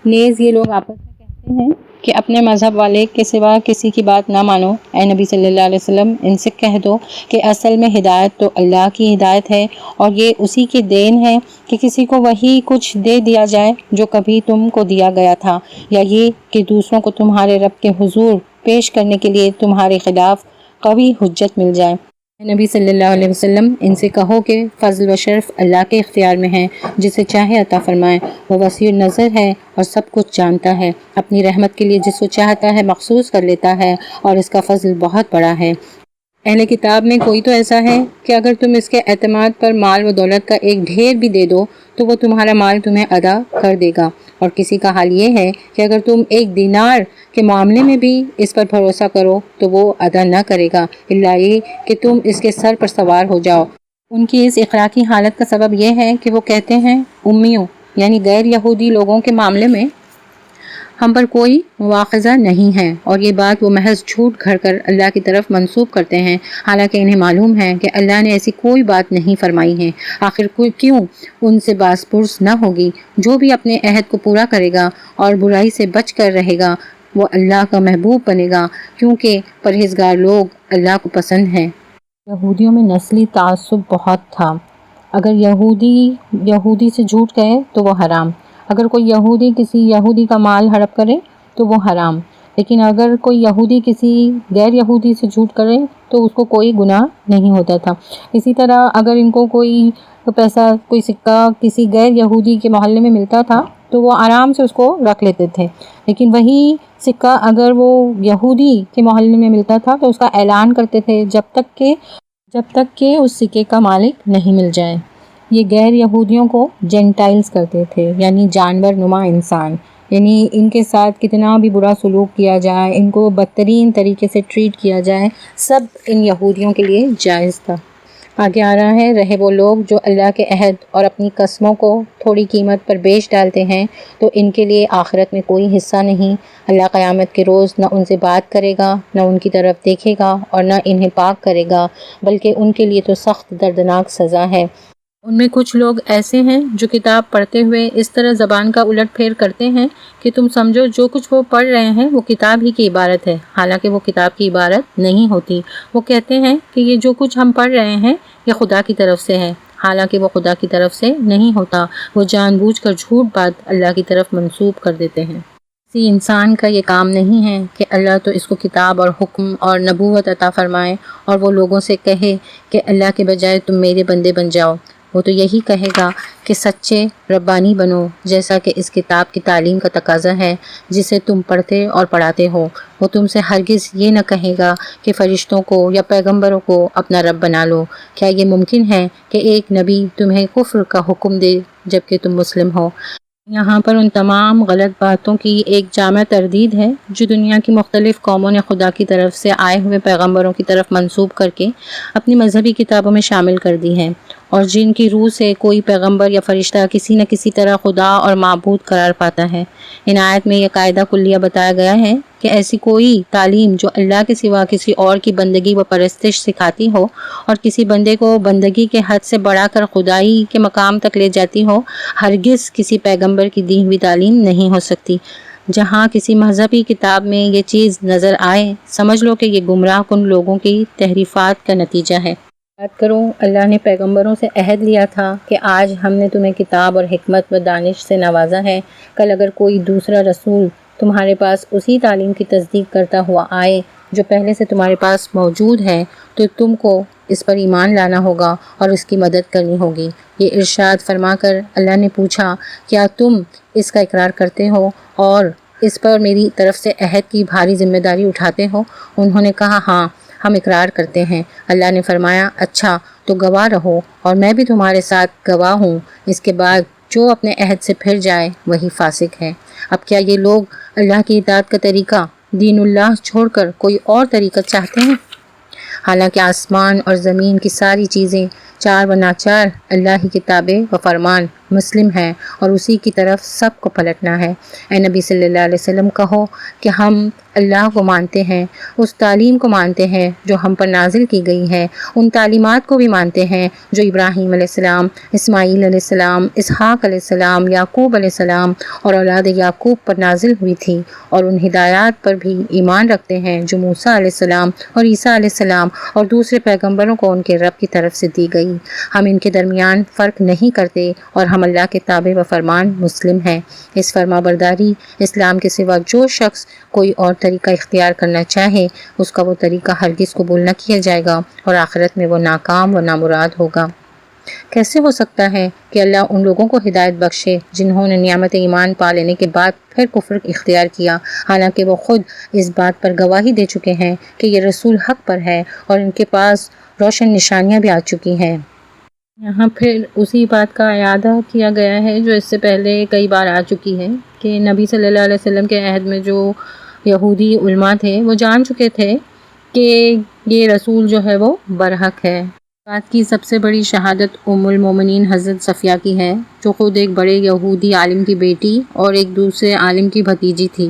نیز یہ لوگ آپس میں کہتے ہیں کہ اپنے مذہب والے کے سوا کسی کی بات نہ مانو۔ اے نبی صلی اللہ علیہ وسلم، ان سے کہہ دو کہ اصل میں ہدایت تو اللہ کی ہدایت ہے، اور یہ اسی کی دین ہے کہ کسی کو وہی کچھ دے دیا جائے جو کبھی تم کو دیا گیا تھا، یا یہ کہ دوسروں کو تمہارے رب کے حضور پیش کرنے کے لیے تمہارے خلاف قوی حجت مل جائے۔ اے نبی صلی اللہ علیہ وسلم، ان سے کہو کہ فضل و شرف اللہ کے اختیار میں ہے، جسے چاہے عطا فرمائے، وہ وسیع النظر ہے اور سب کچھ جانتا ہے، اپنی رحمت کے لیے جس کو چاہتا ہے مخصوص کر لیتا ہے، اور اس کا فضل بہت بڑا ہے۔ اہل کتاب میں کوئی تو ایسا ہے کہ اگر تم اس کے اعتماد پر مال و دولت کا ایک ڈھیر بھی دے دو تو وہ تمہارا مال تمہیں ادا کر دے گا، اور کسی کا حال یہ ہے کہ اگر تم ایک دینار کے معاملے میں بھی اس پر بھروسہ کرو تو وہ ادا نہ کرے گا، الا یہ کہ تم اس کے سر پر سوار ہو جاؤ۔ ان کی اس اخلاقی حالت کا سبب یہ ہے کہ وہ کہتے ہیں امیوں یعنی غیر یہودی لوگوں کے معاملے میں ہم پر کوئی مواخذہ نہیں ہے، اور یہ بات وہ محض جھوٹ گھڑ کر اللہ کی طرف منسوب کرتے ہیں، حالانکہ انہیں معلوم ہے کہ اللہ نے ایسی کوئی بات نہیں فرمائی ہے۔ آخر کیوں ان سے باز پرس نہ ہوگی؟ جو بھی اپنے عہد کو پورا کرے گا اور برائی سے بچ کر رہے گا وہ اللہ کا محبوب بنے گا، کیونکہ پرہیزگار لوگ اللہ کو پسند ہیں۔ یہودیوں میں نسلی تعصب بہت تھا۔ اگر یہودی سے جھوٹ کہے تو وہ حرام، اگر کوئی یہودی کسی یہودی کا مال ہڑپ کرے تو وہ حرام، لیکن اگر کوئی یہودی کسی غیر یہودی سے جھوٹ کرے تو اس کو کوئی گناہ نہیں ہوتا تھا۔ اسی طرح اگر ان کو کوئی پیسہ، کوئی سکہ کسی غیر یہودی کے محلے میں ملتا تھا تو وہ آرام سے اس کو رکھ لیتے تھے، لیکن وہی سکہ اگر وہ یہودی کے محلے میں ملتا تھا تو اس کا اعلان کرتے تھے جب تک کہ اس سکے کا مالک نہیں مل جائے۔ یہ غیر یہودیوں کو جینٹائلز کرتے تھے، یعنی جانور نما انسان، یعنی ان کے ساتھ کتنا بھی برا سلوک کیا جائے، ان کو بدترین طریقے سے ٹریٹ کیا جائے، سب ان یہودیوں کے لیے جائز تھا۔ آگے آ رہا ہے، رہے وہ لوگ جو اللہ کے عہد اور اپنی قسموں کو تھوڑی قیمت پر بیچ ڈالتے ہیں تو ان کے لیے آخرت میں کوئی حصہ نہیں۔ اللہ قیامت کے روز نہ ان سے بات کرے گا، نہ ان کی طرف دیکھے گا اور نہ انہیں پاک کرے گا، بلکہ ان کے لیے تو سخت دردناک سزا ہے۔ ان میں کچھ لوگ ایسے ہیں جو کتاب پڑھتے ہوئے اس طرح زبان کا الٹ پھیر کرتے ہیں کہ تم سمجھو جو کچھ وہ پڑھ رہے ہیں وہ کتاب ہی کی عبارت ہے، حالانکہ وہ کتاب کی عبارت نہیں ہوتی۔ وہ کہتے ہیں کہ یہ جو کچھ ہم پڑھ رہے ہیں یہ خدا کی طرف سے ہے، حالانکہ وہ خدا کی طرف سے نہیں ہوتا۔ وہ جان بوجھ کر جھوٹ بات اللہ کی طرف منسوب کر دیتے ہیں۔ کسی انسان کا یہ کام نہیں ہے کہ اللہ تو اس کو کتاب اور حکم اور نبوت عطا فرمائے اور وہ لوگوں سے کہے کہ اللہ کے بجائے تم میرے بندے بن جاؤ۔ وہ تو یہی کہے گا کہ سچے ربانی بنو، جیسا کہ اس کتاب کی تعلیم کا تقاضا ہے جسے تم پڑھتے اور پڑھاتے ہو۔ وہ تم سے ہرگز یہ نہ کہے گا کہ فرشتوں کو یا پیغمبروں کو اپنا رب بنا لو۔ کیا یہ ممکن ہے کہ ایک نبی تمہیں کفر کا حکم دے جبکہ تم مسلم ہو؟ یہاں پر ان تمام غلط باتوں کی ایک جامع تردید ہے جو دنیا کی مختلف قوموں نے خدا کی طرف سے آئے ہوئے پیغمبروں کی طرف منسوب کر کے اپنی مذہبی کتابوں میں شامل کر دی ہے، اور جن کی روح سے کوئی پیغمبر یا فرشتہ کسی نہ کسی طرح خدا اور معبود قرار پاتا ہے۔ ان آیت میں یہ قاعدہ کلیہ بتایا گیا ہے کہ ایسی کوئی تعلیم جو اللہ کے سوا کسی اور کی بندگی و پرستش سکھاتی ہو اور کسی بندے کو بندگی کے حد سے بڑھا کر خدائی کے مقام تک لے جاتی ہو، ہرگز کسی پیغمبر کی دی ہوئی تعلیم نہیں ہو سکتی۔ جہاں کسی مذہبی کتاب میں یہ چیز نظر آئے، سمجھ لو کہ یہ گمراہ کن لوگوں کی تحریفات کا نتیجہ ہے۔ یاد کرو، اللہ نے پیغمبروں سے عہد لیا تھا کہ آج ہم نے تمہیں کتاب اور حکمت و دانش سے نوازا ہے، کل اگر کوئی دوسرا رسول تمہارے پاس اسی تعلیم کی تصدیق کرتا ہوا آئے جو پہلے سے تمہارے پاس موجود ہے تو تم کو اس پر ایمان لانا ہوگا اور اس کی مدد کرنی ہوگی۔ یہ ارشاد فرما کر اللہ نے پوچھا، کیا تم اس کا اقرار کرتے ہو اور اس پر میری طرف سے عہد کی بھاری ذمہ داری اٹھاتے ہو؟ انہوں نے کہا، ہاں ہم اقرار کرتے ہیں۔ اللہ نے فرمایا، اچھا تو گواہ رہو اور میں بھی تمہارے ساتھ گواہ ہوں۔ اس کے بعد جو اپنے عہد سے پھر جائے وہی فاسق ہے۔ اب کیا یہ لوگ اللہ کی اطاعت کا طریقہ دین اللہ چھوڑ کر کوئی اور طریقہ چاہتے ہیں؟ حالانکہ آسمان اور زمین کی ساری چیزیں چار و ناچار اللہ کی کتابیں و فرمان مسلم ہیں اور اسی کی طرف سب کو پلٹنا ہے۔ اے نبی صلی اللہ علیہ وسلم، کہو کہ ہم اللہ کو مانتے ہیں، اس تعلیم کو مانتے ہیں جو ہم پر نازل کی گئی ہے، ان تعلیمات کو بھی مانتے ہیں جو ابراہیم علیہ السلام، اسماعیل علیہ السلام، اسحاق علیہ السلام، یعقوب علیہ السلام اور اولاد یعقوب پر نازل ہوئی تھی، اور ان ہدایات پر بھی ایمان رکھتے ہیں جو موسیٰ علیہ السلام اور عیسیٰ علیہ السلام اور دوسرے پیغمبروں کو ان کے رب کی طرف سے دی گئی۔ ہم ان کے درمیان فرق نہیں کرتے اور ہم اللہ کے تابع و فرمان مسلم ہیں۔ اس فرما برداری اسلام کے سوا جو شخص کوئی اور طریقہ اختیار کرنا چاہے، اس کا وہ طریقہ ہرگز قبول نہ کیا جائے گا اور آخرت میں وہ ناکام و نامراد ہوگا۔ کیسے ہو سکتا ہے کہ اللہ ان لوگوں کو ہدایت بخشے جنہوں نے نعمت ایمان پا لینے کے بعد پھر کفر اختیار کیا، حالانکہ وہ خود اس بات پر گواہی دے چکے ہیں کہ یہ رسول حق پر ہے اور ان کے پاس روشن نشانیاں بھی آ چکی ہیں۔ یہاں پھر اسی بات کا اعادہ کیا گیا ہے جو اس سے پہلے کئی بار آ چکی ہے کہ نبی صلی اللہ علیہ وسلم کے عہد میں جو یہودی علماء تھے وہ جان چکے تھے کہ یہ رسول جو ہے وہ برحق ہے۔ بات کی سب سے بڑی شہادت ام المومنین حضرت صفیہ کی ہے، جو خود ایک بڑے یہودی عالم کی بیٹی اور ایک دوسرے عالم کی بھتیجی تھی۔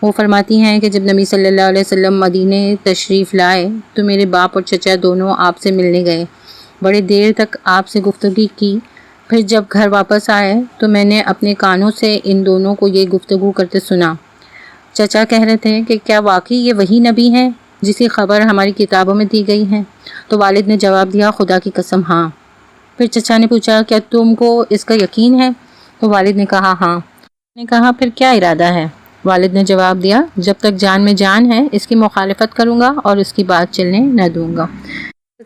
وہ فرماتی ہیں کہ جب نبی صلی اللہ علیہ وسلم مدینے تشریف لائے تو میرے باپ اور چچا دونوں آپ سے ملنے گئے، بڑے دیر تک آپ سے گفتگو کی۔ پھر جب گھر واپس آئے تو میں نے اپنے کانوں سے ان دونوں کو یہ گفتگو کرتے سنا۔ چچا کہہ رہے تھے کہ کیا واقعی یہ وہی نبی ہیں جس کی خبر ہماری کتابوں میں دی گئی ہے؟ تو والد نے جواب دیا، خدا کی قسم ہاں۔ پھر چچا نے پوچھا، کیا تم کو اس کا یقین ہے؟ تو والد نے کہا ہاں۔ نے کہا پھر کیا ارادہ ہے؟ والد نے جواب دیا، جب تک جان میں جان ہے اس کی مخالفت کروں گا اور اس کی بات چلنے نہ دوں گا۔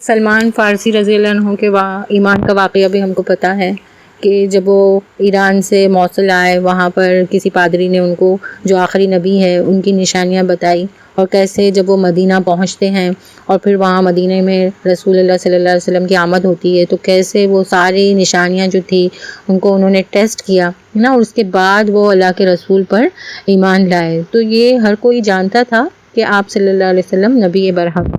سلمان فارسی رضی اللہ عنہ کے ایمان کا واقعہ بھی ہم کو پتہ ہے کہ جب وہ ایران سے موصل آئے، وہاں پر کسی پادری نے ان کو جو آخری نبی ہے ان کی نشانیاں بتائی، اور کیسے جب وہ مدینہ پہنچتے ہیں اور پھر وہاں مدینہ میں رسول اللہ صلی اللہ علیہ وسلم کی آمد ہوتی ہے تو کیسے وہ ساری نشانیاں جو تھی ان کو انہوں نے ٹیسٹ کیا نا، اور اس کے بعد وہ اللہ کے رسول پر ایمان لائے۔ تو یہ ہر کوئی جانتا تھا کہ آپ صلی اللہ علیہ وسلم نبی برحق۔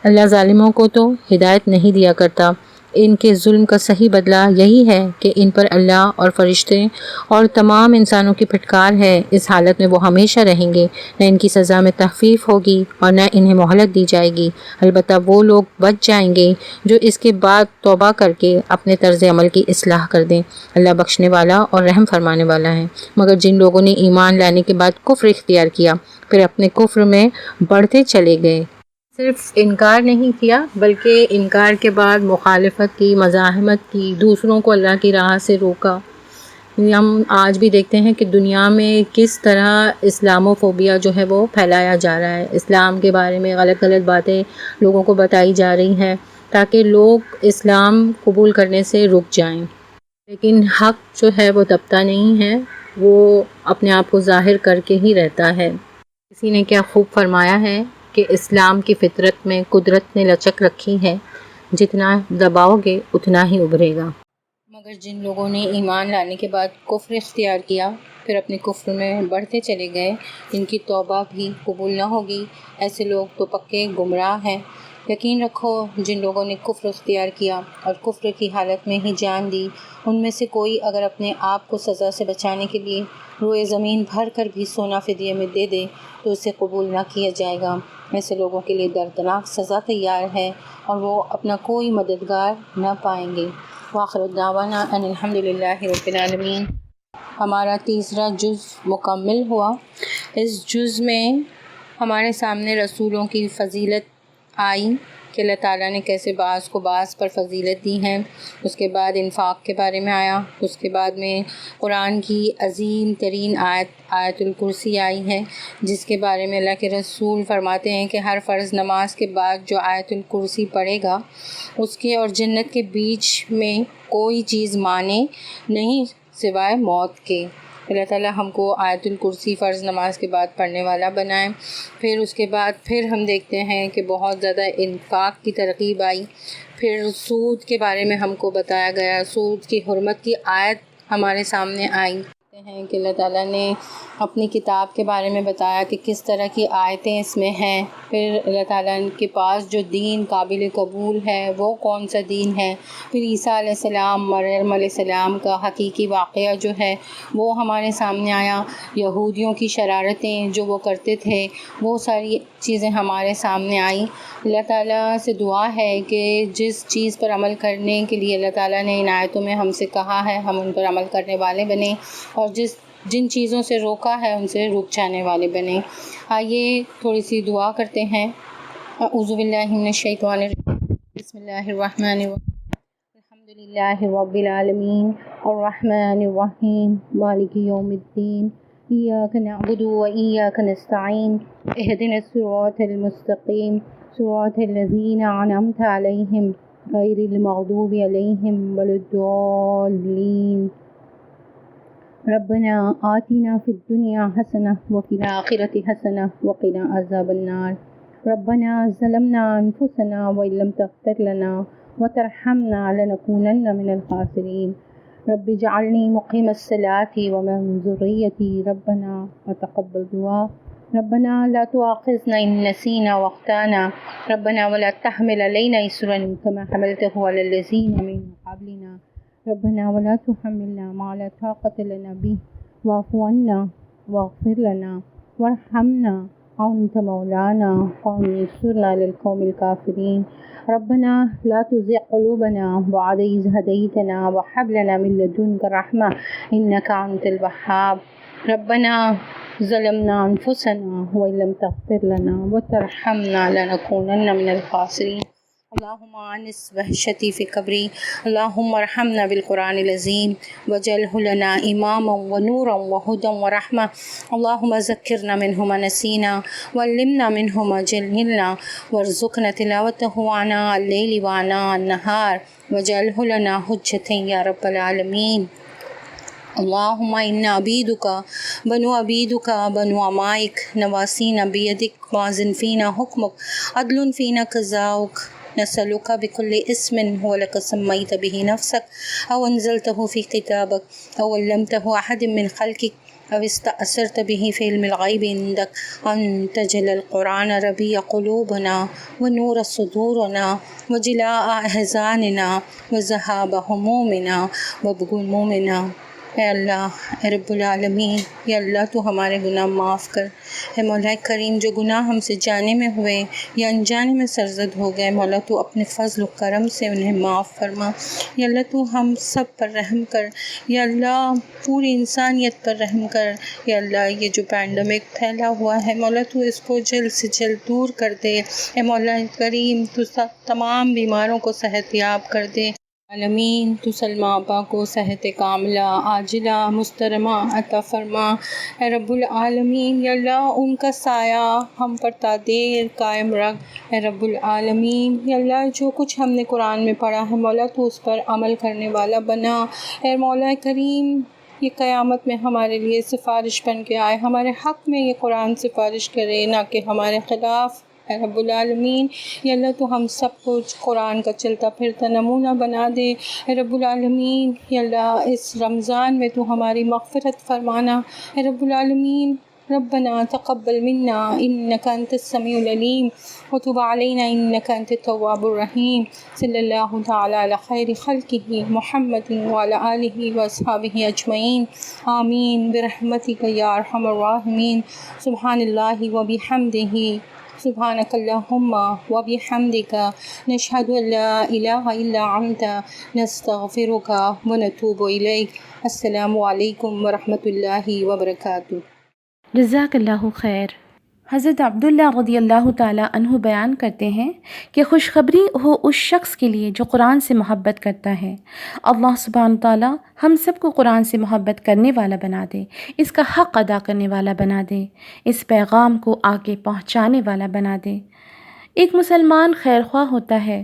اللہ ظالموں کو تو ہدایت نہیں دیا کرتا، ان کے ظلم کا صحیح بدلہ یہی ہے کہ ان پر اللہ اور فرشتے اور تمام انسانوں کی پھٹکار ہے۔ اس حالت میں وہ ہمیشہ رہیں گے، نہ ان کی سزا میں تخفیف ہوگی اور نہ انہیں مہلت دی جائے گی۔ البتہ وہ لوگ بچ جائیں گے جو اس کے بعد توبہ کر کے اپنے طرز عمل کی اصلاح کر دیں۔ اللہ بخشنے والا اور رحم فرمانے والا ہے۔ مگر جن لوگوں نے ایمان لانے کے بعد کفر اختیار کیا، پھر اپنے کفر میں بڑھتے چلے گئے، صرف انکار نہیں کیا بلکہ انکار کے بعد مخالفت کی، مزاحمت کی، دوسروں کو اللہ کی راہ سے روکا۔ ہم آج بھی دیکھتے ہیں کہ دنیا میں کس طرح اسلاموفوبیا جو ہے وہ پھیلایا جا رہا ہے، اسلام کے بارے میں غلط باتیں لوگوں کو بتائی جا رہی ہیں، تاکہ لوگ اسلام قبول کرنے سے رک جائیں، لیکن حق جو ہے وہ دبتا نہیں ہے، وہ اپنے آپ کو ظاہر کر کے ہی رہتا ہے۔ کسی نے کیا خوب فرمایا ہے کہ اسلام کی فطرت میں قدرت نے لچک رکھی ہے، جتنا دباؤ گے اتنا ہی ابھرے گا۔ مگر جن لوگوں نے ایمان لانے کے بعد کفر اختیار کیا، پھر اپنے کفر میں بڑھتے چلے گئے، ان کی توبہ بھی قبول نہ ہوگی، ایسے لوگ تو پکے گمراہ ہیں۔ یقین رکھو جن لوگوں نے کفر اختیار کیا اور کفر کی حالت میں ہی جان دی، ان میں سے کوئی اگر اپنے آپ کو سزا سے بچانے کے لیے روئے زمین بھر کر بھی سونا فدیے میں دے دے تو اسے قبول نہ کیا جائے گا۔ ایسے لوگوں کے لیے دردناک سزا تیار ہے اور وہ اپنا کوئی مددگار نہ پائیں گے۔ وآخر دعوانا ان الحمد للہ رب العالمین۔ ہمارا تیسرا جز مکمل ہوا۔ اس جز میں ہمارے سامنے رسولوں کی فضیلت آئی کہ اللہ تعالیٰ نے کیسے بعض کو بعض پر فضیلت دی ہے۔ اس کے بعد انفاق کے بارے میں آیا، اس کے بعد میں قرآن کی عظیم ترین آیت الکرسی آئی ہے، جس کے بارے میں اللہ کے رسول فرماتے ہیں کہ ہر فرض نماز کے بعد جو آیت الکرسی پڑھے گا، اس کے اور جنت کے بیچ میں کوئی چیز مانے نہیں سوائے موت کے۔ اللہ تعالیٰ ہم کو آیت الکرسی فرض نماز کے بعد پڑھنے والا بنائے۔ پھر اس کے بعد پھر ہم دیکھتے ہیں کہ بہت زیادہ انفاق کی ترغیب آئی، پھر سود کے بارے میں ہم کو بتایا گیا، سود کی حرمت کی آیت ہمارے سامنے آئی ہیں کہ اللہ تعالیٰ نے اپنی کتاب کے بارے میں بتایا کہ کس طرح کی آیتیں اس میں ہیں۔ پھر اللہ تعالیٰ کے پاس جو دین قابل قبول ہے وہ کون سا دین ہے۔ پھر عیسیٰ علیہ السلام، مریم علیہ السلام کا حقیقی واقعہ جو ہے وہ ہمارے سامنے آیا، یہودیوں کی شرارتیں جو وہ کرتے تھے وہ ساری چیزیں ہمارے سامنے آئیں۔ اللہ تعالیٰ سے دعا ہے کہ جس چیز پر عمل کرنے کے لیے اللہ تعالیٰ نے ان آیتوں میں ہم سے کہا ہے ہم ان پر عمل کرنے والے بنیں، اور جن چیزوں سے روکا ہے ان سے رک جانے والے بنیں۔ آئیے تھوڑی سی دعا کرتے ہیں۔ اعوذ باللہ من الشیطان الرجیم، بسم اللہ الرحمن الرحیم، الحمد للہ رب العالمین، الرحمن الرحیم، مالک یوم الدین، ایاک نعبد و ایاک نستعین، اہدنا الصراط المستقیم، صراط الذین انعمت علیہم غیر المغضوب علیہم ولا الضالین۔ ربنا آتنا فی الدنیا حسنہ وفی الآخرۃ حسنہ وقنا عذاب النار۔ ربنا ظلمنا انفسنا وان لم تغفر لنا وترحمنا لنکونن من الخاسرین۔ رب اجعلنی مقیم الصلاۃ ومن ذریتی ربنا وتقبل دعا۔ ربنا لا تؤاخذنا ان نسینا واخطأنا، ربنا ولا تحمل علینا اصرا كما حملته على الذین من قبلنا، ربنا ولا تحملنا ما لا طاقة لنا به واعف عنا واغفر لنا وارحمنا أنت مولانا فانصرنا على القوم الكافرين۔ ربنا لا تزغ قلوبنا بعد إذ هديتنا وهب لنا من لدنك رحمة إنك أنت الوهاب۔ ربنا ظلمنا أنفسنا وإن لم تغفر لنا وترحمنا لنكونن من الخاسرين۔ اللهم آنس وحشتي في قبري، اللهم ارحمنا بالقرآن العظيم واجعله لنا إماما ونورا وهدى ورحمة، اللهم ذكرنا منه ما نسينا وعلمنا منه ما جهلنا وارزقنا تلاوته آناء الليل وآناء النهار واجعله لنا حجة يا رب العالمين۔ اللهم إنا عبيدك بنو عبيدك بنو أمائك نواسينا بيدك ماض فينا حكمك عدل فينا قضاؤك، نسألك بكل اسم هو لك سميت به نفسك أو أنزلته في كتابك أو علمته أحد من خلقك أو استأثرت به في علم الغيب عندك أن تجعل القرآن ربيع قلوبنا ونور صدورنا وجلاء أحزاننا وذهاب همومنا وغمومنا۔ اے اللہ، اے رب العالمین، یا اللہ تو ہمارے گناہ معاف کر۔ اے مولا کریم، جو گناہ ہم سے جانے میں ہوئے یا انجانے میں سرزد ہو گئے، مولا تو اپنے فضل و کرم سے انہیں معاف فرما۔ یا اللہ تو ہم سب پر رحم کر، یا اللہ پوری انسانیت پر رحم کر۔ یا اللہ یہ جو پینڈمک پھیلا ہوا ہے، مولا تو اس کو جلد سے جلد دور کر دے۔ اے مولا کریم تو تمام بیماروں کو صحت یاب کر دے۔ عالمین تو سلمہ آپا کو صحت کاملہ عاجلہ مسترمہ عطا فرما۔ اے رب العالمین یا اللہ ان کا سایہ ہم پر تا دیر قائم رکھ۔ اے رب العالمین یا اللہ جو کچھ ہم نے قرآن میں پڑھا ہے مولا تو اس پر عمل کرنے والا بنا۔ اے مولا کریم یہ قیامت میں ہمارے لیے سفارش بن کے آئے، ہمارے حق میں یہ قرآن سفارش کرے نہ کہ ہمارے خلاف۔ اے رب العالمین یا اللہ تو ہم سب کو قرآن کا چلتا پھرتا نمونہ بنا دے۔ اے رب العالمین یا اللہ اس رمضان میں تو ہماری مغفرت فرمانا۔ اے رب العالمین ربنا تقبل منا انک انت السمیع العلیم وتب علینا انک انت التواب الرحیم۔ صلی اللہ تعالی علی خیر خلقہ محمد وعلی آلہ واصحابہ اجمعین، آمین برحمتک یا ارحم الراحمین۔ سبحان اللہ وبحمدہ، سبحانک اللہم وبحمدک، نشہد ان لا الہ الا انت، نستغفرک ونتوب الیک۔ السلام علیکم ورحمۃ اللہ وبرکاتہ۔ جزاک اللہ خیر۔ حضرت عبداللہ رضی اللہ تعالیٰ عنہ بیان کرتے ہیں کہ خوشخبری ہو اس شخص کے لیے جو قرآن سے محبت کرتا ہے، اللہ سبحانہ تعالیٰ ہم سب کو قرآن سے محبت کرنے والا بنا دے، اس کا حق ادا کرنے والا بنا دے، اس پیغام کو آگے پہنچانے والا بنا دے۔ ایک مسلمان خیر خواہ ہوتا ہے۔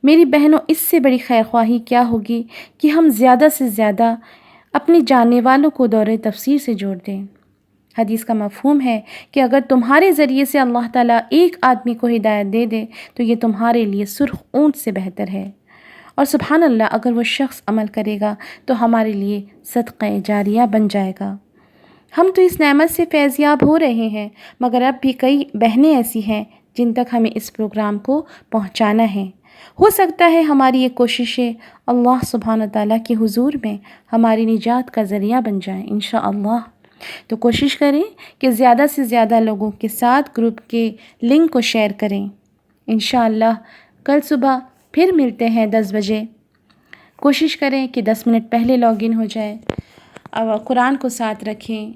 میری بہنوں، اس سے بڑی خیر خواہی کیا ہوگی کہ ہم زیادہ سے زیادہ اپنے جاننے والوں کو دور تفسیر سے جوڑ دیں۔ حدیث کا مفہوم ہے کہ اگر تمہارے ذریعے سے اللہ تعالیٰ ایک آدمی کو ہدایت دے دے تو یہ تمہارے لیے سرخ اونٹ سے بہتر ہے، اور سبحان اللہ اگر وہ شخص عمل کرے گا تو ہمارے لیے صدقہ جاریہ بن جائے گا۔ ہم تو اس نعمت سے فیضیاب ہو رہے ہیں، مگر اب بھی کئی بہنیں ایسی ہیں جن تک ہمیں اس پروگرام کو پہنچانا ہے۔ ہو سکتا ہے ہماری یہ کوششیں اللہ سبحانہ تعالیٰ کے حضور میں ہماری نجات کا ذریعہ بن جائیں انشاءاللہ۔ تو کوشش کریں کہ زیادہ سے زیادہ لوگوں کے ساتھ گروپ کے لنک کو شیئر کریں۔ انشاءاللہ کل صبح پھر ملتے ہیں 10 بجے۔ کوشش کریں کہ 10 منٹ پہلے لاگ ان ہو جائے، اور قرآن کو ساتھ رکھیں،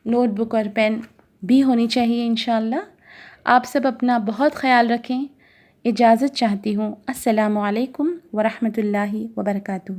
نوٹ بک اور پین بھی ہونی چاہیے انشاءاللہ۔ آپ سب اپنا بہت خیال رکھیں۔ اجازت چاہتی ہوں۔ السلام علیکم ورحمۃ اللہ وبرکاتہ۔